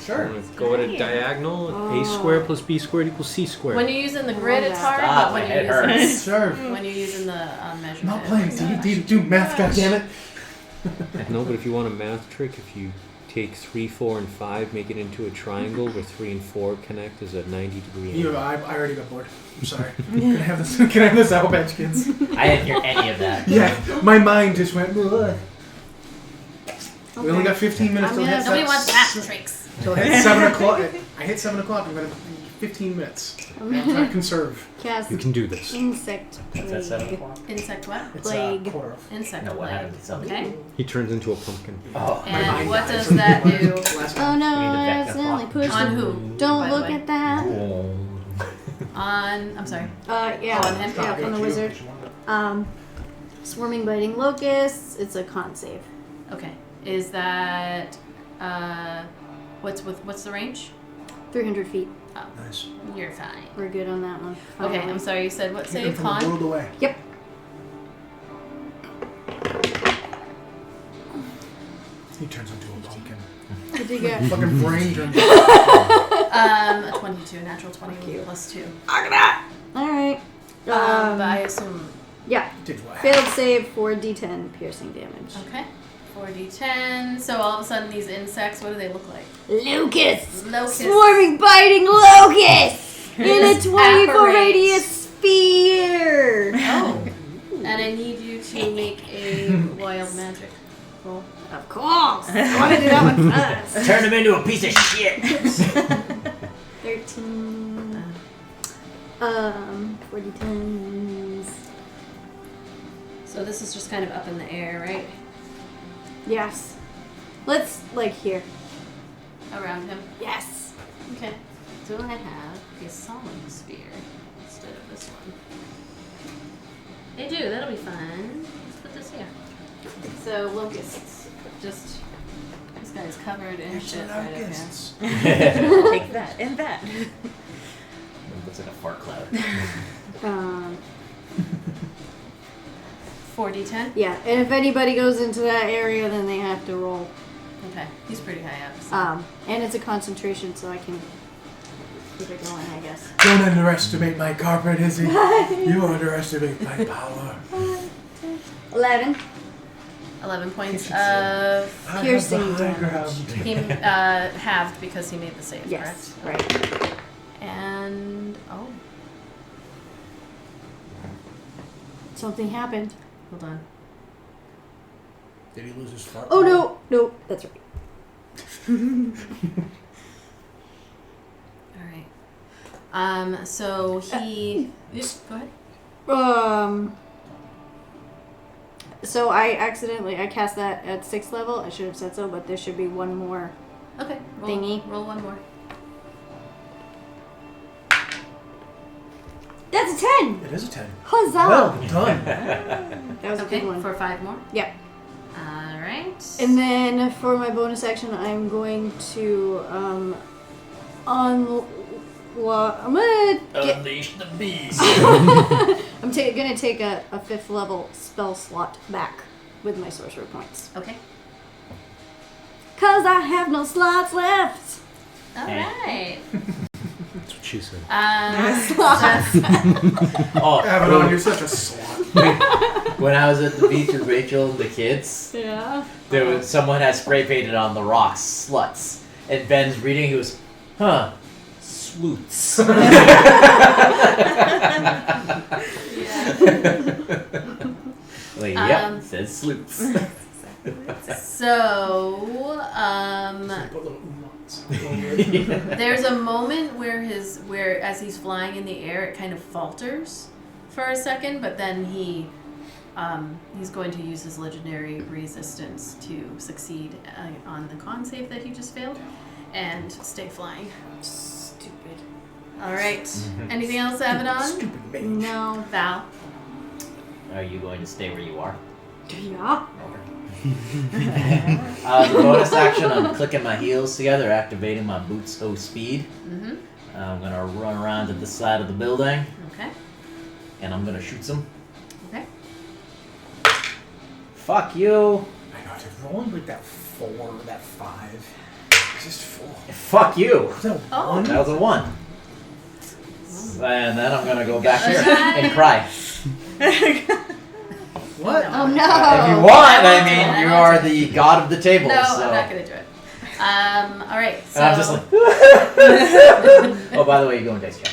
Sure. Go at a diagonal. A squared plus b squared equals c squared. When you're using the grid, it's hard, Stop, but my when head you're using hurts. Sure. when you're using the measurement, I'm not it playing works out. do math, goddammit. No, but if you want a math trick, if you take 3, 4, and 5, make it into a triangle where 3 and 4 connect as a 90-degree angle. I already got bored. I'm sorry. Can I have this? Can I have this Sour Patch Kids? I didn't hear any of that. Yeah, my mind just went. "Ugh." We only got 15 minutes till hit Nobody wants math tricks. Till hit 7 o'clock. I hit 7 o'clock. We're gonna 15 minutes. I'm trying to conserve. Cast You can do this. insect It's at 7 plague. o'clock. Insect what? It's Plague. quarter of. Insect No, what plague. happened to something? Okay. He turns into a pumpkin. Oh. And mind what dies. does that do? Last Oh one. no, We need I the back accidentally up. pushed On him. who? Don't by the look way? at that. I'm sorry. Yeah, Oh, on him? yeah, from the wizard. Swarming biting locusts. It's a con save. Okay. Is that what's the range? 300 feet. Oh, Nice. you're fine. We're good on that one. Okay, Finally. I'm sorry. You said what Hit him save? from a Con? world away. Yep. He turns into a pumpkin. What'd you get? Fucking brain turns. A 22, natural 20 plus 2. Alright. But I assume. Yeah. Did what? Failed save for D10 piercing damage. Okay. 4d10. So all of a sudden, these insects, what do they look like? Locusts! Locusts. Swarming biting locusts! In a 24 Apparate. radius sphere! Oh. And I need you to make a wild magic roll. Of course! I want to do that one first. Turn him into a piece of shit. 13. 40 So this is just kind of up in the air, right? Yes. Let's, like, here. Around him. Yes. Okay. So I have a solemn sphere. Let's They do. That'll be fun. Let's put this here. So locusts, just this guy's covered in shit right up here. Take that and that. Looks like a fart cloud. 4d10. Yeah, and if anybody goes into that area, then they have to roll. Okay, he's pretty high up. So. And it's a concentration, so I can keep it going, I guess. Don't underestimate my carpet, Izzy. You underestimate my power. 11. 11 points I have of the Piercing high damage. ground. he halved because he made the save, Yes, correct? right. And Something happened. hold on. Did he lose his fart? Oh no, no, that's right. All right. So he. Yes, go ahead. So I cast that at 6th level. I should have said so, but there should be one more. Okay. Thingy. Roll one more. That's a 10. It is a 10. Huzzah! Well done. That was a Okay, good one. for 5 more. Yep. All right. And then for my bonus action, I'm going to I'm gonna get. Unleash the beast. I'm gonna take a 5th level spell slot back with my sorcerer points. Okay. Cause I have no slots left. All right. That's what she said. Oh, Avalon, you're such a slut. when I was at the beach with Rachel and the kids, Yeah. there was someone had spray painted on the rocks "sluts," and Ben's reading. He was, sleuths. Like, yep, it says sleuths. So, Put little umlauts. there's a moment where as he's flying in the air, it kind of falters for a second, but then he's going to use his legendary resistance to succeed on the con save that he just failed, and stay flying. Stupid. All right. Anything else, Abaddon? Stupid mage. No. Val. Are you going to stay where you are? Yeah. The bonus action, I'm clicking my heels together, activating my boots O speed. Mm-hmm. I'm gonna run around to the side of the building, Okay. and I'm gonna shoot some. Okay. Fuck you! I know, just rolling like that 4, that 5. It's just 4. Fuck you! Was that Oh. 1? That was a 1. And then I'm gonna go back here and cry. What? Oh no. If you want, I mean, you are the god of the table. No, so. I'm not gonna do it. All right. So. And I'm just like. Oh, by the way, you're going dice check.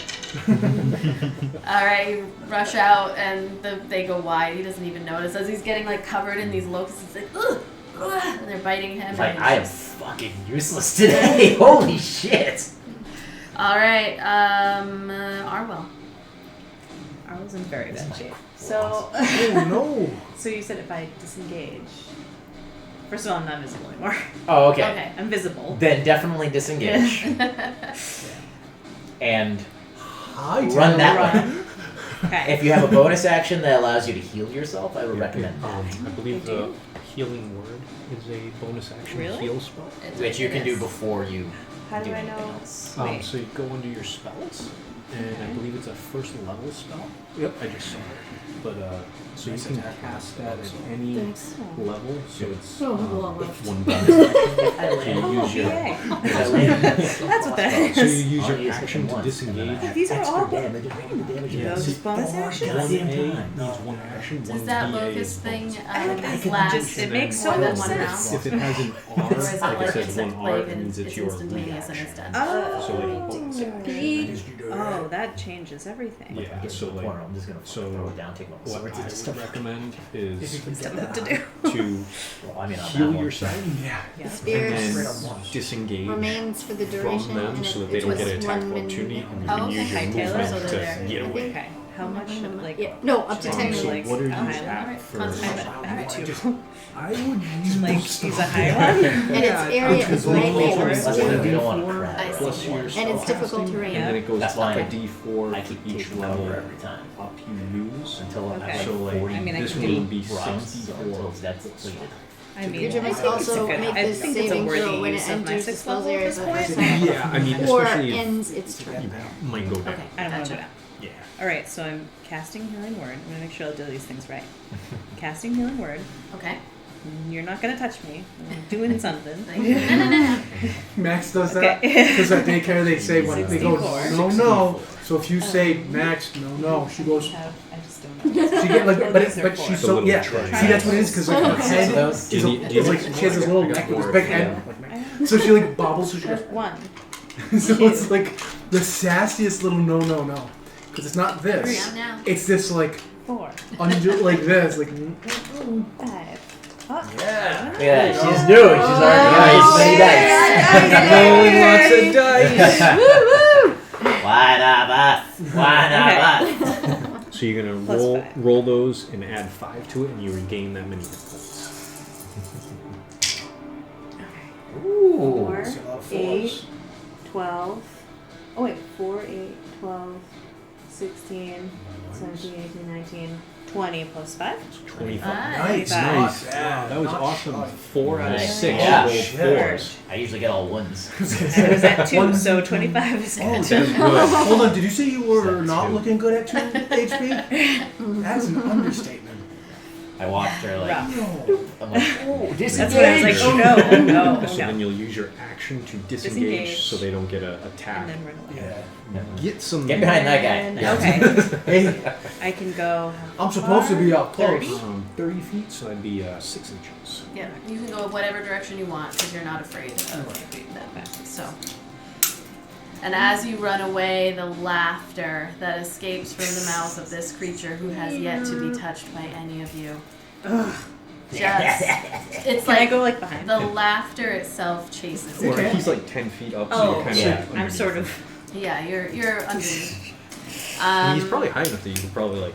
All right, you rush out and they go wide. He doesn't even notice as he's getting like covered in these locusts. It's like, ugh, ugh, and they're biting him. It's like, and I am fucking useless today. Holy shit. All right, Arwell. Arwell's in very This bad is shape. my So, Oh no. so you said if I disengage. First of all, I'm not visible anymore. Oh, okay. Okay. I'm visible. Then definitely disengage. And Hi, run that way. Run. Okay. If you have a bonus action that allows you to heal yourself, I would recommend that. I believe the healing word is a bonus action Really? heal spell. Which you can do before you How do I anything know? else. Wait. So you go under your spells, and I believe it's a first level spell. Yep, I just saw it. But so you Nice can attack. cast that at any Thanks. level. So it's Oh, well, well. one bonus action. I So you use your Yay. That's what that so you is. use I'll your use it action to once, and then I disengage. have These are extra all damage. The damage Yeah, Those see, bonus actions? One Goddamn A time. needs one action. Does One that DA is locust thing bonus. last? Just, it makes more so than much one sense. round? If it has an R, Or is it like like it says it's one like R, it's it means it's your instantaneous and it's reaction. done? Oh, So like bonus action. oh, that changes everything. Yeah, Get to so the like corner, I'm just gonna so throw it down, take my what swords I and stuff. would recommend is Tell them what to do. to Well, I mean, on heal that one. yourself Yeah. Yeah. and Spears then disengage remains for the from duration. them and so that it they don't was get an attack of 1 minute. opportunity, and you Oh, can okay. use your Hightail it, movement so to they're there. get away. Okay. How much like Yeah, no, up to Should 10 I So like- minutes. what are you Alright. at for? I'm at 2. I would use Like boost use on a high it. one? And its area is Because magnet. roll Unless Yeah. you don't want to I crap. see. Plus your And it's difficult spellcasting, terrain. and then it goes That's why I up did D4 I for keep each taking level cover every time up you use. until I'm Okay. at So like I mean, I this can one do would be runs, so 64. until that's depleted. I mean, Your I must think also it's a good, make I this think it's a saving worthy throw when use it of my enters the 6th spell's level at area this for the point. first time. Yeah, I mean, Or especially if ends its turn. you might go down. Okay. I don't want to Gotcha. go down. Yeah. All right, so I'm casting Healing Word. I'm gonna make sure I do these things right. Casting Healing Word. Okay. You're not gonna touch me. I'm doing something. No. Max does Okay. that. Because at daycare they say when they go 64. no. So if you say Max no, she goes. I just don't know. She get like, Well, but these are but four. she's The so little yeah. triangle. See that's what it is because like her Six head of those? is Do you need it's like some she has this more? little I got neck with this more big for head. you. Like Max. So she like bobbles. So she goes. There's one. So it's like the sassiest little no. Because it's not this. Now. It's this like 4, like this like. 5. Oh. Yeah. Yeah, she's new. She's already Rolling lots of dice. Why not us? Why not us? So you're gonna Plus roll 5. roll those and add 5 to it, and you regain that many hit points. Ooh. 4, See a lot of 8, fours. 12. Oh wait, 4, 8, 12, 16, 17, 18, 19, 20 plus 5. 25. Nice. Nice. Not Wow, bad. that was Not awesome. shy. 4 out of Nice. 6 Yeah. rolled Shit. 4s. I usually get all ones. I was at 2, One- so 25 is Oh, good. That's good. hold on. Did you say you were That's not two. looking good at 2 HP? That's an understatement. I watched her like, Rough. No. I'm like, oh, That's when I was like, oh no, oh no, oh So no. then you'll use your action to disengage, Disengage. so they don't get an attack. And then run away. Yeah. Get some. Get behind that guy. And- Yeah. Okay, Hey, I can go. I'm supposed to be up close. 30? 30 feet, so that'd be 6 inches. Yeah, you can go whatever direction you want because you're not afraid of that. So, and as you run away, the laughter that escapes from the mouth of this creature who has yet to be touched by any of you. Just, it's Can I like go like behind? the laughter itself chases Or you. he's like 10 feet up, so Oh, you're kind yeah. of. I'm sort of. Yeah, you're underneath. He's probably high enough that you could probably like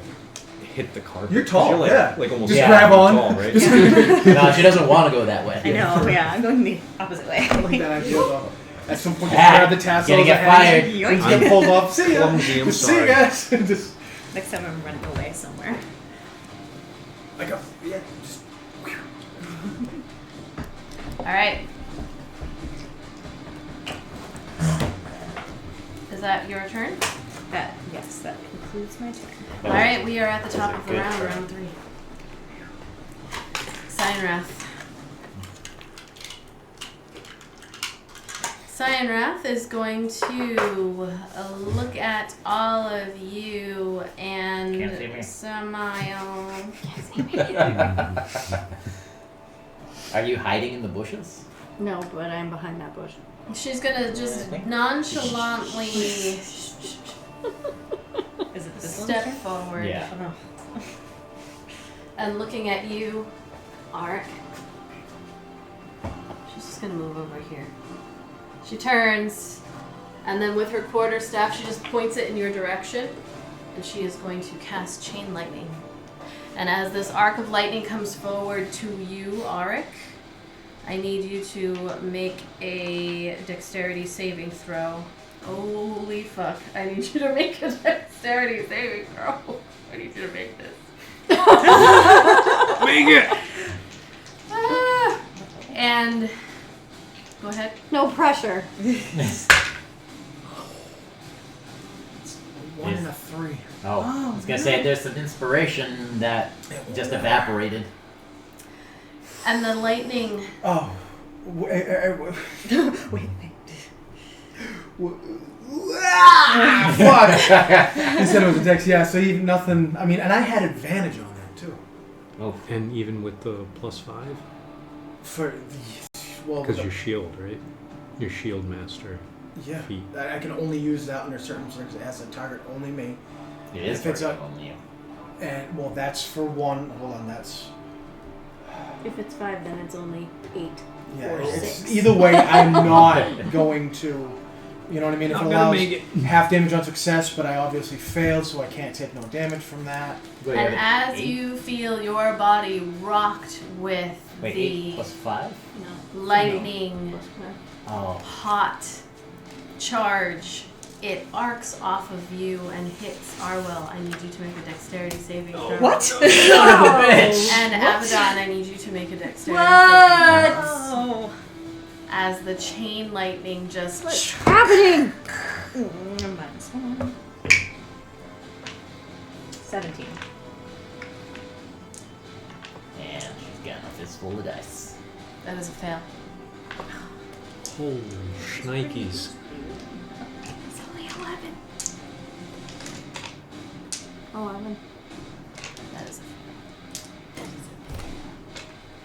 hit the carpet. You're tall, 'Cause like, yeah. Like almost Just Yeah. grab on. Tall, right? No, she doesn't want to go that way. I know, yeah, I'm going the opposite way. I like that idea though. At some point, just Ah, grab the tassel. gonna of the get hat, fired. Yoink. and get pulled off. See ya. Clumsy, I'm Just see sorry. ya, guys. Just Next time I'm running away somewhere. like a yeah. Just All right. Is that your turn? Yes, that concludes my turn. All right, we are at the top was a of the good round, try. round 3. Cyanwrath. Cyanwrath is going to look at all of you Can't see and me. smile. Are you hiding in the bushes? No, but I'm behind that bush. She's gonna just nonchalantly Is it this step one? forward Yeah. Oh. and looking at you, Ark. She's just gonna move over here. She turns, and then with her quarterstaff, she just points it in your direction, and she is going to cast Chain Lightning. And as this arc of lightning comes forward to you, Arik, I need you to make a dexterity saving throw. Holy fuck. I need you to make a dexterity saving throw. I need you to make this. Make it! Ah! And go ahead. No pressure. 1 and a 3. Oh, I was gonna say there's some inspiration that just evaporated. And the lightning Oh. Wait. Ah, fuck! He said it was a dex, yeah, so even nothing. I mean, and I had advantage on that too. Oh, And even with the +5? For the. Well, Because the- your shield, right? Your shield master. yeah. feet. I can only use that under certain circumstances. It has a target only me. it is If it's target a- only you. And, well, that's for 1. Hold on, that's. If it's 5, then it's only 8. Yeah, Or it's, 6. either way, I'm not going to. You know what I mean? If it Not gonna allows make it. half damage on success, but I obviously failed, so I can't take no damage from that. Wait, and wait, as 8? you feel your body rocked with Wait, the 8 plus 5? No. lightning Plus 5. Oh. hot charge it arcs off of you and hits Arwell. I need you to make a dexterity saving throw. What? Son of a bitch! And Abaddon, I need you to make a dexterity What? saving throw. Oh. As the chain lightning just What's happening? -1. 17. And she's got a fistful of dice. that is a fail. Holy shnikes. It's only 11. 11. That is a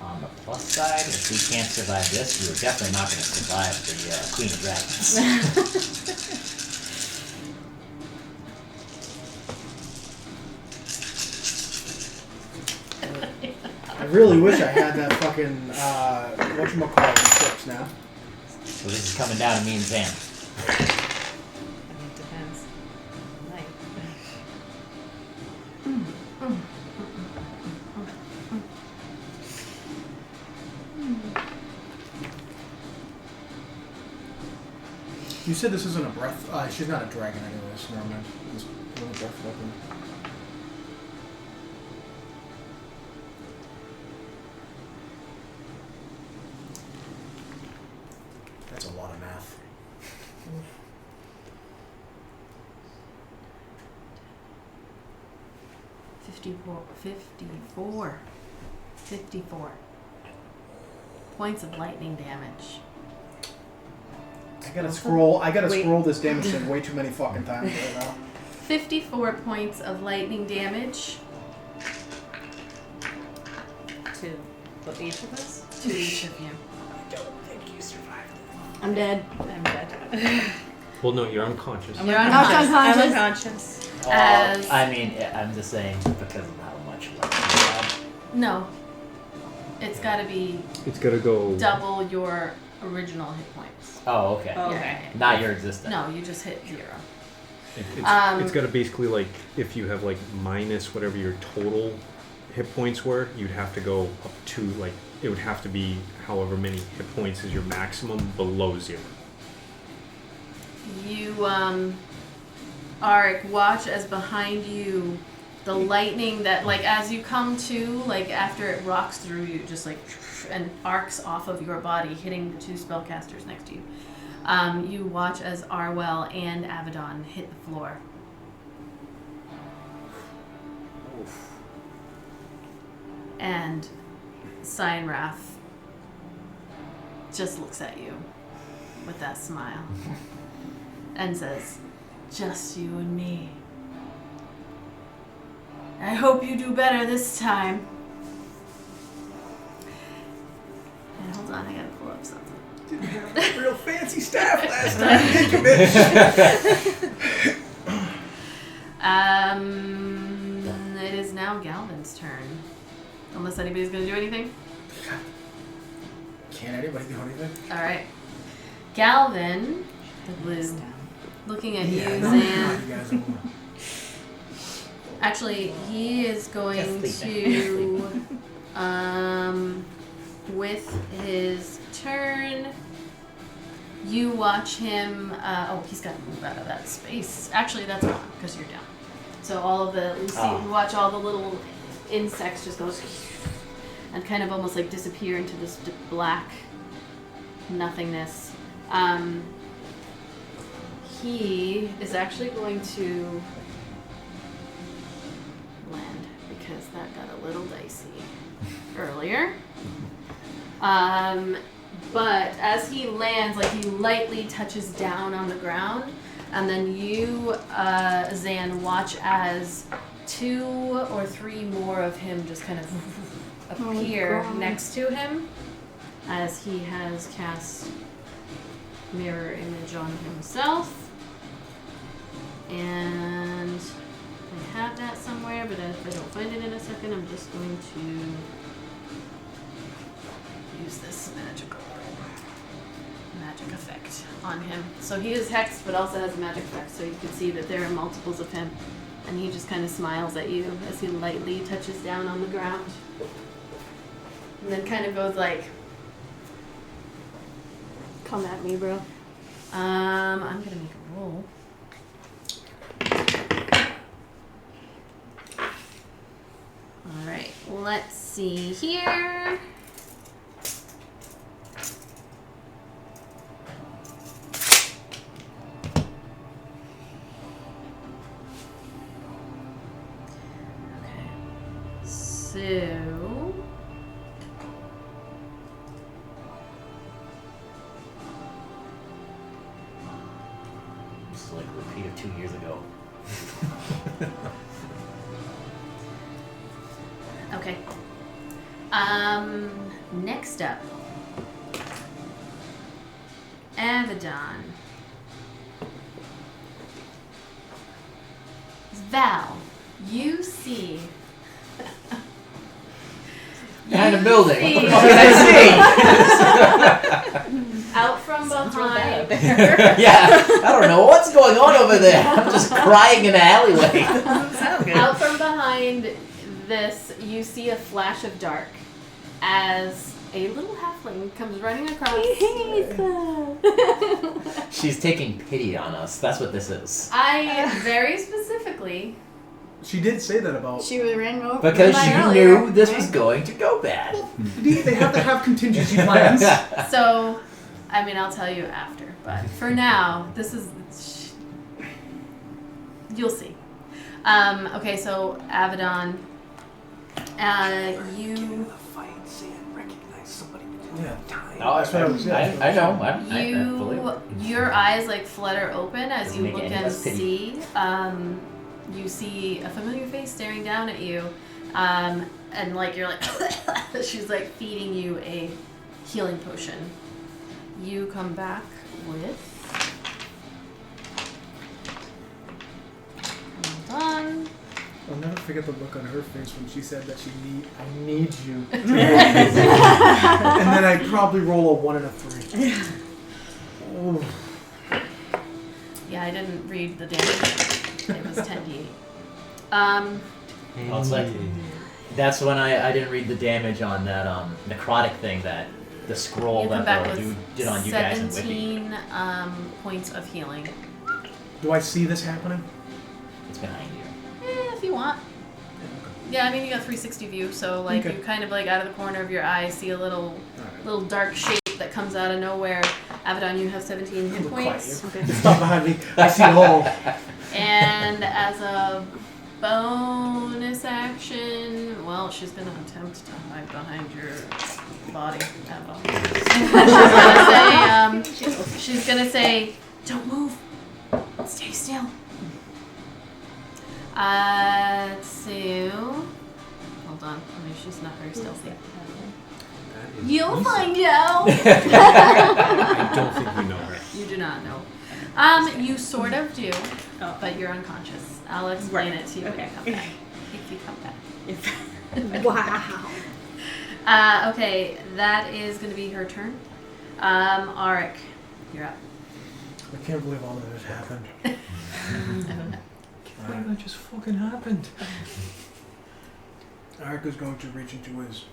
On the plus side, if we can't survive this, we are definitely not going to survive the Queen of Dragons. I really wish I had that fucking whatchamacallit tips now. So this is coming down to me and Zan. I mean, it depends. Night. You said this isn't a breath. She's not a dragon anyways. Never mind. It's only breath weapon. That's a lot of math. 54 points of lightning damage. I gotta scroll this damage thing way too many fucking times right now. 54 points of lightning damage To what, each of us? to each of you. I don't think you survived it. I'm dead. I'm dead. Well, no, you're unconscious. You're unconscious. unconscious. I'm unconscious. As- I mean, I'm just saying because of how much luck you have. No. It's got to be It's gotta go. double your original hit points. Oh, okay. Oh, Yeah, okay. yeah, yeah. Not your existence. No, you just hit 0. It's gotta basically, like, if you have, like, minus whatever your total hit points were, you'd have to go up to, like, it would have to be however many hit points is your maximum below 0. You, Arik, watch as behind you, the lightning that, like, as you come to, like, after it rocks through you, just, like, and arcs off of your body, hitting the 2 spellcasters next to you. You watch as Arwell and Abaddon hit the floor. And Cyanwrath just looks at you with that smile and says, "Just you and me. I hope you do better this time." And hold on, I gotta pull up something. Didn't have a real fancy staff last time, did you, bitch? It is now Galvin's turn. Unless anybody's gonna do anything. Can't anybody do anything? Alright. Galvin was looking at you, I know. Zan. You guys are- Actually, he is going to, with his turn, you watch him, he's got to move out of that space. Actually, that's gone, because you're down. So all of the, you watch all the little insects just go, and kind of almost like disappear into this black nothingness. He is actually going to land because that got a little dicey earlier. But as he lands, like he lightly touches down on the ground, and then you, Zan, watch as 2 or 3 more of him just kind of appear next to him as he has cast mirror image on himself. And I have that somewhere, but if I don't find it in a second, I'm just going to use this magic effect on him. So he is hexed, but also has a magic effect, so you can see that there are multiples of him. And he just kind of smiles at you as he lightly touches down on the ground. And then kind of goes like, Come at me, bro. I'm gonna make a roll. All right. Let's see here. So, It's like a repeat of 2 years ago. okay. Next up, Avedon. Val, you see. Behind a You building. see- What the fuck did I Out from Sounds real bad behind. out there. see? Yeah, I don't know what's going on over there. I'm just crying in the alleyway. Doesn't sound good. Out from behind this, you see a flash of dark as a little halfling comes running across. She's taking pity on us. That's what this is. I very specifically. She did say that about. She was ran over Because by you earlier, knew this right? was going to go bad. They have to have contingency plans. So, I mean, I'll tell you after, but for now, this is. You'll see. Okay, so Avedon, you. Yeah. No, That's what I was saying. I know. I believe it. Your eyes like flutter open as Doesn't you make look any and less pity. see. You see a familiar face staring down at you, and like you're like, she's like feeding you a healing potion. You come back with. Hold on. I'll never forget the look on her face when she said that I need you. And then I'd probably roll a 1 and a 3. Oh. Yeah, I didn't read the damage. It was 10d8. Well, it's like, that's when I didn't read the damage on that necrotic thing that the scroll You come that back the with dude did on you guys and Whippy. 17 points of healing. Do I see this happening? It's behind you. If you want. Yeah, I mean, you got 360 view, so like Okay. you kind of like out of the corner of your eye see a little dark shape that comes out of nowhere. Avedon, you have 17 hit Look points. quiet. Stop behind me. I see the hole. And as a bonus action, well, she's gonna attempt to hide behind your body. She's gonna say, "Don't move. Stay still." So hold on. I mean, she's not very stealthy. You'll find out. I don't think we know her. You do not know. You sort of do, but you're unconscious. I'll explain it to you when you come back. If you come back. Wow. Okay, that is going to be her turn. Arik, you're up. I can't believe all of this happened. Why that just fucking happened? Arik is going to reach into his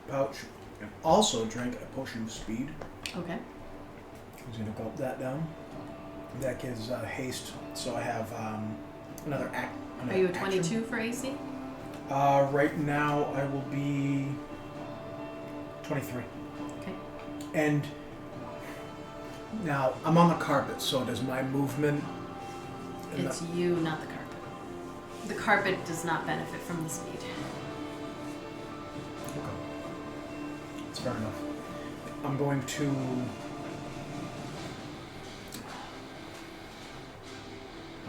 pouch and also drink a potion of speed. Okay. He's going to gulp that down. That gives haste, so I have another act. Are you a 22 for AC? Right now I will be 23. Okay. And now I'm on the carpet, so does my movement... It's you, not the carpet. The carpet does not benefit from the speed. Okay. That's fair enough. I'm going to...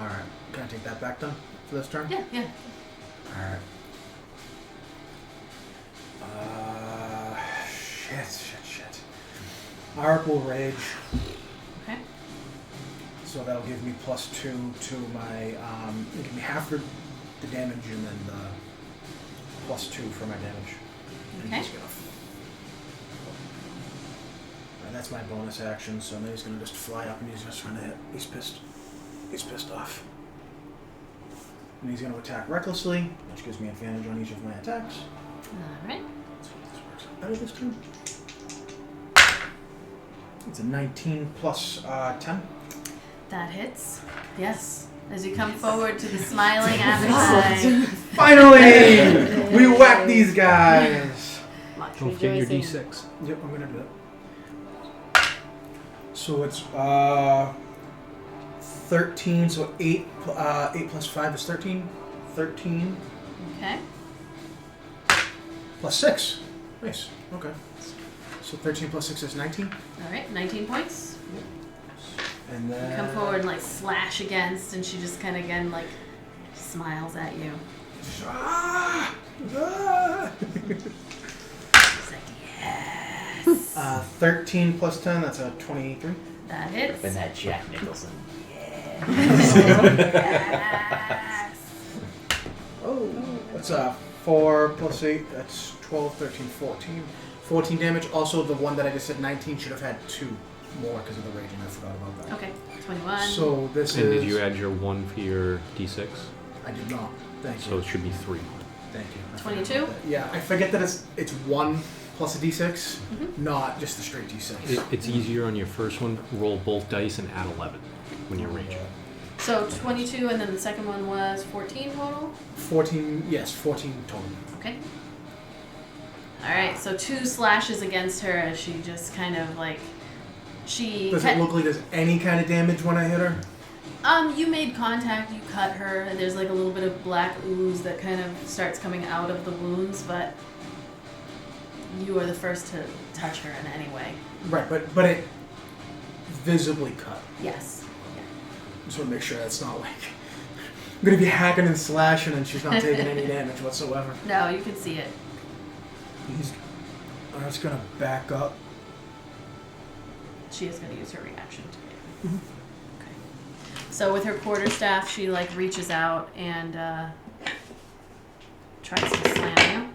Alright. Can I take that back then for this turn? Yeah, yeah. Alright. Shit. Arik will rage. Okay. So that'll give me +2 to my, it'll give me half the damage and then +2 for my damage. And Okay. he's gonna and that's my bonus action, so then he's gonna just fly up and he's just trying to hit. He's pissed. He's pissed off. And he's gonna attack recklessly, which gives me advantage on each of my attacks. Alright. Let's see if this works out better this turn. It's a 19 plus 10. That hits. Yes. As you come forward to the smiling Abaddon. Finally! We whacked these guys! Much Don't forget your rejoicing. D6. Yep, I'm gonna do that. So it's 13, so 8 plus 5 is 13. 13 Okay. plus 6. Nice. Okay. So 13 plus 6 is 19. Alright, 19 points. And then... You come forward and like slash against, and she just kind of again like smiles at you. Ah! Ah! She's like, yes. 13 plus 10, that's a 23. That hits. And that Jack Nicholson. Yes. Oh. That's 4 plus 8, that's 12, 13, 14. 14 damage. Also, the one that I just said 19 should have had 2 more because of the raging. I forgot about that. Okay, 21. So this And is... did you add your 1 for your D6? I did not. Thank So you. it should be 3. Thank you. I 22? forgot about that. Yeah, I forget that it's 1 plus a d6, Mhm. not just the straight d6. It's easier on your first one. Roll both dice and add 11 when you're raging. So 22, and then the second one was 14 total? 14, yes, 14 total. Okay. Alright, so 2 slashes against her as she just kind of like. She. Does it look like there's any kind of damage when I hit her? You made contact, you cut her, and there's like a little bit of black ooze that kind of starts coming out of the wounds, but you are the first to touch her in any way. Right, but it visibly cut. Yes. Just want to make sure that's not like I'm gonna be hacking and slashing and she's not taking any damage whatsoever. No, you can see it. He's just gonna back up. She is going to use her reaction to it. Okay. So with her quarterstaff, she like reaches out and tries to slam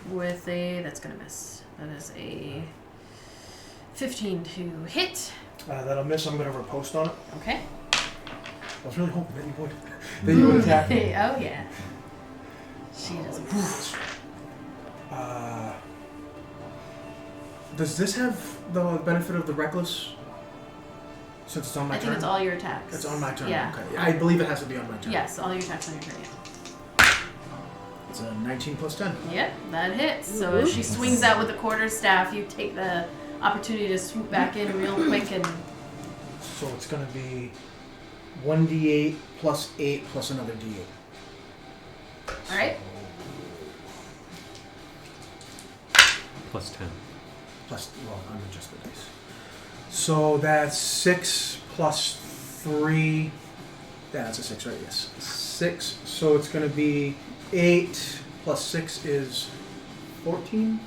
you with a. That's going to miss. That is a 15 to hit. That'll miss. I'm gonna riposte on it. Okay. I was really hoping that you would attack me. Oh yeah. She does. Does this have the benefit of the reckless? Since it's on my I turn? think it's all your attacks. It's on my turn. Yeah. Okay. I believe it has to be on my turn. Yes, all your attacks on your turn. Yeah. It's a 19 plus 10. Yep, that hits. So as she swings out with the quarterstaff, you take the opportunity to swoop back in real quick and. So it's going to be 1d8 plus 8 plus another d8. All right. Plus 10. Plus, well, I'm just the dice. So that's 6 plus 3. Yeah, that's a 6, right? Yes. 6. So it's going to be 8 plus 6 is 14,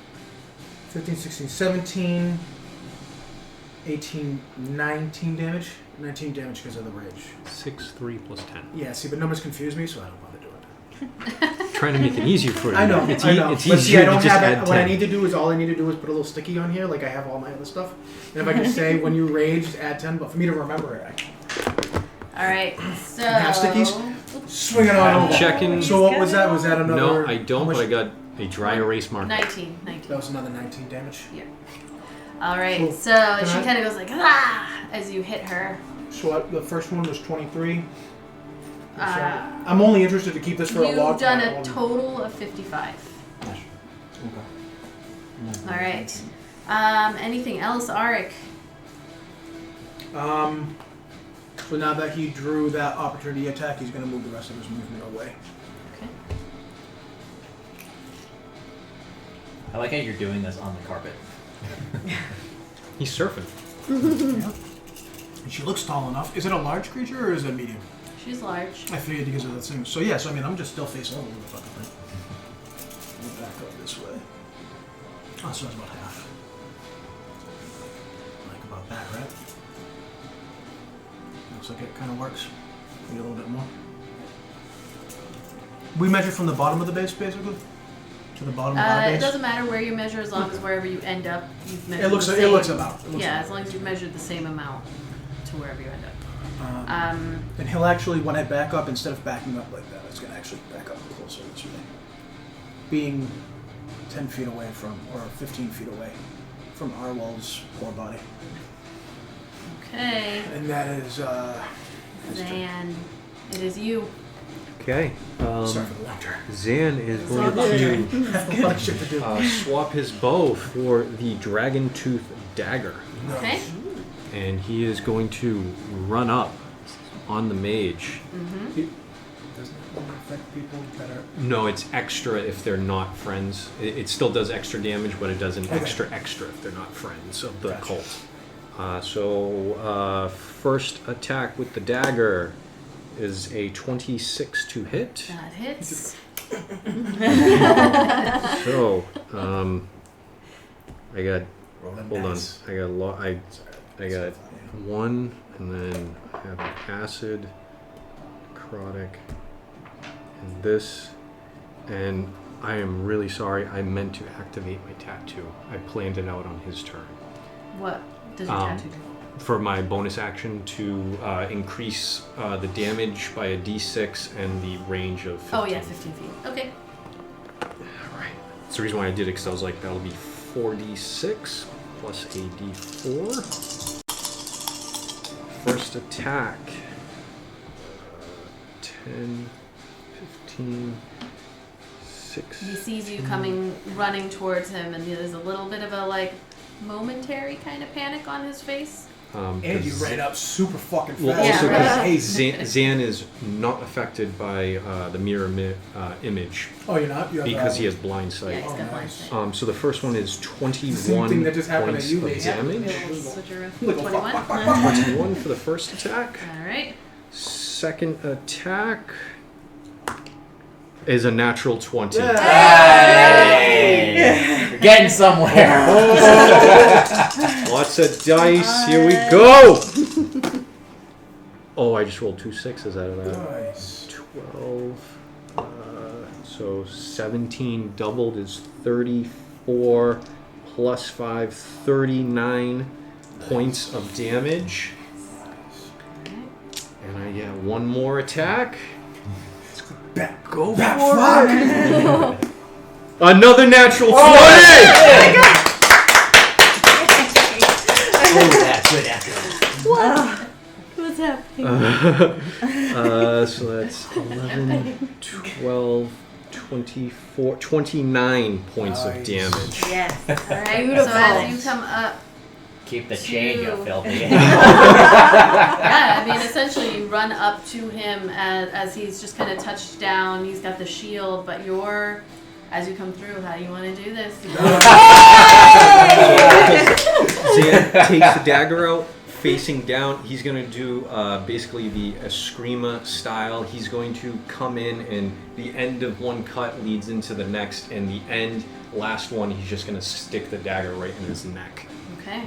15, 16, 17, 18, 19 damage. 19 damage because of the rage. 6, 3 plus 10. Yeah, see, but numbers confuse me, so I don't bother doing that. Trying to make it easier for you. I know, It's, I know. it's But see, easier I to don't just have add it. 10. What I need to do is all I need to do is put a little sticky on here, like I have all my other stuff. And if I can say when you rage, add 10. But for me to remember it, I can't. All right. So. Have stickies? Swing it on over. Checking. So what was that? Was that another? No, I don't, how much- but I got a dry erase marker. 19. That was another 19 damage. All right. Cool. So Can she I- kind of goes like ah as you hit her. So the first one was 23. Uh, I'm only interested to keep this for a long You've done time. a total of 55. Okay. All right. Anything else, Arik? So now that he drew that opportunity attack, he's going to move the rest of his movement away. Okay. I like how you're doing this on the carpet. He's surfing. Yeah. And she looks tall enough. Is it a large creature or is it medium? She's large. I figured because of that thing. So yes, I mean I'm just still facing over the fucking thing. We'll back up this way. Oh, so that's about half. Like about that, right? Looks like it kind of works. Maybe a little bit more. We measure from the bottom of the base, basically, to the bottom of our It base. doesn't matter where you measure as long as wherever you end up, you've measured. It looks. the It same. looks about. It looks Yeah, about. as long as you've measured the same amount to wherever you end up. And he'll actually, when I back up, instead of backing up like that, it's going to actually back up closer this way. Being 10 feet away from, or 15 feet away from Arwell's poor body. Okay. And that is Zan, it is you. Okay. Sorry for the lecture. Zan is going I have a lot of shit to do. to swap his bow for the dragon tooth dagger. Okay. And he is going to run up on the mage. Doesn't it only affect people that are... No, it's extra if they're not friends. It still does extra damage, but it does an extra if they're not friends of the cult. So first attack with the dagger is a 26 to hit. That hits. So I got Rolling hold on. dice. I got one, and then I have an acid, necrotic, and this. And I am really sorry. I meant to activate my tattoo. I planned it out on his turn. What does your tattoo do? For my bonus action to increase the damage by a d6 and the range of 15. Oh yeah, 15 feet. Okay. Alright. That's the reason why I did it, because I was like, that'll be 4d6 plus a d4. First attack. 10, 15, 6. He sees you coming, running towards him, and there's a little bit of a like momentary kind of panic on his face. And you ran up super fucking fast. Well, Yeah, also right. because Zan is not affected by the mirror image Oh, you're not? You have, because he has blind Yeah, sight. he's got blind nice. sight. So the first one is Same 21 thing that just happened to points you, of Mason. damage. Twenty-one. 21 for the first attack. All right. Second attack is a natural 20. Hey! You're getting somewhere. Lots of dice. Here we go. Oh, I just rolled 2 6s out of that. Nice. 12. So 17 doubled is 34 plus 5, 39 points of damage. And I get one more attack. Back. Go Back. for Fuck. it. Another natural 20! Oh, that's good after. What's happening? So that's 11, 12, 24, 29 points of Nice. damage. Yes. All right. Beautiful. So as you come up, Keep the change, you Two. filthy. yeah, I mean, essentially you run up to him as he's just kind of touched down. He's got the shield, but as you come through, how do you want to do this? Zan takes the dagger out, facing down. He's going to do basically the Eskrima style. He's going to come in, and the end of one cut leads into the next, and the last one, he's just going to stick the dagger right in his neck. Okay.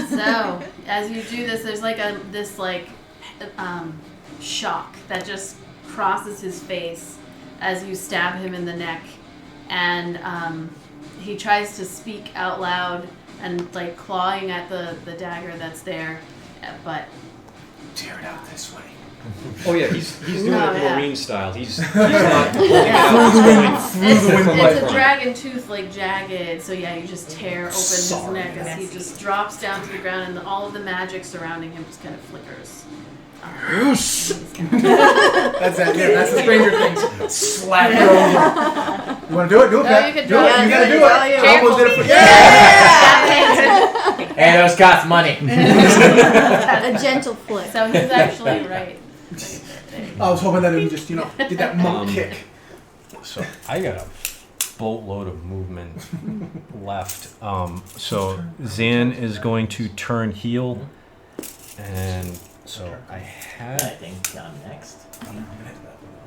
So as you do this, there's like this shock that just crosses his face as you stab him in the neck, and he tries to speak out loud and like clawing at the dagger that's there, but Tear it out this way. Oh yeah, he's doing Oh, it yeah. Marine style. He's not holding it out. it's from a front. dragon tooth, like jagged. So yeah, you just tear open his neck as he just drops down to the ground, and all of the magic surrounding him just kind of flickers. Yes! That's that. Yeah, that's the Stranger Things. Slap it over. You want to do it? Do it, No, Pat. you can do do it. it. You gotta do it. Careful. I almost did it for Hey, those cost money. A gentle flick. So he's actually right. I was hoping that it would just, did that monk kick. So I got a boatload of movement left. So Zan is going to turn heel, and so I I had think I'm next.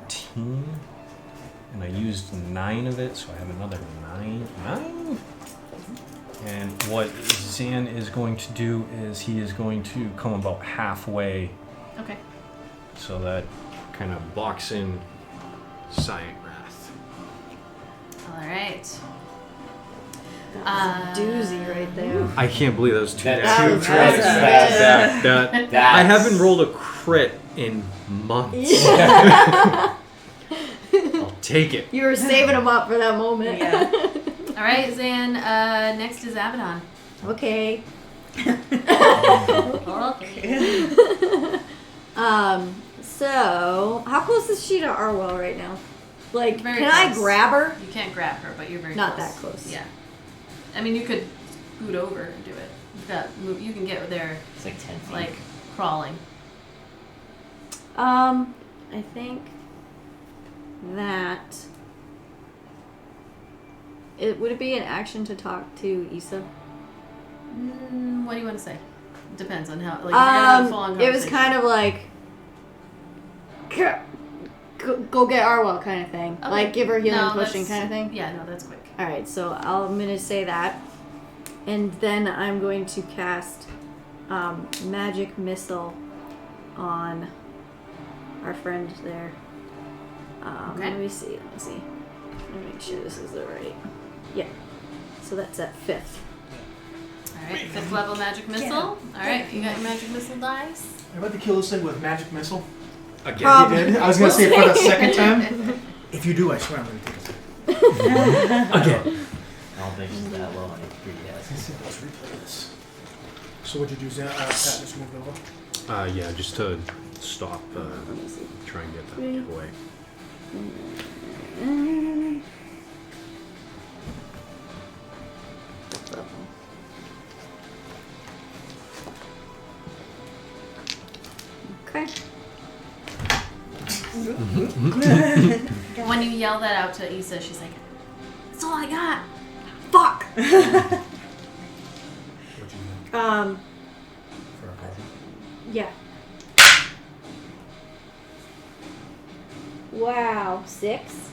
18, and I used 9 of it, so I have another 9. And what Zan is going to do is he is going to come about halfway, Okay. so that kind of blocks in Cyanwrath. All right. Doozy right there. I can't believe those 2 That natural two ones. crits, That I haven't rolled a crit in months. I'll take it. You were saving them up for that moment. Yeah. All right, Zan. Next is Abaddon. Okay. So how close is she to Arwell right now? Like, Very can I close. grab her? You can't grab her, but you're very Not close. that close. Yeah. I mean, you could scoot over and do it. You can get there It's like 10 feet. like crawling. I think that would it be an action to talk to Issa? What do you want to say? Depends on how. Like, if you're gonna have a full-on it was conversation. kind of like go get Arwell kind of thing. Okay. Like give her healing No, pushing that's- kind of thing. Yeah, no, that's quick. All right, so I'm gonna say that, and then I'm going to cast magic missile on our friend there. Okay. Let me see. Let me make sure this is the right. Yeah. So that's at 5th. Alright, 5th level magic missile. Alright, you got your magic missile dice. I'm about to kill this thing with magic missile. Again. You did? I was gonna say it for the second time. If you do, I swear I'm gonna take it. Again. I don't think she's that low on HP yet. Let's replay this. So what'd you do, Pat? Just moved over? Yeah, just to stop, try and get that away. Okay. When you yell that out to Issa, she's like, "That's all I got." Fuck. What'd you do? For a potion? Yeah. Wow. 6.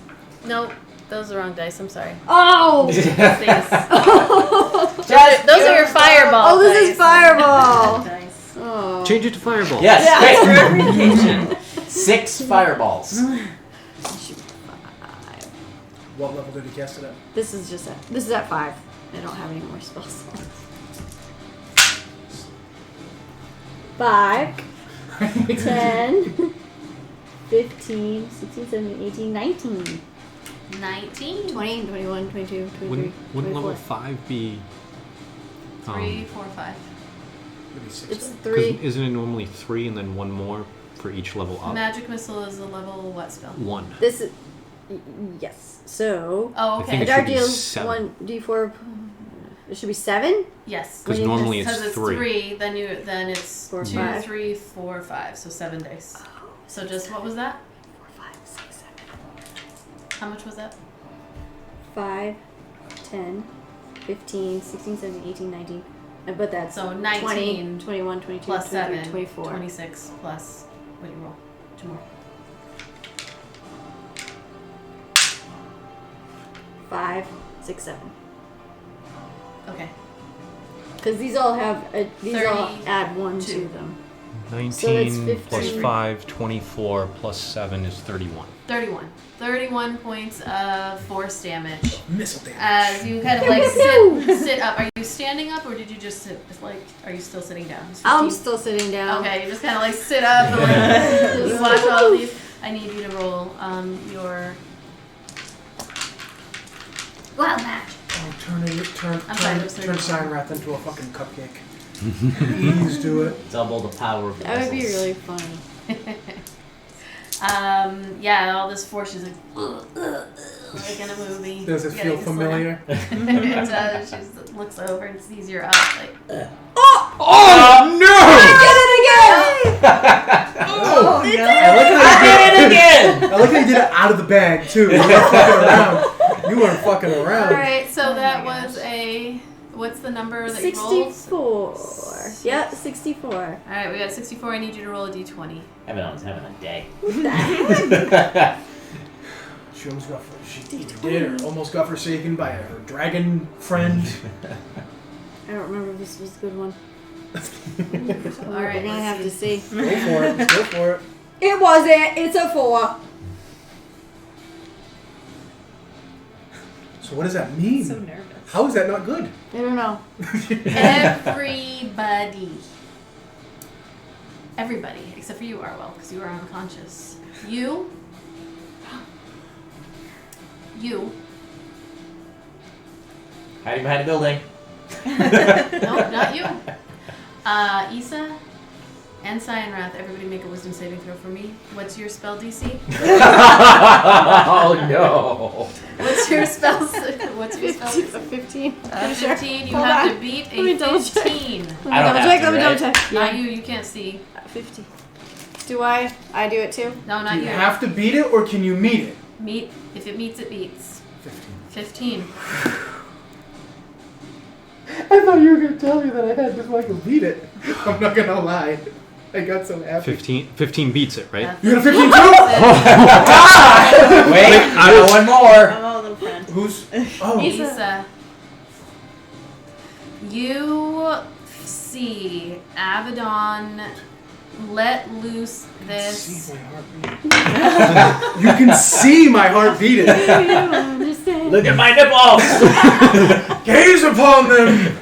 Nope, those are the wrong dice. I'm sorry. Oh. Those are your fireball. Oh, this is dice. fireball. Dice. Oh. Change it to fireball. Yes, For great. every occasion. 6 fireballs. What level did he cast it at? This is at 5. I don't have any more spells. 5, 10, 15, 16, 17, 18, 19, 19, 20, 21, 22, 23, Wouldn't 24. level 5 be... 3, 4, 5. Maybe 6. It's 'cause 3. isn't it normally 3 and then 1 more for each level up? Magic missile is a level what spell? 1. This is yes. So Oh, I okay. think the it dark should be deals 7. 1d4. It should be 7. Yes. Because When you normally Because it's it's 3. 3, then it's 4, 2, 5. 3, 4, 5. So 7 dice. So just what was that? 4, 5, 6, 7. How much was that? 5, 10, 15, 16, 17, 18, 19. But that's So 20, 19 21, 22, plus 23, 7, 24. 26 plus what do you roll? 2 more. 5, 6, 7. Okay. Because these all have these all 32. add 1 to them. 19 plus 15. 5, 24, plus 7 is 31. 31. 31 points of force damage. Missile damage. As you kind of like sit up. Are you standing up or did you just sit, like, are you still sitting down? It's I'm 15. still sitting down. Okay, you just kind of like sit up and like just watch all these. I need you to roll your wild match. Oh, turn I'm sorry, it was 31. Cyanwrath into a fucking cupcake. Please do it. Double the power of the That would be missiles. really funny. Yeah, all this force is like in a movie. Does it Getting feel familiar? it does. She just looks over and sees you're up. Like, Oh, no! Oh, I did it again! I like how you did it out of the bag too. You weren't fucking around. You weren't fucking around. all right, so that was a. What's the number that you rolled? 64. Yep, 64. All right, we got 64. I need you to roll a d20. Abaddon's having a day. She almost got she did or almost got forsaken by her dragon friend. I don't remember if this was a good one. All right, We're gonna have to see. Go for it. Let's go for it. It wasn't. It's a 4. So what does that mean? So nervous. How is that not good? I don't know. Everybody, except for you, Arwell, because you are unconscious. You. Hiding behind a building. No, not you. Issa and Cyanwrath, everybody make a wisdom saving throw for me. What's your spell DC? Oh no. What's your spell? What's your spell? 15. 15. You Hold have on. to beat Let me a double check. 15. I don't Double have check, to, let me double right? check. Not you can't see. 50. Do I? I do it too? No, Do not you you. have to beat it, or can you meet it? Meet. If it meets, it beats. 15. 15. I thought you were going to tell me that I had to fucking beat it. I'm not going to lie. I got so happy. 15 beats it, right? You got a 15 too? Wait, I got one more. Oh, little friend. Who's... Oh. Issa. You see Abaddon let loose this. See my heartbeat. You can see my heart beating. You don't understand. Look at my nipples. Gaze upon them.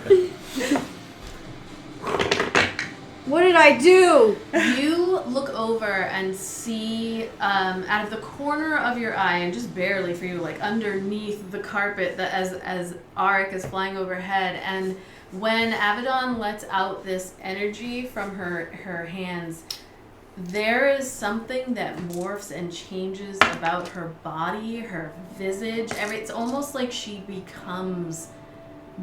What did I do? You look over and see out of the corner of your eye, and just barely for you, like underneath the carpet, that as Arik is flying overhead, and when Abaddon lets out this energy from her hands, there is something that morphs and changes about her body, her visage. It's almost like she becomes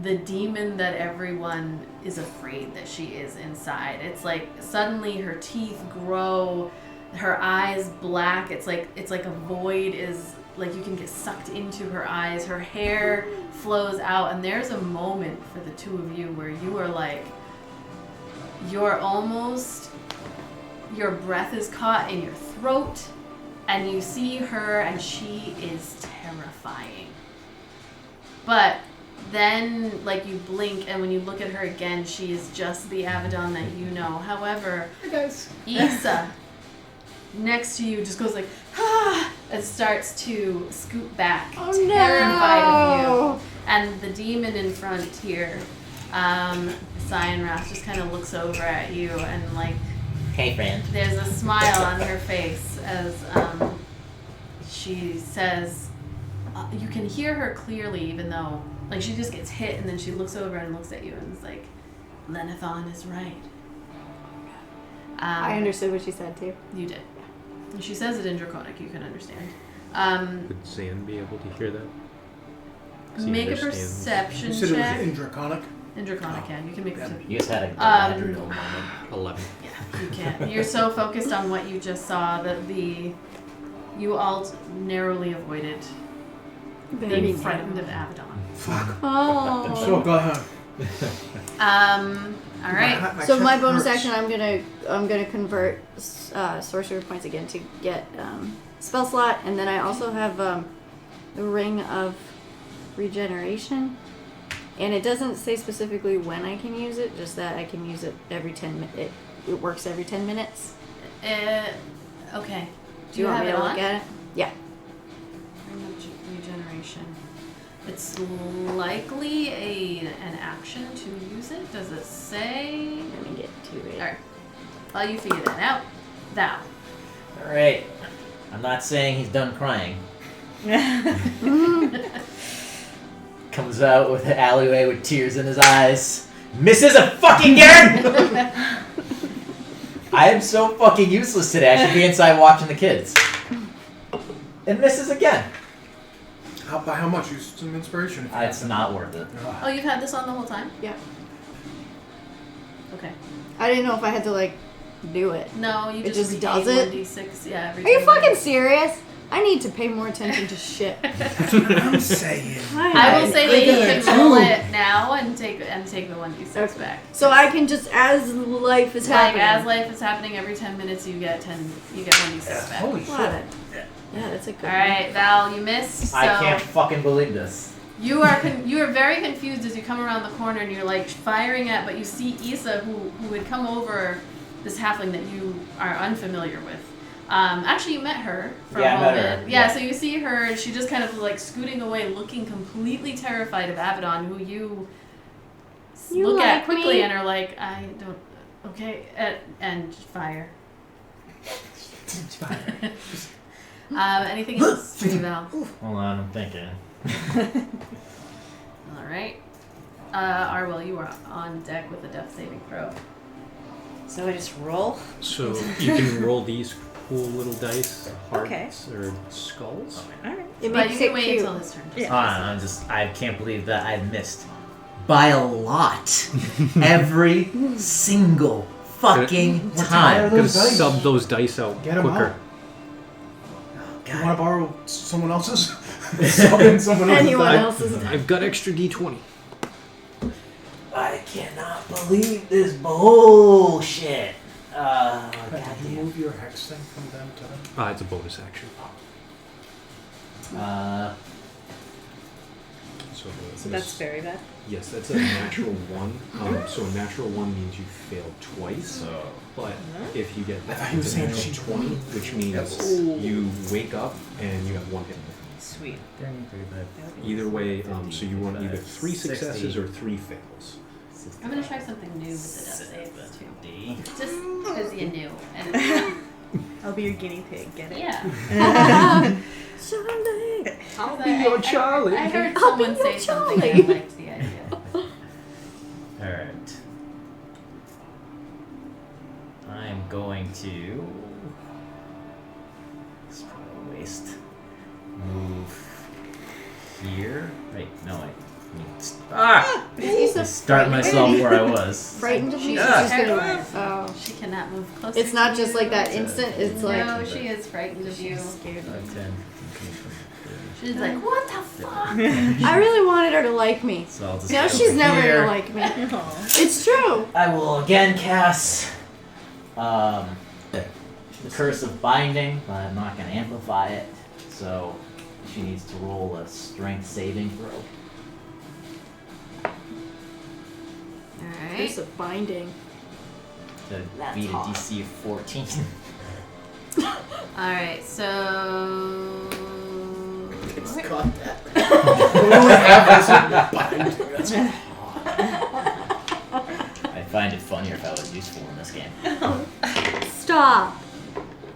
the demon that everyone is afraid that she is inside. It's like suddenly her teeth grow, her eyes black. It's like a void is like you can get sucked into her eyes. Her hair flows out, and there's a moment for the two of you where you are like, your breath is caught in your throat, and you see her, and she is terrifying. But then, like, you blink, and when you look at her again, she is just the Abaddon that you know. However, Hey guys. Issa, next to you, just goes like, ah, and starts to scoot back, Oh, terrified of no. you. And the demon in front here, Cyanwrath, just kind of looks over at you, and, like, Hey, friend. there's a smile on her face as she says, you can hear her clearly, even though, like, she just gets hit, and then she looks over and looks at you and is like, Lenithon is right. I understood what she said too. You did. And she says it in Draconic, you can understand. Would Zan be able to hear that? 'Cause he Make a understands. perception You said it check. was in Draconic? In Draconic, yeah. You can make a perception. You just had a Galadriel moment. 11. Yeah, you can. You're so focused on what you just saw that you all narrowly avoided being frightened of Abaddon. Fuck. Oh. I'm so glad. All right. So my bonus action, I'm gonna convert sorcerer points again to get spell slot, and then I also have the ring of regeneration, and it doesn't say specifically when I can use it, just that I can use it every 10 minutes. It works every 10 minutes. Okay. Do you want me have to it look on? at it? Yeah. Ring of regeneration. It's likely an action to use it. Does it say? Let me get to it. All right. While you figure that out, thou. Alright. I'm not saying he's done crying. Comes out with the alleyway with tears in his eyes. Misses a fucking Garen! I am so fucking useless today. I should be inside watching the kids. And misses again. By how much? Use some inspiration. It's not worth it. Oh, you've had this on the whole time? Yeah. Okay. I didn't know if I had to like do it. No, you It just just does it? 1d6. Yeah. Every Are you time fucking serious? I need to pay more attention to shit. That's what I'm saying. I will say that you Look at can roll that, it now and take the 1d6 back. So I can just, as life is Like happening. as life is happening, every 10 minutes you get 1d6 back. Holy Wow, shit. that- Yeah, that's a good All right, Val, you missed. So I can't fucking believe this. you are you are very confused as you come around the corner and you're like firing at, but you see Issa who had come over, this halfling that you are unfamiliar with. Actually, you met her for Yeah, a I moment. met her, Yeah, yeah. so you see her, and she just kind of like scooting away, looking completely terrified of Abaddon, who you You look at like quickly me? and are like, I don't. Okay, and fire. Anything else for you, Val? Hold on, I'm thinking. All right. Arwell, you are on deck with a death saving throw. So I just roll. So you can roll these cool little dice, hearts Okay. or skulls. All right. It But makes you it can wait cute. until his turn. Yeah. I can't believe that I missed by a lot every single fucking We're tired time. of Gotta those dice. sub those dice out Get 'em quicker. out. You want to borrow someone else's? Sub in someone else's Anyone die. else's. I've got extra D20. I cannot believe this bullshit. Can you Goddamn. move your hex thing from them to them? It's a bonus action. So that's very bad. Yes, that's a natural 1. So a natural 1 means you failed twice. But if you get I thought you were it's a saying natural she's 20, which means you wake up and you have 1 hit. Sweet. Either way, so you want either 3 successes or 3 fails. I'm gonna try something new with the death saves too. Just because you knew. And I'll be your guinea pig. Get it? yeah. Charlie. I'll be your Charlie. I heard I'll be someone your say something Charlie. and I liked the idea. Alright. I'm going to. It's probably a waste. Move here. Wait, no, I need He's to start myself where I was. frightened of me. She's She's just terrified. gonna. Oh. She cannot move closer. It's not to just you. like that instant. It's like. No, she is frightened of you. Scared. 5, 10, 15, She's like, what the fuck? I really wanted her to like me. So I'll just Now go she's never here. gonna like me. Aw. It's true. I will again cast the Curse of Binding, but I'm not going to amplify it. So she needs to roll a Strength saving throw. Alright. There's a binding. To That's beat a hot. DC of 14. Alright, so. Got that. We have this binding. I find it funnier if I was useful in this game. Stop.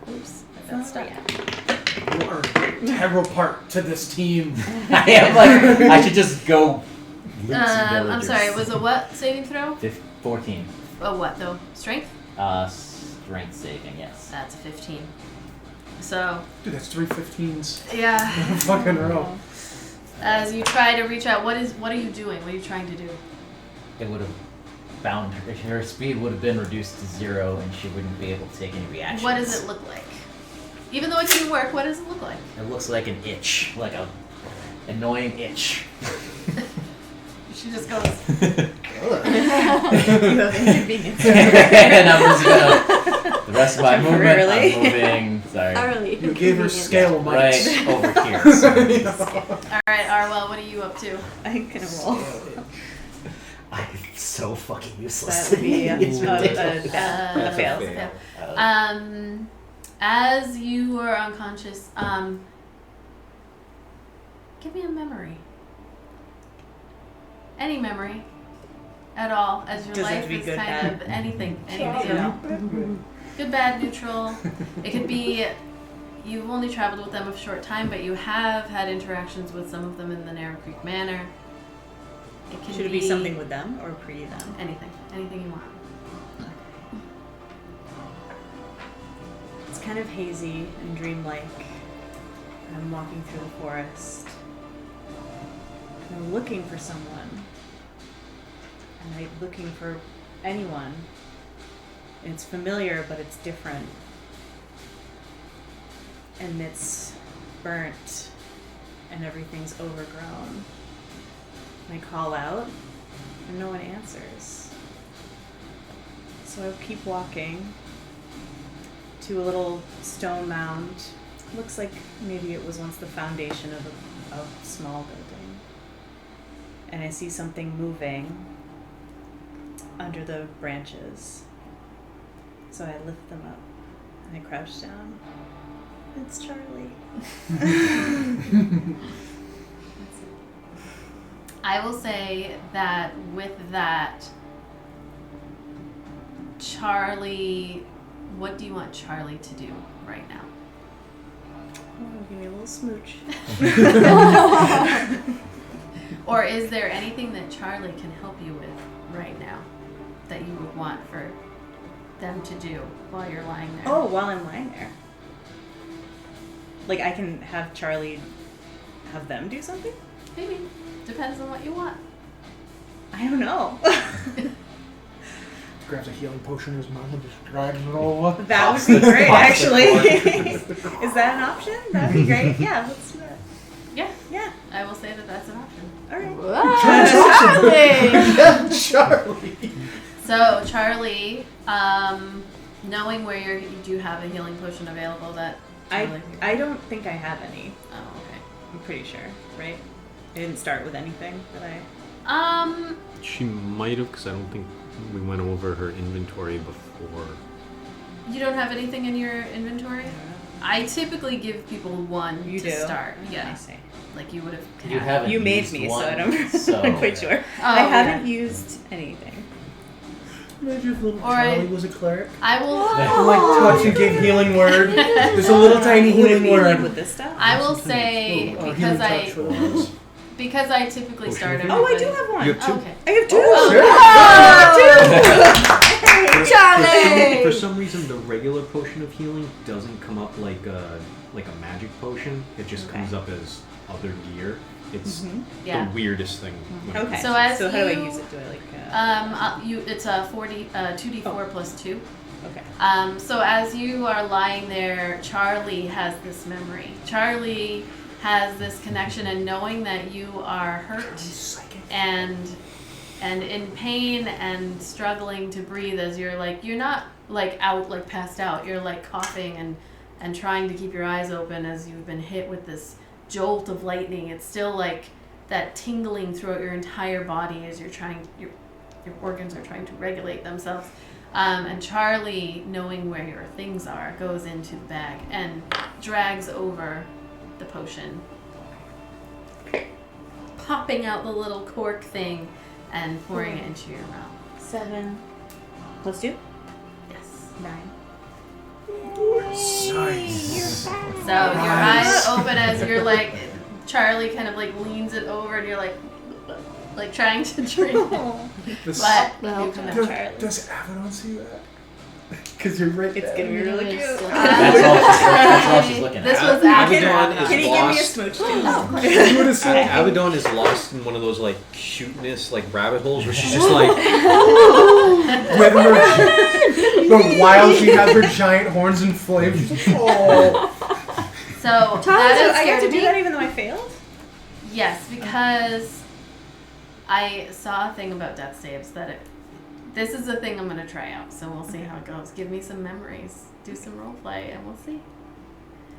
Oops. That's stuck. You are an integral part to this team. I am like, I should just go. loot some I'm villagers. sorry, it was a what saving throw? 14. A what though? Strength? Strength saving, yes. That's a 15. So, Dude, that's 3 15s in yeah. a fucking row. As you try to reach out, what are you doing? What are you trying to do? It would have bound her. Her speed would have been reduced to 0, and she wouldn't be able to take any reactions. What does it look like? Even though it can work, what does it look like? It looks like an itch, like a annoying itch. She just goes. You have inconvenience. And I'm just gonna. The rest of my movement, Temporarily. I'm moving. Sorry. Thoroughly. You gave her scale mites. Right over here. So. Alright, Arwell, what are you up to? I'm gonna roll. I'm so fucking useless. That would be It's ridiculous. a fail. fail. Uh, As you are unconscious, give me a memory. Any memory at all, as your Does it have life to be is good, kind bad? of anything you know. Good, bad, neutral. It could be you've only traveled with them a short time, but you have had interactions with some of them in the Narrow Creek Manor. It can Should it be something with them or pre them? anything you want. It's kind of hazy and dreamlike. I'm walking through the forest. I'm looking for someone. And I'm looking for anyone. And it's familiar, but it's different. And it's burnt. And everything's overgrown. And I call out, and no one answers. So I keep walking to a little stone mound. Looks like maybe it was once the foundation of a small building. And I see something moving under the branches. So I lift them up and I crouch down. It's Charlie. I will say that with that, Charlie, what do you want Charlie to do right now? Oh, give me a little smooch. Or is there anything that Charlie can help you with right now that you would want for them to do while you're lying there? Oh, while I'm lying there. Like, I can have Charlie have them do something? Maybe. Depends on what you want. I don't know. Grabs a healing potion in his mouth and just drags it all up. That would be great, actually. Is that an option? That'd be great. Yeah, let's do that. Yeah. Yeah. I will say that that's an option. All right. Wow. Charlie. So, Charlie, knowing where you do have a healing potion available, that Charlie... I don't think I have any. Oh, okay. I'm pretty sure, right? I didn't start with anything that I... She might have, because I don't think we went over her inventory before. You don't have anything in your inventory? I typically give people one You to do? start. I Yeah. see. Like you would have. You haven't. You made used me, one, so I don't, so- I'm quite sure. Oh, I haven't yeah. used anything. Imagine if little Or Charlie I- was a cleric. I will. And like touch and give healing word. There's a little tiny Would it healing be like word. with this stuff? I will say Little, because healing touch for the ones. because I typically Potion start. of Oh, I everybody- do have one. You have two. Okay. I have two. Charlie! For some reason, the regular potion of healing doesn't come up like a magic potion. It just Okay. comes up as other gear. It's Yeah. the weirdest thing. when it Okay. comes So to- as So how do I you- use it? Do I like... It's a 2d4 plus 2. Okay. So as you are lying there, Charlie has this memory. Charlie has this connection and knowing that you are hurt and in pain and struggling to breathe as you're not like out, like passed out. You're like coughing and trying to keep your eyes open as you've been hit with this jolt of lightning. It's still like that tingling throughout your entire body as you're trying, your organs are trying to regulate themselves. And Charlie, knowing where your things are, goes into the bag and drags over the potion, popping out the little cork thing and pouring it into your mouth. 7 plus 2? Yes. 9. Nice. So your eyes open as you're like, Charlie kind of like leans it over and you're like trying to drink it. But Well, you come out. Does Abaddon see that? Because you're right It's there. gonna be really cute. That's all she's looking This at. was after. Abaddon is Can you give me a lost. smooch too? You would have said Abaddon is lost in one of those like cuteness like rabbit holes where she's just like with her, but while she has her giant horns and flames. Oh. So So that is I get to scared do me. that even though I failed? Yes, because I saw a thing about death saves that this is a thing I'm going to try out, so we'll see how it goes. Give me some memories, do some role play, and we'll see.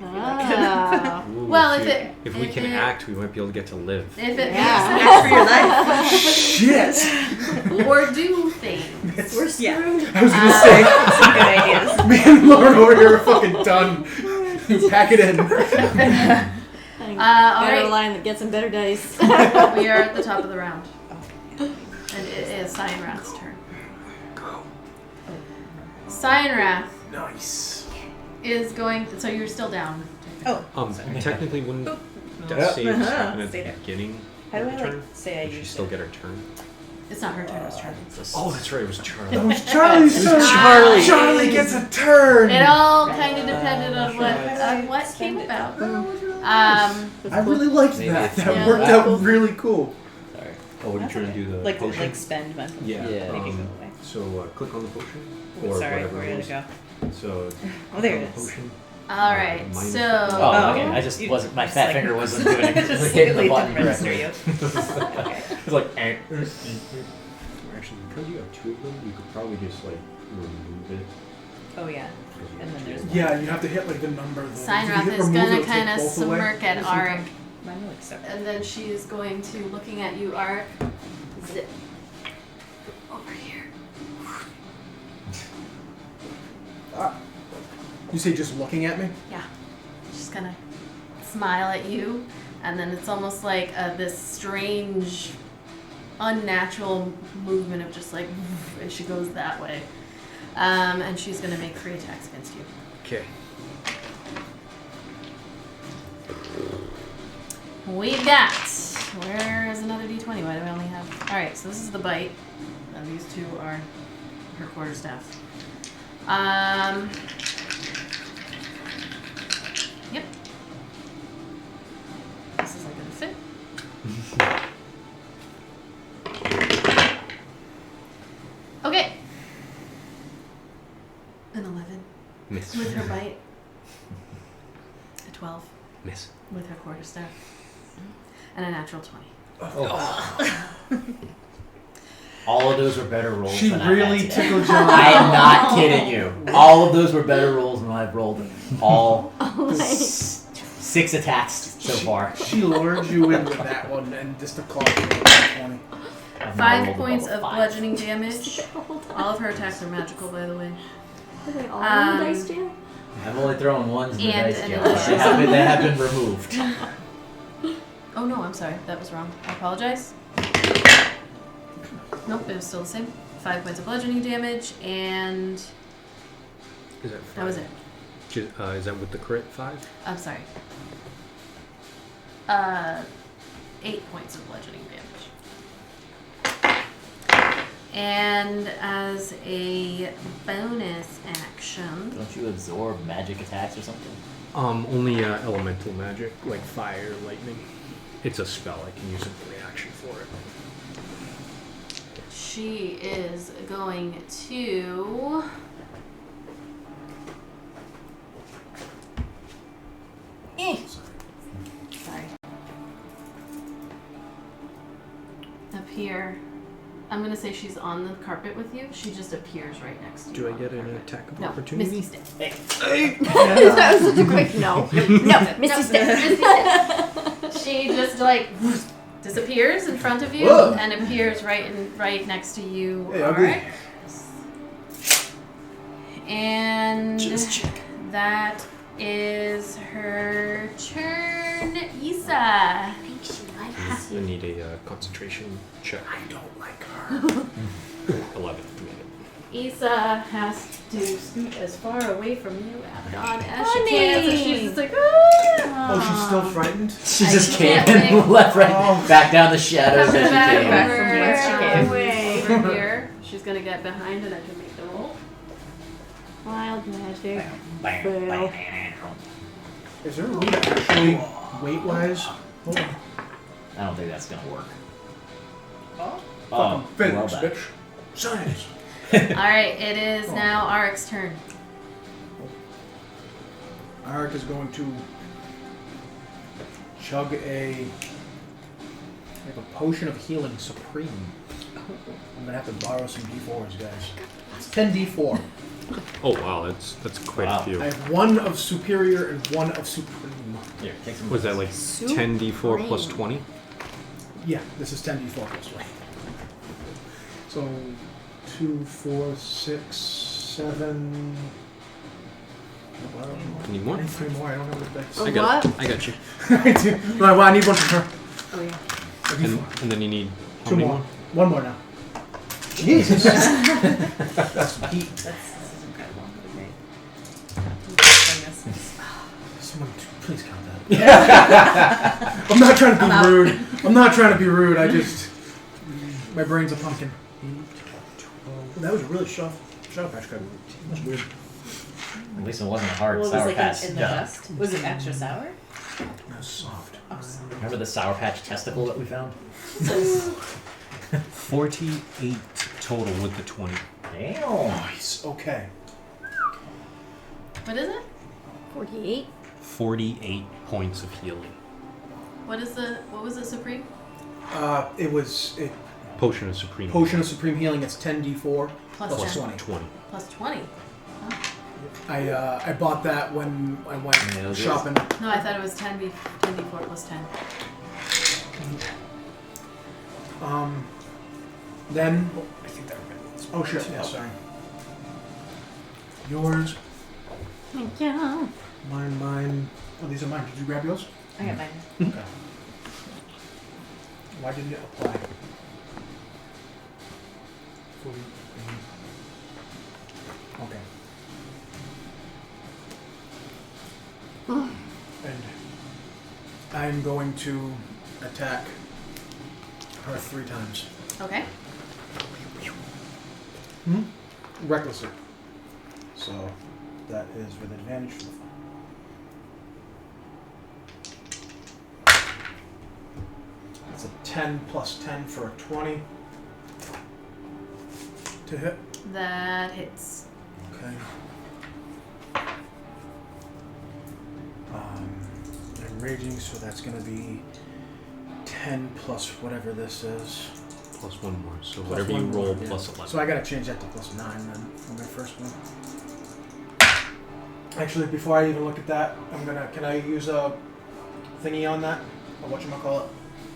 Ah. ooh, Well, if we can act, we might be able to get to live. If it Act for your life. Shit. makes or do things. We're Yeah. screwed. I was gonna say, Some good ideas. me and Lauren over here are fucking done. You pack it in. All Better right, line that gets him better dice. we are at the top of the round, and it is Cyanwrath's turn. Cyanwrath Nice. is going. So you're still down. Oh, Technically, wouldn't Oop. death saves Uh-huh. happen at Stay the there. beginning how do of I the like turn? say I Does she used still it? get her turn? It's not her turn. It's Charlie's. Oh, that's right. It was Charlie. That was Charlie's turn. Charlie. Charlie gets a turn. It all kind of depended on what came Spend it. about. I really liked Maybe that. it's That yeah, worked that's out cool. really cool. Sorry. Oh, what are you That's trying okay. to do? The Like potion? spend my Yeah. Yeah. Make it go away. So click on the potion. Or Sorry, whatever where it did is. it go? So Oh, there click it on the is. potion. All right. Minus So. Oh, okay. I just You- wasn't. My just fat like- finger wasn't doing it. Just Hitting the slightly button different for correctly. you. Okay. It's like actually, because you have two of them, you could probably just like remove it. Oh yeah. And then there's Yeah, you have to hit like the number. Though. If you Cyanwrath hit is remove, gonna it'll take kind of both away. smirk at If you Arik, mine are like separate. and then she is going to looking at you, Arik. Zip. Over here. You say just looking at me? Yeah. She's gonna smile at you, and then it's almost like this strange, unnatural movement of just like, and she goes that way. And she's gonna make 3 attacks against you. Okay. We've got. Where is another d20? Why do I only have? All right, so this is the bite, and these two are her quarterstaff. Yep. This isn't gonna fit. Okay. An 11 Miss. with her bite. A 12 Miss. with her quarterstaff. And a natural 20. All of those were better rolls She than I really had today. tickled John. I am not kidding you. All of those were better rolls than I've rolled. All 6 attacks so far. She lured you in with that one and just the clock was 20. I've not 5 rolled points above of a 5. bludgeoning damage. All of her attacks are magical, by the way. Are they all on the dice jail? I'm only throwing ones in the And dice an jail. illusion. They have been removed. Oh no, I'm sorry. That was wrong. I apologize. Nope, it was still the same. 5 points of bludgeoning damage, and Is that 5? that was it. Is that with the crit 5? I'm sorry. 8 points of bludgeoning damage. And as a bonus action, Don't you absorb magic attacks or something? Only elemental magic, like fire, lightning. It's a spell. I can use a reaction for it. she is going to sorry. Appear. I'm gonna say she's on the carpet with you. She just appears right next to you. Do I on get the an carpet. attack of No, opportunity? Misty step. That was such a quick no. No, Misty step. She just like disappears in front of you Whoa. and appears right next to you. Hey, All ugly. right. And that is her turn. Isa. I think she likes I need a concentration check. I don't like her. 11. Isa has to scoot as far away from you, Abaddon, as she Honey. can. So she's just like, ah. Oh, she's still frightened? She I just can't came make- and left right Oh. back down the shadows Coming as she back came. over, from whence she came. over here. She's gonna get behind and I can make the roll. Wild magic. Bam, Fail. bam, bam. Is there a way to actually, weight-wise? Hold on. I don't think that's gonna work. Fucking well, physics, that- bitch. Science. Alright, it is now Arik's turn. Arik is going to chug I have a potion of healing supreme. I'm gonna have to borrow some D4s, guys. It's 10 D4. Oh wow, that's quite Wow. a few. I have one of superior and one of supreme. Here, take some. Was that like 10d4 plus Supreme. 20? Yeah, this is 10 D4 plus 1. So 2, 4, 6, 7. Need more? I need 3 more. I don't know what that's. Oh, I got what? I got you. I do. Well, I need one for her. Oh yeah. A And, D4. and then you need how 2 many more. 1 more now. Jesus. That's some heat. This is incredible. Okay. Someone, please count that. I'm not trying to be rude. I'm not trying to be rude. I just. My brain's a pumpkin. 12. That was a really Sour Patch Kid. That's weird. At least it wasn't a hard Well, it was Sour like Patch. in the Yeah. dust. Was it extra sour? That's soft. Remember the Sour Patch testicle that we found? 48 total with the 20. Damn. Nice. Okay. What is it? 48. 48 points of healing. What was it, Supreme? It was a Potion of Supreme. potion of supreme healing. It's 10 D4 Plus plus 10. 20. 20. Plus 20. I bought that when I went Yeah, those shopping. No, I thought it was 10d4 plus 10. Then I think that. Oh shit! Yeah, sorry. Yours, Thank you. mine. Oh, these are mine. Did you grab yours? I got mine. Okay. Why didn't it apply? 40. Okay. And I'm going to attack her 3 times. Okay. Recklessly. So So that is with advantage for the That's a 10 plus 10 for a 20 to hit. That hits. Okay. I'm raging, so that's going to be 10 plus whatever this is. Plus one more. So Plus whatever you one roll, more, yeah. plus 11. So I gotta change that to plus 9 then for my first one. Actually, before I even look at that, can I use a thingy on that? A whatchamacallit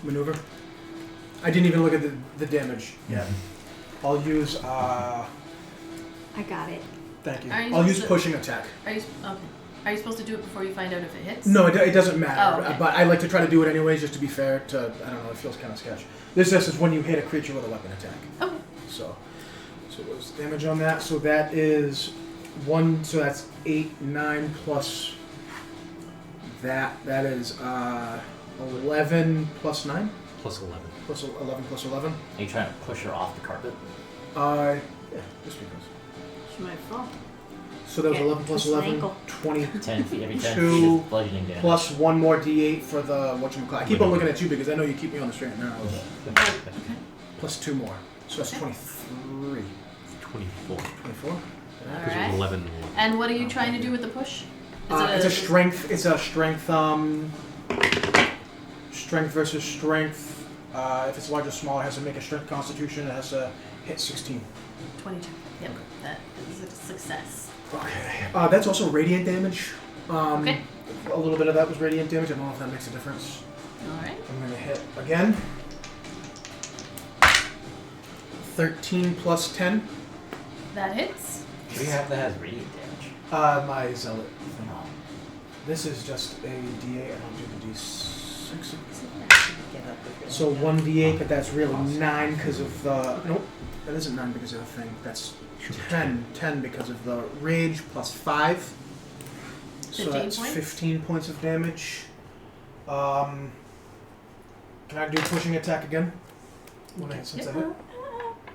maneuver? I didn't even look at the damage yet. I'll use, I got it. thank you. Are you I'll use supposed to- pushing attack. Are you okay? Are you supposed to do it before you find out if it hits? No, it doesn't matter. Oh, okay. But I like to try to do it anyways, just to be fair to, I don't know, it feels kind of sketch. This is when you hit a creature with a weapon attack. Okay. So what's the damage on that? So that is 1, so that's 8, 9 plus that. That is 11 plus 9? Plus 11. Plus 11 plus 11? Are you trying to push her off the carpet? Yeah, just because. She might fall. So that was Okay, 11 plus twist an 11, ankle. 20 10 feet, every 10 Two feet is bludgeoning damage. plus 1 more d8 for the whatchamacallit. I keep on looking at you because I know you keep me on the straight and narrow. Plus 2 more. So that's 23. 24. 24? All Because it right. was 11. And what are you trying to do with the push? It's a strength. It's a strength. Strength versus strength. If it's large or small, it has to make a strength constitution. It has to hit 16. 22. Yep. That is a success. Okay. That's also radiant damage. Okay. A little bit of that was radiant damage. I don't know if that makes a difference. All right. I'm gonna hit again. 13 plus 10. That hits. What do you have that has radiant damage? My zealot thing. This is just a d8. I don't do the d6. So 1d8, but that's really 9 because of the... Nope, that isn't 9 because of the thing. That's 10. 10 because of the rage plus 5. So 15 that's points? 15 points of damage. Can I do pushing attack again? Since I hit?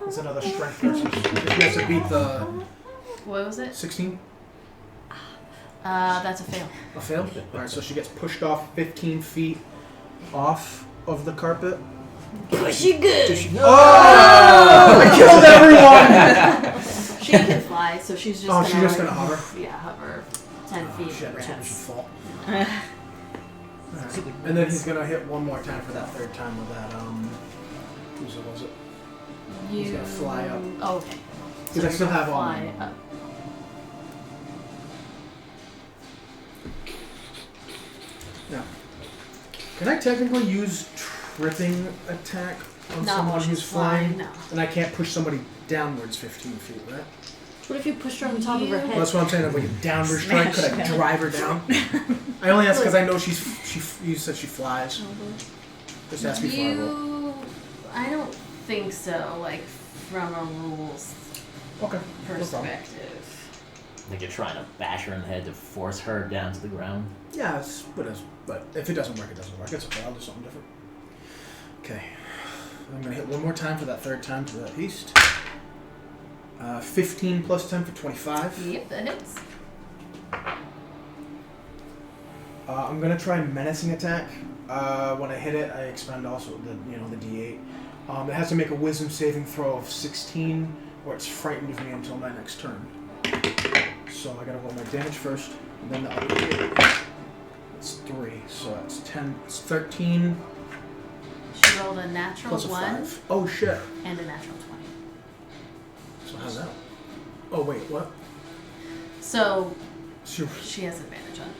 It's another strength versus... If he has to beat the... What was it? 16? That's a fail. A fail? Alright, so she gets pushed off 15 feet off of the carpet. She good. Oh! I killed everyone! She can fly, so she's just She's just gonna hover. Yeah, hover 10 Oh, feet. shit, that's what we should rest. fall. Alright. And then he's gonna hit one more time for that third time with that, whose was it? He's gonna fly up. Oh, okay. Because I still have all fly mine. up. Now, can I technically use tripping attack on Not someone while who's she's flying? no. And I can't push somebody downwards 15 feet, right? What if you pushed her on the top of her Well, head? that's what I'm saying. If we can downward strike, could I drive her down? I only ask because I know you said she flies. Just ask before I roll. I don't think so, like, from a rules Okay. No problem. perspective. Like you're trying to bash her in the head to force her down to the ground? Yeah, but if it doesn't work, it doesn't work. It's okay. I'll do something different. Okay. I'm gonna hit one more time for that third time to the east. 15 plus 10 for 25. Yep, that hits. I'm gonna try menacing attack. When I hit it, I expend also the d8. It has to make a wisdom saving throw of 16, or it's frightened of me until my next turn. So I gotta roll my damage first, and then the other d8. It's 3, so that's 10. It's 13 She rolled a natural plus a 1 5. Oh shit! and a natural 20. So how's that? Oh wait, what? So She- she has advantage on it.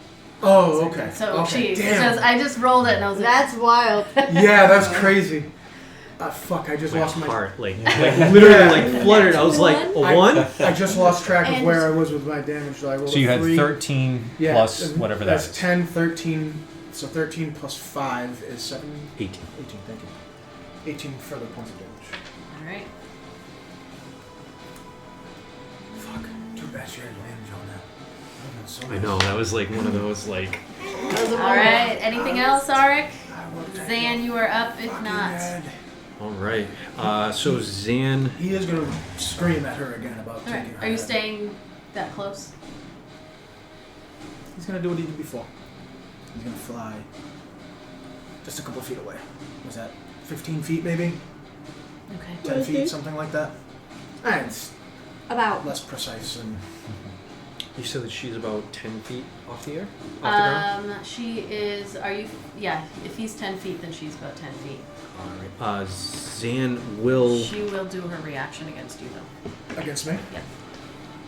Oh, okay. So okay. she Damn. I just rolled it and I was like, That's wild. Yeah, that's crazy. Fuck! I just My lost my. heart, like literally, Yeah. like fluttered. I was like, a I- 1? I just lost track of And- where I was with my damage. So I rolled So you a had 3. 13 Yeah, plus and whatever that that's is. 10, 13. So 13 plus 5 is 7. 18. 18, thank you. 18 further points of damage. alright. Fuck. Too bad she had damage on that. That would've been so I nice. know, that was like one of those, like, Alright, anything else, Arik? I would've taken Zan, you are up if fucking not. head. alright. So Zan, He is going to scream at her again about Alright, taking her are you head. staying That close? He's gonna do what he did before. He's gonna fly just a couple feet away. Was that 15 feet maybe? Okay. 10 feet, something like that? And it's About. less precise and... You said that she's about 10 feet off the air? Off the ground? She is. Are you? Yeah. If he's 10 feet, then she's about 10 feet. Alright. Zan will... She will do her reaction against you, though. Against me? Yep.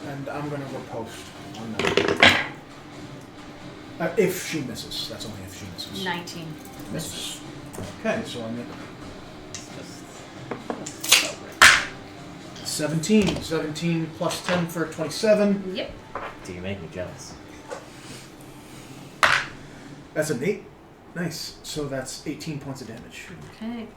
And I'm gonna riposte on that. If she misses. That's only if she misses. 19. Misses. Okay, so I make 17. 17 plus 10 for 27. Yep. Do you make me jealous? That's an 8. Nice. So that's 18 points of damage. Okay.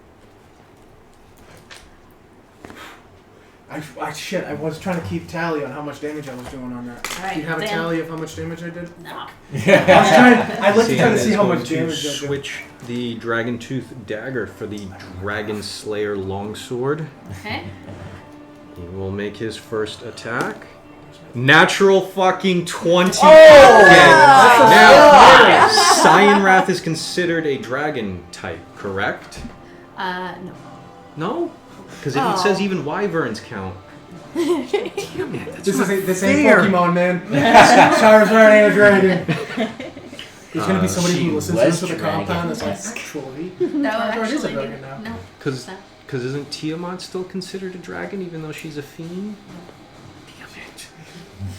Shit, I was trying to keep tally on how much damage I was doing on that. All right. Do you have a Dan. tally of how much damage I did? No. I'd like to try to see is how going much to damage I did. switch the Dragon Tooth Dagger for the Dragon Slayer Longsword. Okay. He will make his first attack. Natural fucking 20 again. Now, Cyanwrath is considered a dragon type, correct? No. No? Because it says even wyverns count. Damn it, This ain't Pokemon, man. Charizard ain't a dragon. There's gonna be somebody She who listens was to the compound that's like, dragon-esque. actually, No, Charizard is a actually, dragon now. no. Because isn't Tiamat still considered a dragon even though she's a fiend?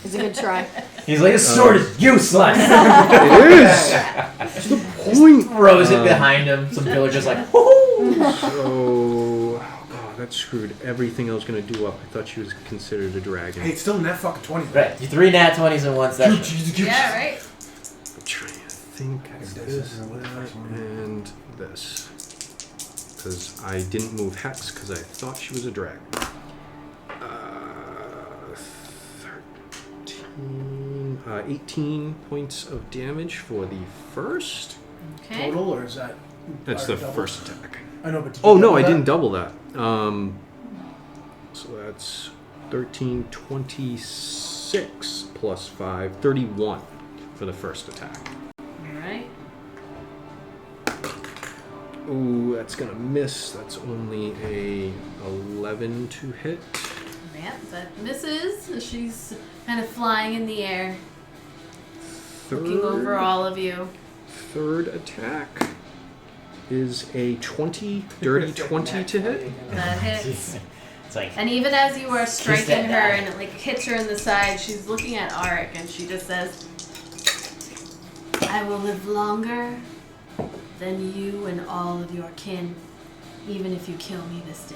It's a good try. He's like, this sword is useless. It is! That's the point! Throws it behind him. Some villagers like, whoo! So... Oh, that screwed everything I was going to do up. I thought she was considered a dragon. Hey, it's still net fucking 20. Right, you 3 nat 20s in one session. Yeah, right? I'm trying to think this, that, and this. Because I didn't move Hex because I thought she was a dragon. 18 points of damage for the first. Okay. Total, or is that... That's the double? first attack. I know, but did you Oh no, double I that? didn't double that. So that's 13, 26 plus 5, 31 for the first attack. Alright. Ooh, that's gonna miss. That's only a 11 to hit. Yeah, that misses. She's kind of flying in the air, looking over all of you. Third attack is a 20, dirty 20 to hit. That hits. It's like, And even as you are striking that her die. and it like hits her in the side, she's looking at Arik and she just says, I will live longer than you and all of your kin, even if you kill me this day.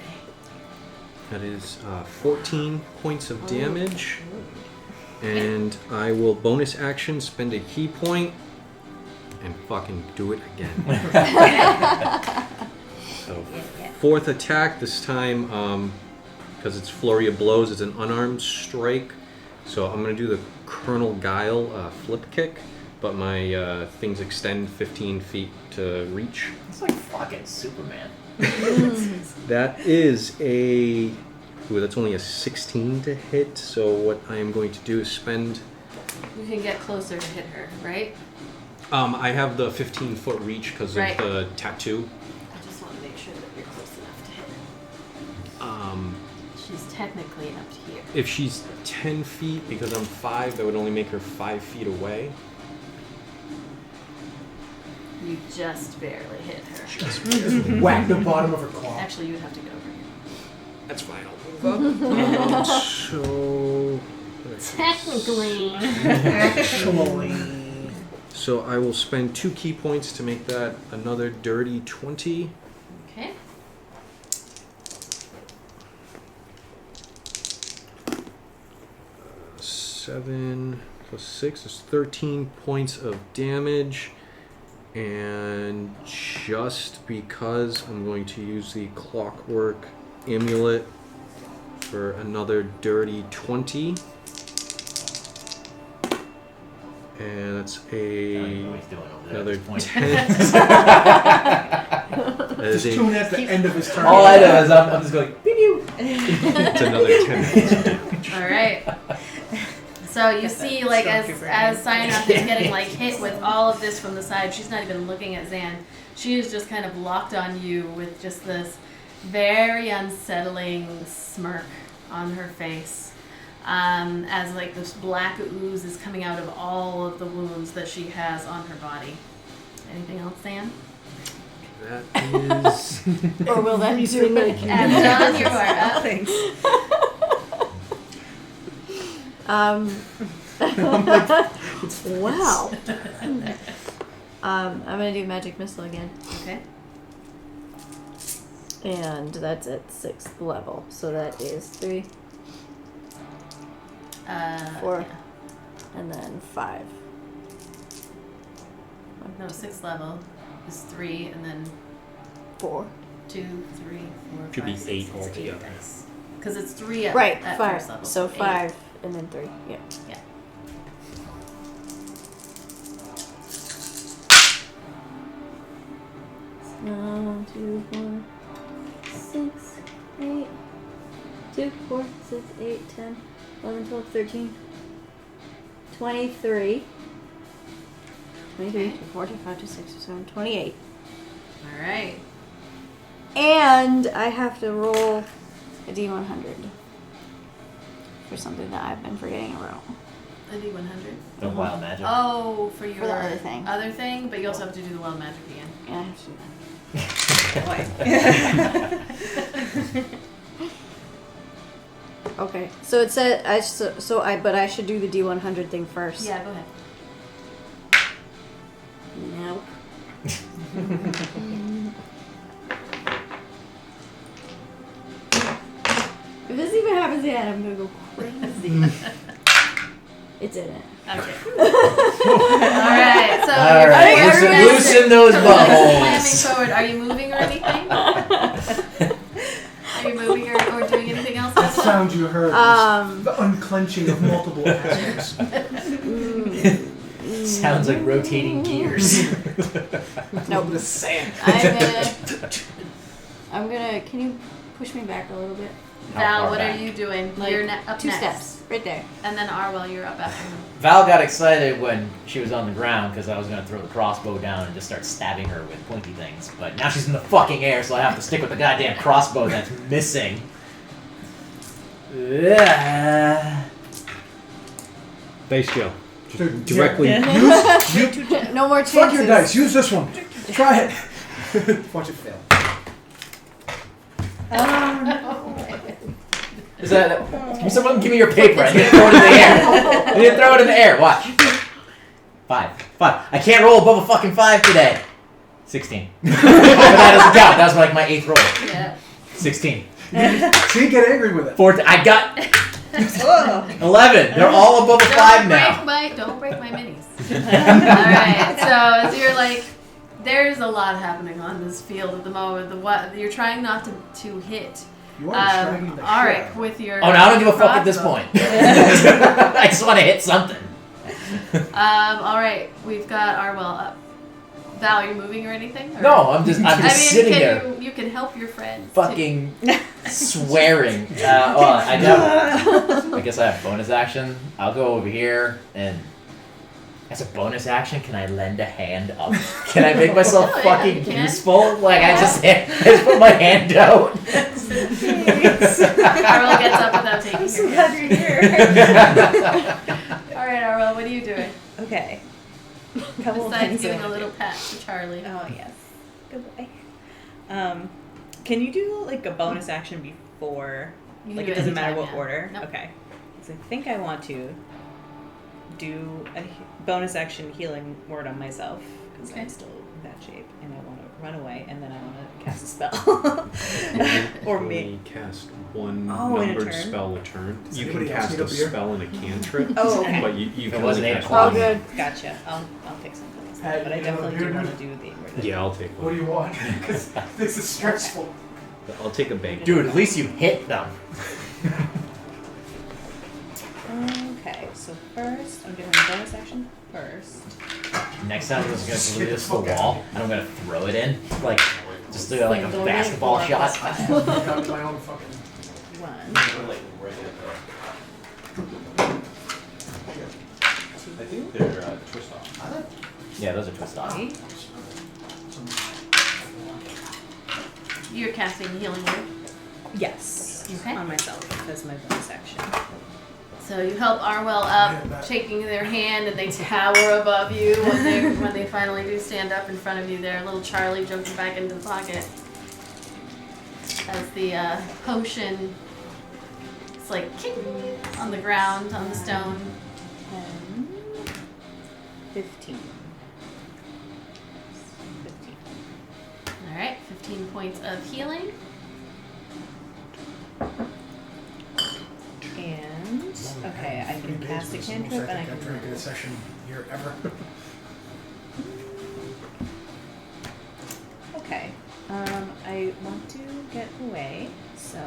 That is 14 points of damage. And I will bonus action spend a key point and fucking do it again. So fourth attack, this time, because it's flurry of blows, it's an unarmed strike. So I'm going to do the Colonel Guile flip kick, but my things extend 15 feet to reach. it's like fucking Superman. That is a... Ooh, that's only a 16 to hit, so what I am going to do is spend... You can get closer to hit her, right? I have the 15-foot reach because Right. of the tattoo. I just want to make sure that you're close enough to hit her. She's technically up here. If she's 10 feet, because I'm 5, that would only make her 5 feet away. You just barely hit her. Just whack the bottom of her claw. Actually, you would have to get over here. That's fine, I'll move up. So... Technically. Actually. So I will spend 2 key points to make that another dirty 20. Okay. Seven plus 6 is 13 points of damage. And just because I'm going to use the Clockwork Amulet for another dirty 20. And that's I don't know what he's doing over there at another this point. 10. That is Just tune in at the end of his turn. All I know is I'm just going, pew pew. it's another 10 points of damage. All right. So So you see, like, as Cyanwrath is getting, like, hit with all of this from the side, she's not even looking at Zan. She is just kind of locked on you with just this very unsettling smirk on her face. As, like, this black ooze is coming out of all of the wounds that she has on her body. Anything else, Zan? That is. Or will that do like? And John, you are up. Thanks. Wow. I'm gonna do magic missile again, Okay. and that's at 6th level. So that is 3, 4, Yeah. and then 5. No, 6th level is 3, and then 4. 2, 3, 4, Should 5, be 6, 8 6, altogether. Because it's 3 at, Right, at 5. first level. So 8. 5 and then 3. Yeah. Yeah. One, 2, 4, 6, 8. 2, 4, 6, 8, 10, 11, 12, 13, 23. 23, 24, 25, 26, 27, 28. All right. And I have to roll a D100 for something that I've been forgetting about. A D100. The wild magic. Oh, for your the other thing. Other thing, but you also have to do the wild magic again. Yeah, I have to do that. Okay, so it said but I should do the D100 thing first. Yeah, go ahead. Nope. If this even happens yet, I'm gonna go crazy. It's in it. Okay. Alright, so All you're right, loosen those slamming buttholes. forward. Are you moving or anything? Are you moving or doing anything else? The sound you heard was the Um, unclenching of multiple axes. Sounds like rotating gears. Nope. The sand. I'm gonna. Can you push me back a little bit? How Val, far what back? are you doing? Like You're up 2 next. steps, right there. And then Arwell, you're up after him. Val got excited when she was on the ground because I was going to throw the crossbow down and just start stabbing her with pointy things. But now she's in the fucking air, so I have to stick with the goddamn crossbow that's missing. Dice Joe. Just Dude, directly. No more chances. Fuck your dice. Use this one. Try it. Watch it fail. Is that? Can someone give me your paper? I need to throw it in the air. I need to throw it in the air. Watch. 5. I can't roll above a fucking 5 today. 16. But that doesn't count. That was like my 8th roll. Yeah. 16. See, get angry with it. 14. I got 11. They're all above a 5 now. Don't break my minis. Alright, so you're like, there's a lot happening on this field at the moment. You're trying not to hit You are distracting the Arik shit. with your. Oh, no, I don't give a fuck at this crossbow. point. I just want to hit something. Alright, we've got Arwell up. Val, are you moving or anything? Or? No, I'm just sitting there. You can help your friends. Fucking swearing. I guess I have bonus action. I'll go over here and as a bonus action, can I lend a hand up? Can I make myself Oh, yeah, fucking you can. useful? Like I just put my hand out. Arwell gets up without taking I'm so your glad hand. you're here. Alright, Arwell, what are you doing? Okay. Couple of Besides things I giving a wanna little do. pat to Charlie. Oh yes. Good boy. Can you do like a bonus action before? You can Like do it doesn't anytime, matter what yeah. order. Nope. Okay. So I think I want to do a bonus action healing word on myself because Okay. I'm still in bad shape and I want to run away and then I want to cast a spell. Or me. Only cast one Oh, in a numbered turn? spell a turn. Does You can anybody else cast need a a beer? spell and a cantrip. Oh, okay. But you It can wasn't only 8 cast o'clock. Oh, one. good. Gotcha. I'll take something else. Hey, But I you have a definitely beer, do want dude? to do the word. Yeah, I'll take What one. do you want? Because this is stressful. I'll take a bacon. Dude, at least you hit them. Okay, so first I'm doing bonus action first. Next time I'm just gonna glue this to the wall and I'm gonna throw it in. Like just do like a Single basketball hit, shot. 4 + 5. Got my own fucking. 1. I think they're twist off. Yeah, those are twist off. You're casting healing word. Yes. Okay. On myself. That's my bonus action. So you help Arwell up, shaking their hand, and they tower above you when they finally do stand up in front of you there. Little Charlie jumps back into the pocket as the potion is like king on the ground, on the stone. 15. Alright, 15 points of healing. And okay, I can cast a cantrip and I can try to get a session here ever. Okay. I want to get away, so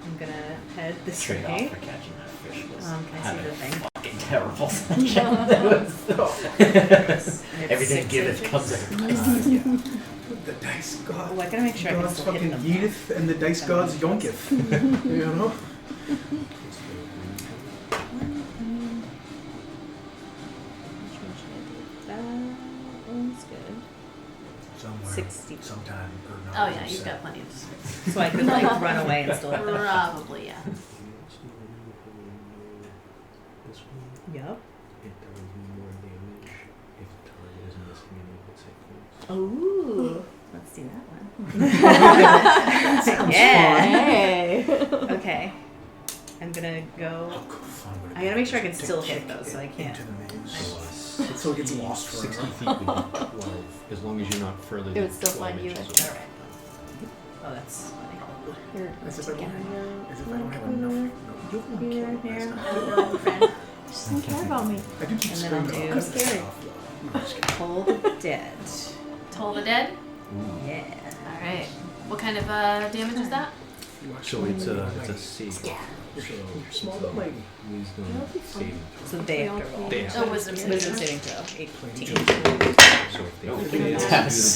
I'm gonna head this Trade way. off for catching that fish was Can I see the thing? fucking terrible. Everything Six giveth inches. comes at a price. The dice god. Oh, I gotta make sure I can God's still hit fucking them. Edith and the dice god's yonketh. You know? Which one should I do? That one's good. Somewhere. 60. Sometime. Or not. Oh yeah, you've got plenty of space. So I could like run away and still hit them. Probably, yeah. This one, Yep. it does more damage if the target is miscommunicated with points. Ooh. Let's do that one. Sounds Yeah. Hey. Okay. I'm gonna go. How fun would it I gotta make sure I can be to still kick hit those, so I it can't. Into the maze. So So it gets lost 60 forever. feet would be 12, as long as you're not further It than would still 12 find you inches if- away. Oh, that's funny. Here, As if I get don't, on your as if I don't have enough. No, you don't Here, kill here. it. Hello, friend. Just don't care about me. I do keep And then I'll screaming do- about I'm scared. stuff, though. I'm just kidding. Toll the dead. Toll the dead. Yeah. Alright. What kind of damage is that? You watch So it's a save. Yeah. You're small but mighty. Wisdom That'll be fun. saving throw. So they have to roll. They have Oh, wisdom Wisdom saving. saving throw. 18. So if they Oh, fail to yeah. do the It's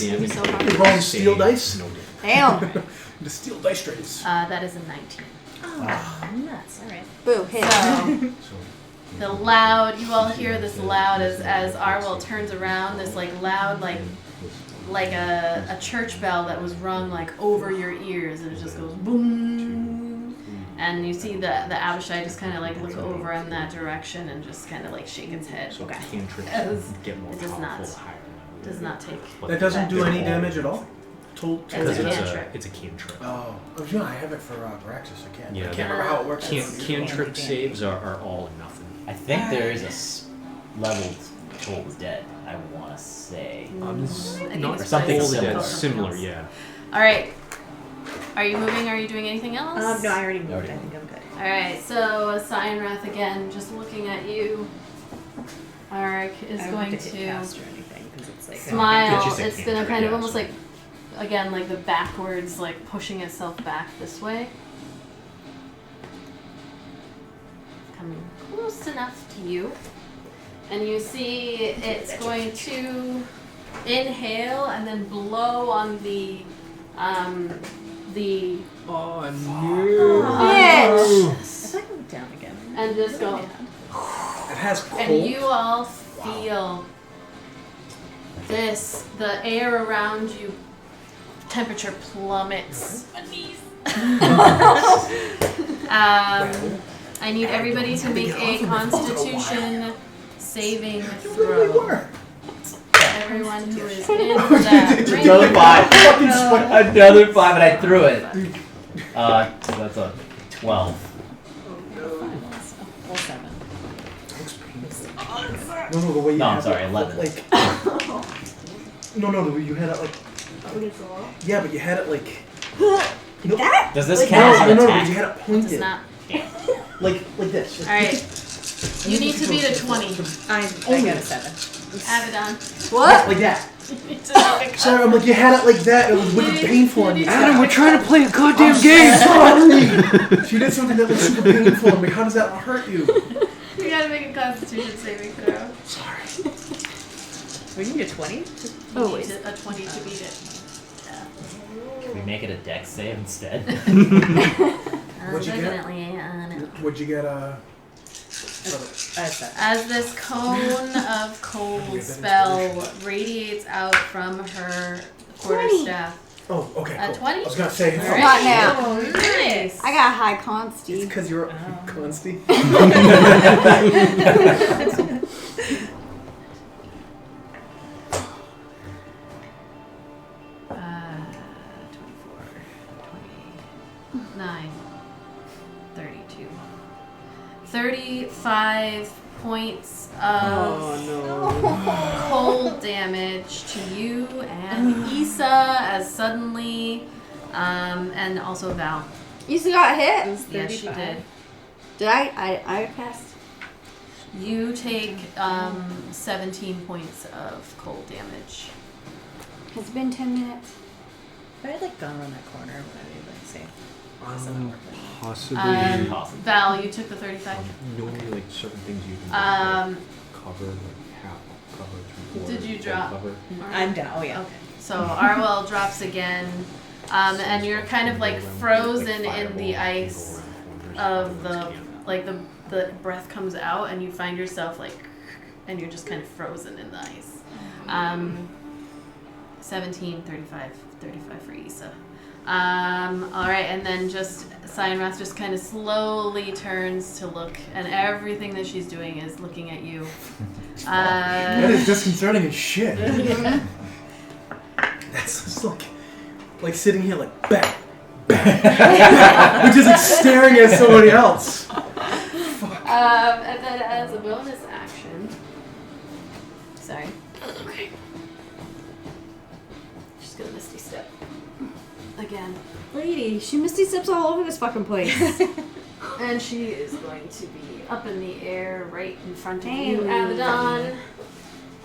damage, so hard. You're rolling steel save, dice? no damage. Damn. The steel dice trays. That is a 19. Oh, nuts. Alright. Boo, hit. So, So the loud, you all hear this loud as Arwell turns around, this like loud, like a church bell that was rung like over your ears, and it just goes boom. And you see the Abishai just kind of like look over in that direction and just kind of like shake its head. So Okay. cantrips Yes. get more It does powerful not. the higher level. Does not take. But That doesn't do any all- damage at all? Told It's Because a it's cantrip. it's a cantrip. Oh, yeah, I have it for Braxis. I can't. Yeah, I can't that- remember how it works. Cantrip saves are all or nothing. I think there is a leveled Toll the Dead, I want to say. think Not it's Or something all the similar. dead, similar, else. yeah. Alright. Are you moving? Are you doing anything else? No, I already moved. Already I think I'm good. Alright, so Cyanwrath again, just looking at you. Arik is I don't going have to hit to cast or anything because it's like smile. It's just a It's gonna cantrip, kind of yeah, almost so- like, again, like the backwards, like pushing itself back this way. Coming close enough to you. And you see it's going to inhale and then blow on the Oh bitch! I thought I went down again. And just go. It has cold. And you all feel this, the air around you, temperature plummets. I need everybody to make a Constitution saving throw. Everyone who is in that ring. Another 5. Another 5, and I threw it. So that's a 12. Well, 7. No, the way you No, I'm have sorry, it, 11. Like, no, the way you had it like. Yeah, but you had it like. No, Does this no, count as an but attack? you had it Does pointed. not. Like this. Alright. You need to beat a 20. I got a 7. Abaddon. What? Like that. You need to make a Sorry, I'm like, you had it like that. It was wicked painful on you. Adam, we're trying to play a goddamn I'm game! sorry. She did something that was super painful on me. How does that hurt you? You gotta make a Constitution saving throw. Sorry. We need a 20? You Oh, need wait. to- a 20 to beat it. Can we make it a dex save instead? What'd you get? Definitely, no. What'd you get? As this cone of cold spell radiates out from her quarterstaff. Oh, okay, cool. 20? I was gonna say. All right. Not now. Oh, nice. I got high consti. It's because you're consty. 35 points of cold damage to you and Issa as suddenly, and also Val. Issa got hit? Yes, she did. Did I passed? You take 17 points of cold damage. Has it been 10 minutes? If I had like gone around that corner, would I be able to say? Possibly. Val, you took the 35. Normally, like certain things you can cover, like half cover, three-quarters. Did you drop? Cover. I'm down. Oh yeah. Okay. So Arwell drops again, and you're kind of like frozen in the ice of the the breath comes out, and you find yourself like, and you're just kind of frozen in the ice. 17, 35 for Issa. Alright, and then just Cyanwrath just kind of slowly turns to look, and everything that she's doing is looking at you. That is disconcerting as shit. That's just like sitting here like bang, bang, which is like staring at somebody else. And then as a bonus action, sorry. Okay. Just gonna Misty Step. Again. Lady, she misty steps all over this fucking place. And she is going to be up in the air right in front of you, Abaddon.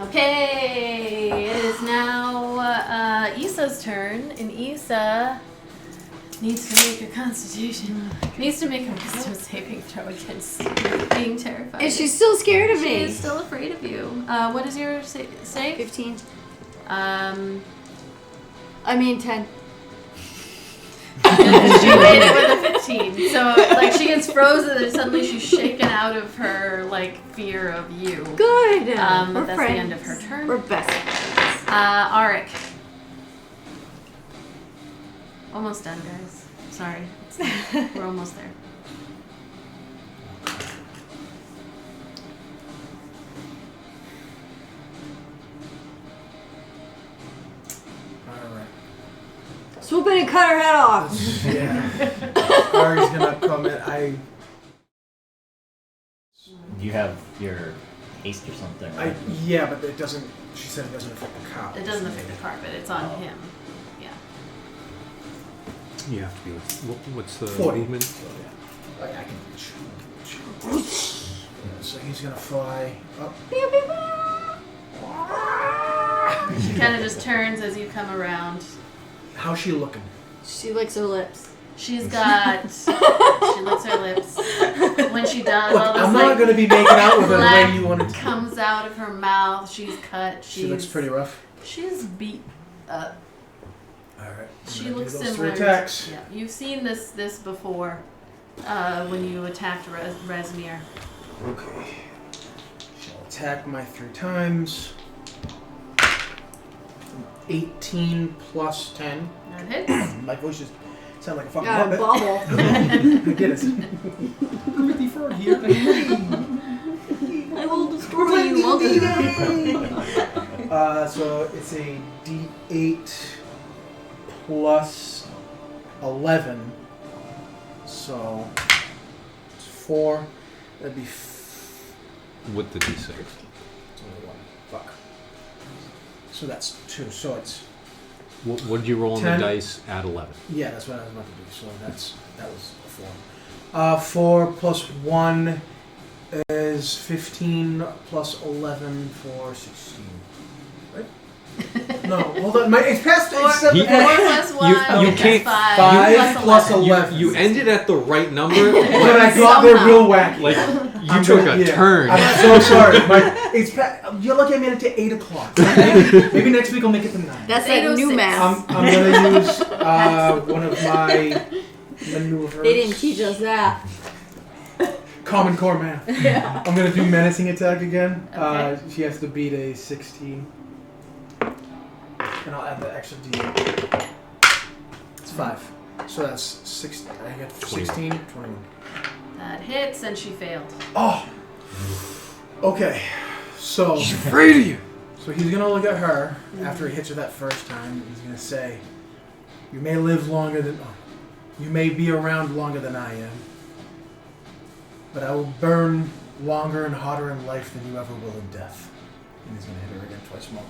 Okay, it is now Issa's turn, and Issa needs to make a constitution. Needs to make a wisdom saving throw against being terrified. And she's still scared of She me. is still afraid of you. What is your save? 15. Um, I mean 10. she made it with a 15. So, like, she gets frozen and suddenly she's shaken out of her, like, fear of you. Good. But We're that's friends. the end of her turn. We're best friends. Arik. Almost done, guys. Sorry. We're almost there. Alright. Swoop in and cut her head off. Yeah. Ari's gonna come in. You have your haste or something, right? Yeah, but it doesn't. She said it doesn't affect the cow. It doesn't affect the carpet. It's on him. Yeah. You have to be with. What's the 40. movement? So, yeah. I can reach. Yeah, so he's gonna fly up. She kind of just turns as you come around. How's she looking? She licks her lips. She's got. She licks her lips. When she does, Look, all this I'm not gonna be making out with her the black way you wanted to. comes out of her mouth. She's cut. She looks pretty rough. She's beat up. Alright. She looks those similar. 3 attacks. Yeah, you've seen this before when you attacked Rezmir. Okay. She'll attack my 3 times. 18 plus 10. That hits. My voice just sounds like a fucking Got a puppet. bubble. I get it. Gritty Fur here. I will destroy you. So it's a D8 plus 11. So it's 4. That'd be With the d6. it's only 1. Fuck. So that's 2. So it's What did you roll on 10. the dice at 11? yeah. That's what I was about to do. So that was a 4. 4 plus 1 is 15 plus 11 for 16. Right? No, hold on. It's past. It's 7. 4 plus 1. you okay, can't- 5. 5 plus 11. 11. You ended at the right number, But I thought they're real wacky. like you I'm took gonna- a turn. I'm so sorry. You're lucky I made it to 8 o'clock. Maybe next week I'll make it to 9. That's that new 806. math. I'm gonna use one of my maneuvers. They didn't teach us that. Common Core math. Yeah. I'm gonna do menacing attack again. Okay. She has to beat a 16. And I'll add the extra D8. It's 5. So that's 6. I get 16, 21. That hits, and she failed. Oh! Okay. So. She's afraid of you. So he's gonna look at her after he hits her that first time. And he's gonna say, "You may live longer than. You may be around longer than I am. But I will burn longer and hotter in life than you ever will in death." And he's gonna hit her again twice more.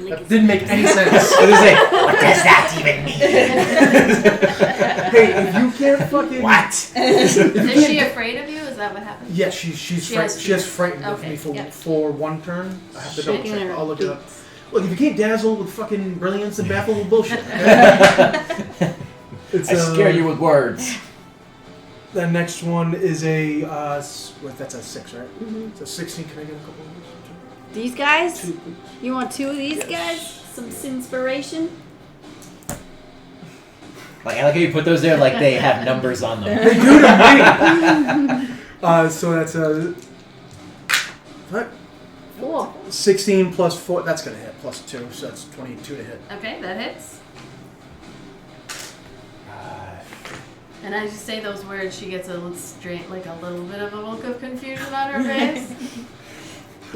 That didn't make any sense. What does that even mean? Hey, if you can't fucking What? Is she afraid of you? Is that what happened? yeah, she has frightened of Okay, me for yep. for one turn. I have to double Shaking check. her I'll look it up. boots. Look, if you can't dazzle with fucking brilliance and baffle with bullshit, it's I scare you with words. The next one is a that's a 6, right? Mhm. So 16. Can I get a couple of those? These guys? 2, please. You want 2 of these Yes. guys? Some inspiration? Like, I like how you put those there like they have numbers on them. They do to me. So that's a what? 4. 16 plus 4. That's gonna hit. Plus 2, so that's 22 to hit. Okay, that hits. And as you say those words, she gets a little little bit of a look of confusion on her face.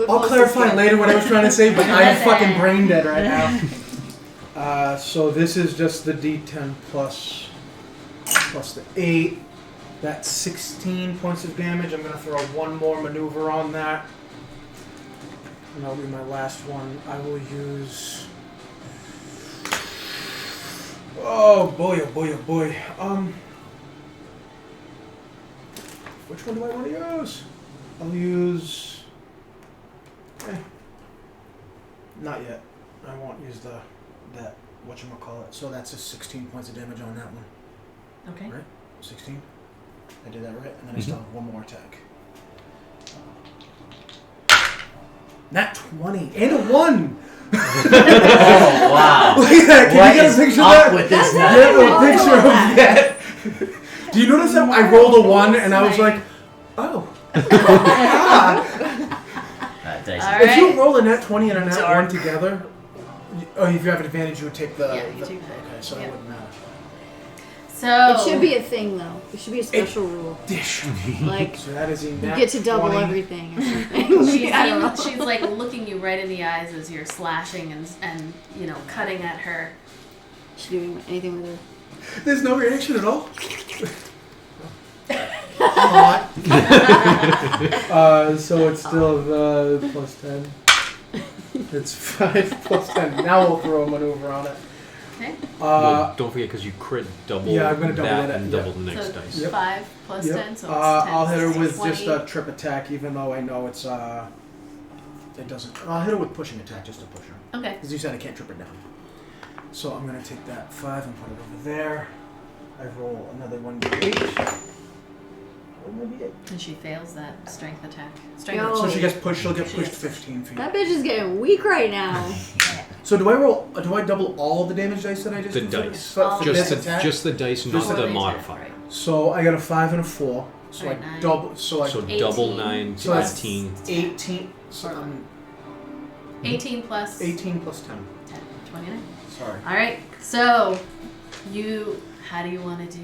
I'll clarify later what I was trying to say, but I'm fucking brain dead right now. So this is just the D10 plus the 8. That's 16 points of damage. I'm going to throw one more maneuver on that. And that'll be my last one. I will use... Oh boy, oh boy, oh boy. Which one do I want to use? I'll use... Not yet. I won't use that whatchamacallit. So that's just 16 points of damage on that one. Okay. Right? 16? I did that right? And then I still have one more attack. Nat 20 and a 1! Oh, wow. Look at that! Can What you get is a picture of up that? with this Yeah, nut? a picture of that. Do you notice that I rolled a 1 and I was like, oh. Ah. Dice. All If you right. roll a nat 20 and a nat Dark. 1 together, if you have an advantage, you would take the. Yeah, you take that. Okay, so Yeah. it wouldn't matter. So It should be a thing, though. It should be a special rule. Dish. Like, So that is a you nat get to double 20. everything or something. I don't know. she's like looking you right in the eyes as you're slashing and cutting at her. She doing anything with her. There's no reaction at all. Not. So it's still the plus 10. It's 5 plus 10. Now we'll throw a maneuver on it. Okay. Well, don't forget because you crit double yeah, I'm gonna double that that, and yeah. double the next So dice. Yep. 5 plus Yep. 10, so it's 10. I'll hit her so with 20. just a trip attack, even though I know it's it doesn't. I'll hit her with pushing attack just to push her, Okay. because you said I can't trip her down. So I'm gonna take that 5 and put it over there. I roll another 1d8. And she fails that strength attack. Yo. So she gets pushed. She'll get She pushed gets 15 feet. That bitch is getting weak right now. So do I roll? Do I double all the damage dice that I just? The did? dice. For Just this attack? the dice, Or not the attack, modifier. right. So I got a 5 and a 4. So Right, I 9. double. So I So 18. double 9, So that's 18. 18. So Hold on. I'm 18 plus 18 plus 10. 10. 29. Sorry. All right. So, how do you want to do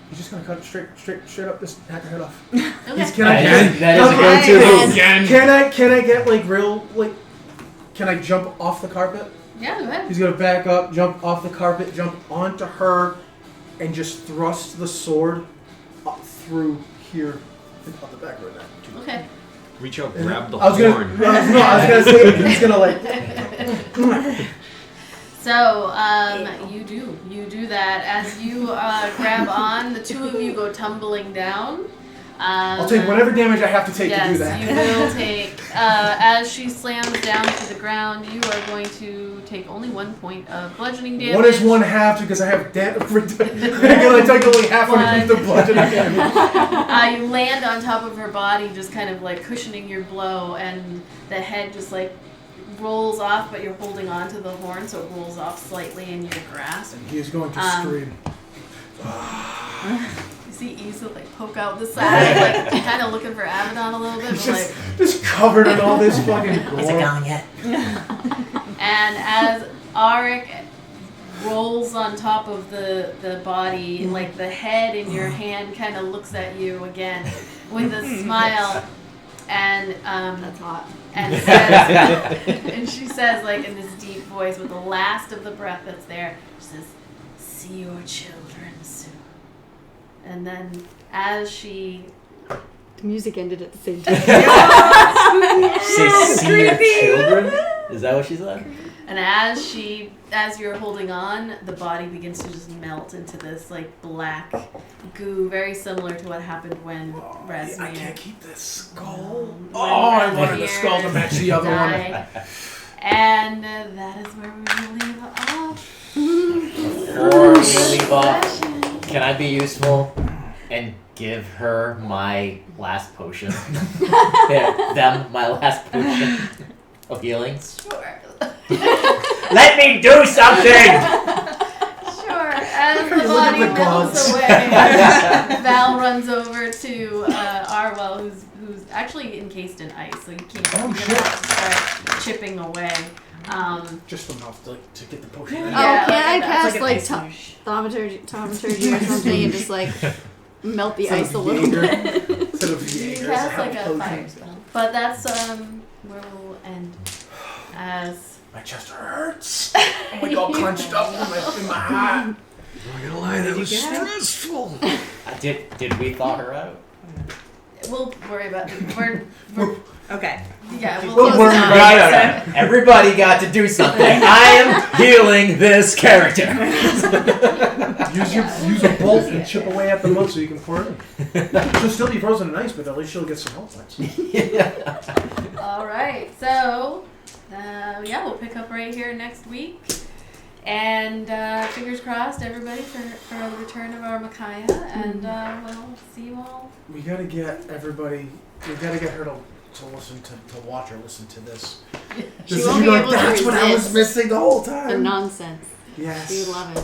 He's just gonna cut it straight up. This hack her head off. Okay. Can I That is a Okay. go-to move. Again. Can I get like real like? Can I jump off the carpet? Yeah, go ahead. He's gonna back up, jump off the carpet, jump onto her, and just thrust the sword up through here, up the back of her neck. Okay. Reach out, And grab the I was horn. gonna, I was gonna say he's gonna like. So, you do that. As you grab on, the two of you go tumbling down. I'll take whatever damage I have to take to do that. Yes, you will take. As she slams down to the ground, you are going to take only 1 point of bludgeoning damage. What is 1/2? Because I have I take only half underneath the bludgeoning damage. You land on top of her body, just kind of like cushioning your blow, and the head just like rolls off, but you're holding on to the horn, so it rolls off slightly in your grasp. And he's going to scream. You see Issa like poke out the side, like kind of looking for Abaddon a little bit, but Just covered in all this fucking gore. Is it gone yet? And as Arik rolls on top of the body, like the head in your hand kind of looks at you again with a smile, and That's hot. and says, and she says, like in this deep voice with the last of the breath that's there, she says, "See your children soon." And then as she The music ended at the same time. Say, see your children? Is that what she said? And as you're holding on, the body begins to just melt into this like black goo, very similar to what happened when Resmir. I can't keep this skull. When I wanted the Resmir skull to match the other one. died. And that is where we will leave off. Before we leave off, can I be useful and give her my last potion? Yeah, them my last potion of healing? Sure. Let me do something! Sure. As the Look body at the melts gods. away, Val runs over to Arwell, who's actually encased in ice, so you're gonna have to start chipping away. Just enough to get the potion. Yeah, in. Oh, can I like cast an like ice douche. thaumaturgy or something and just like melt the ice a little Jaeger. bit? Instead of You Jaeger, cast like a potion. fire spell. But that's where we'll end. As My chest hurts. I'm like all clenched up in my heart. I'm not gonna lie, that was stressful. Did we thaw her out? we'll worry about it. We're Okay. yeah, We'll close worry it about down. Everybody got to do something. I am healing this character. Use a bolt and chip away at the mud so you can pour it in. She'll still be frozen in ice, but at least she'll get some health points. All right, so yeah, we'll pick up right here next week, and fingers crossed, everybody, for the return of our Micaiah, and we'll see you all. We gotta get everybody. We gotta get her to listen to watch or listen to this. She Just won't to be like, able to that's what I was resist missing the whole the time. nonsense. Yes. She would love it.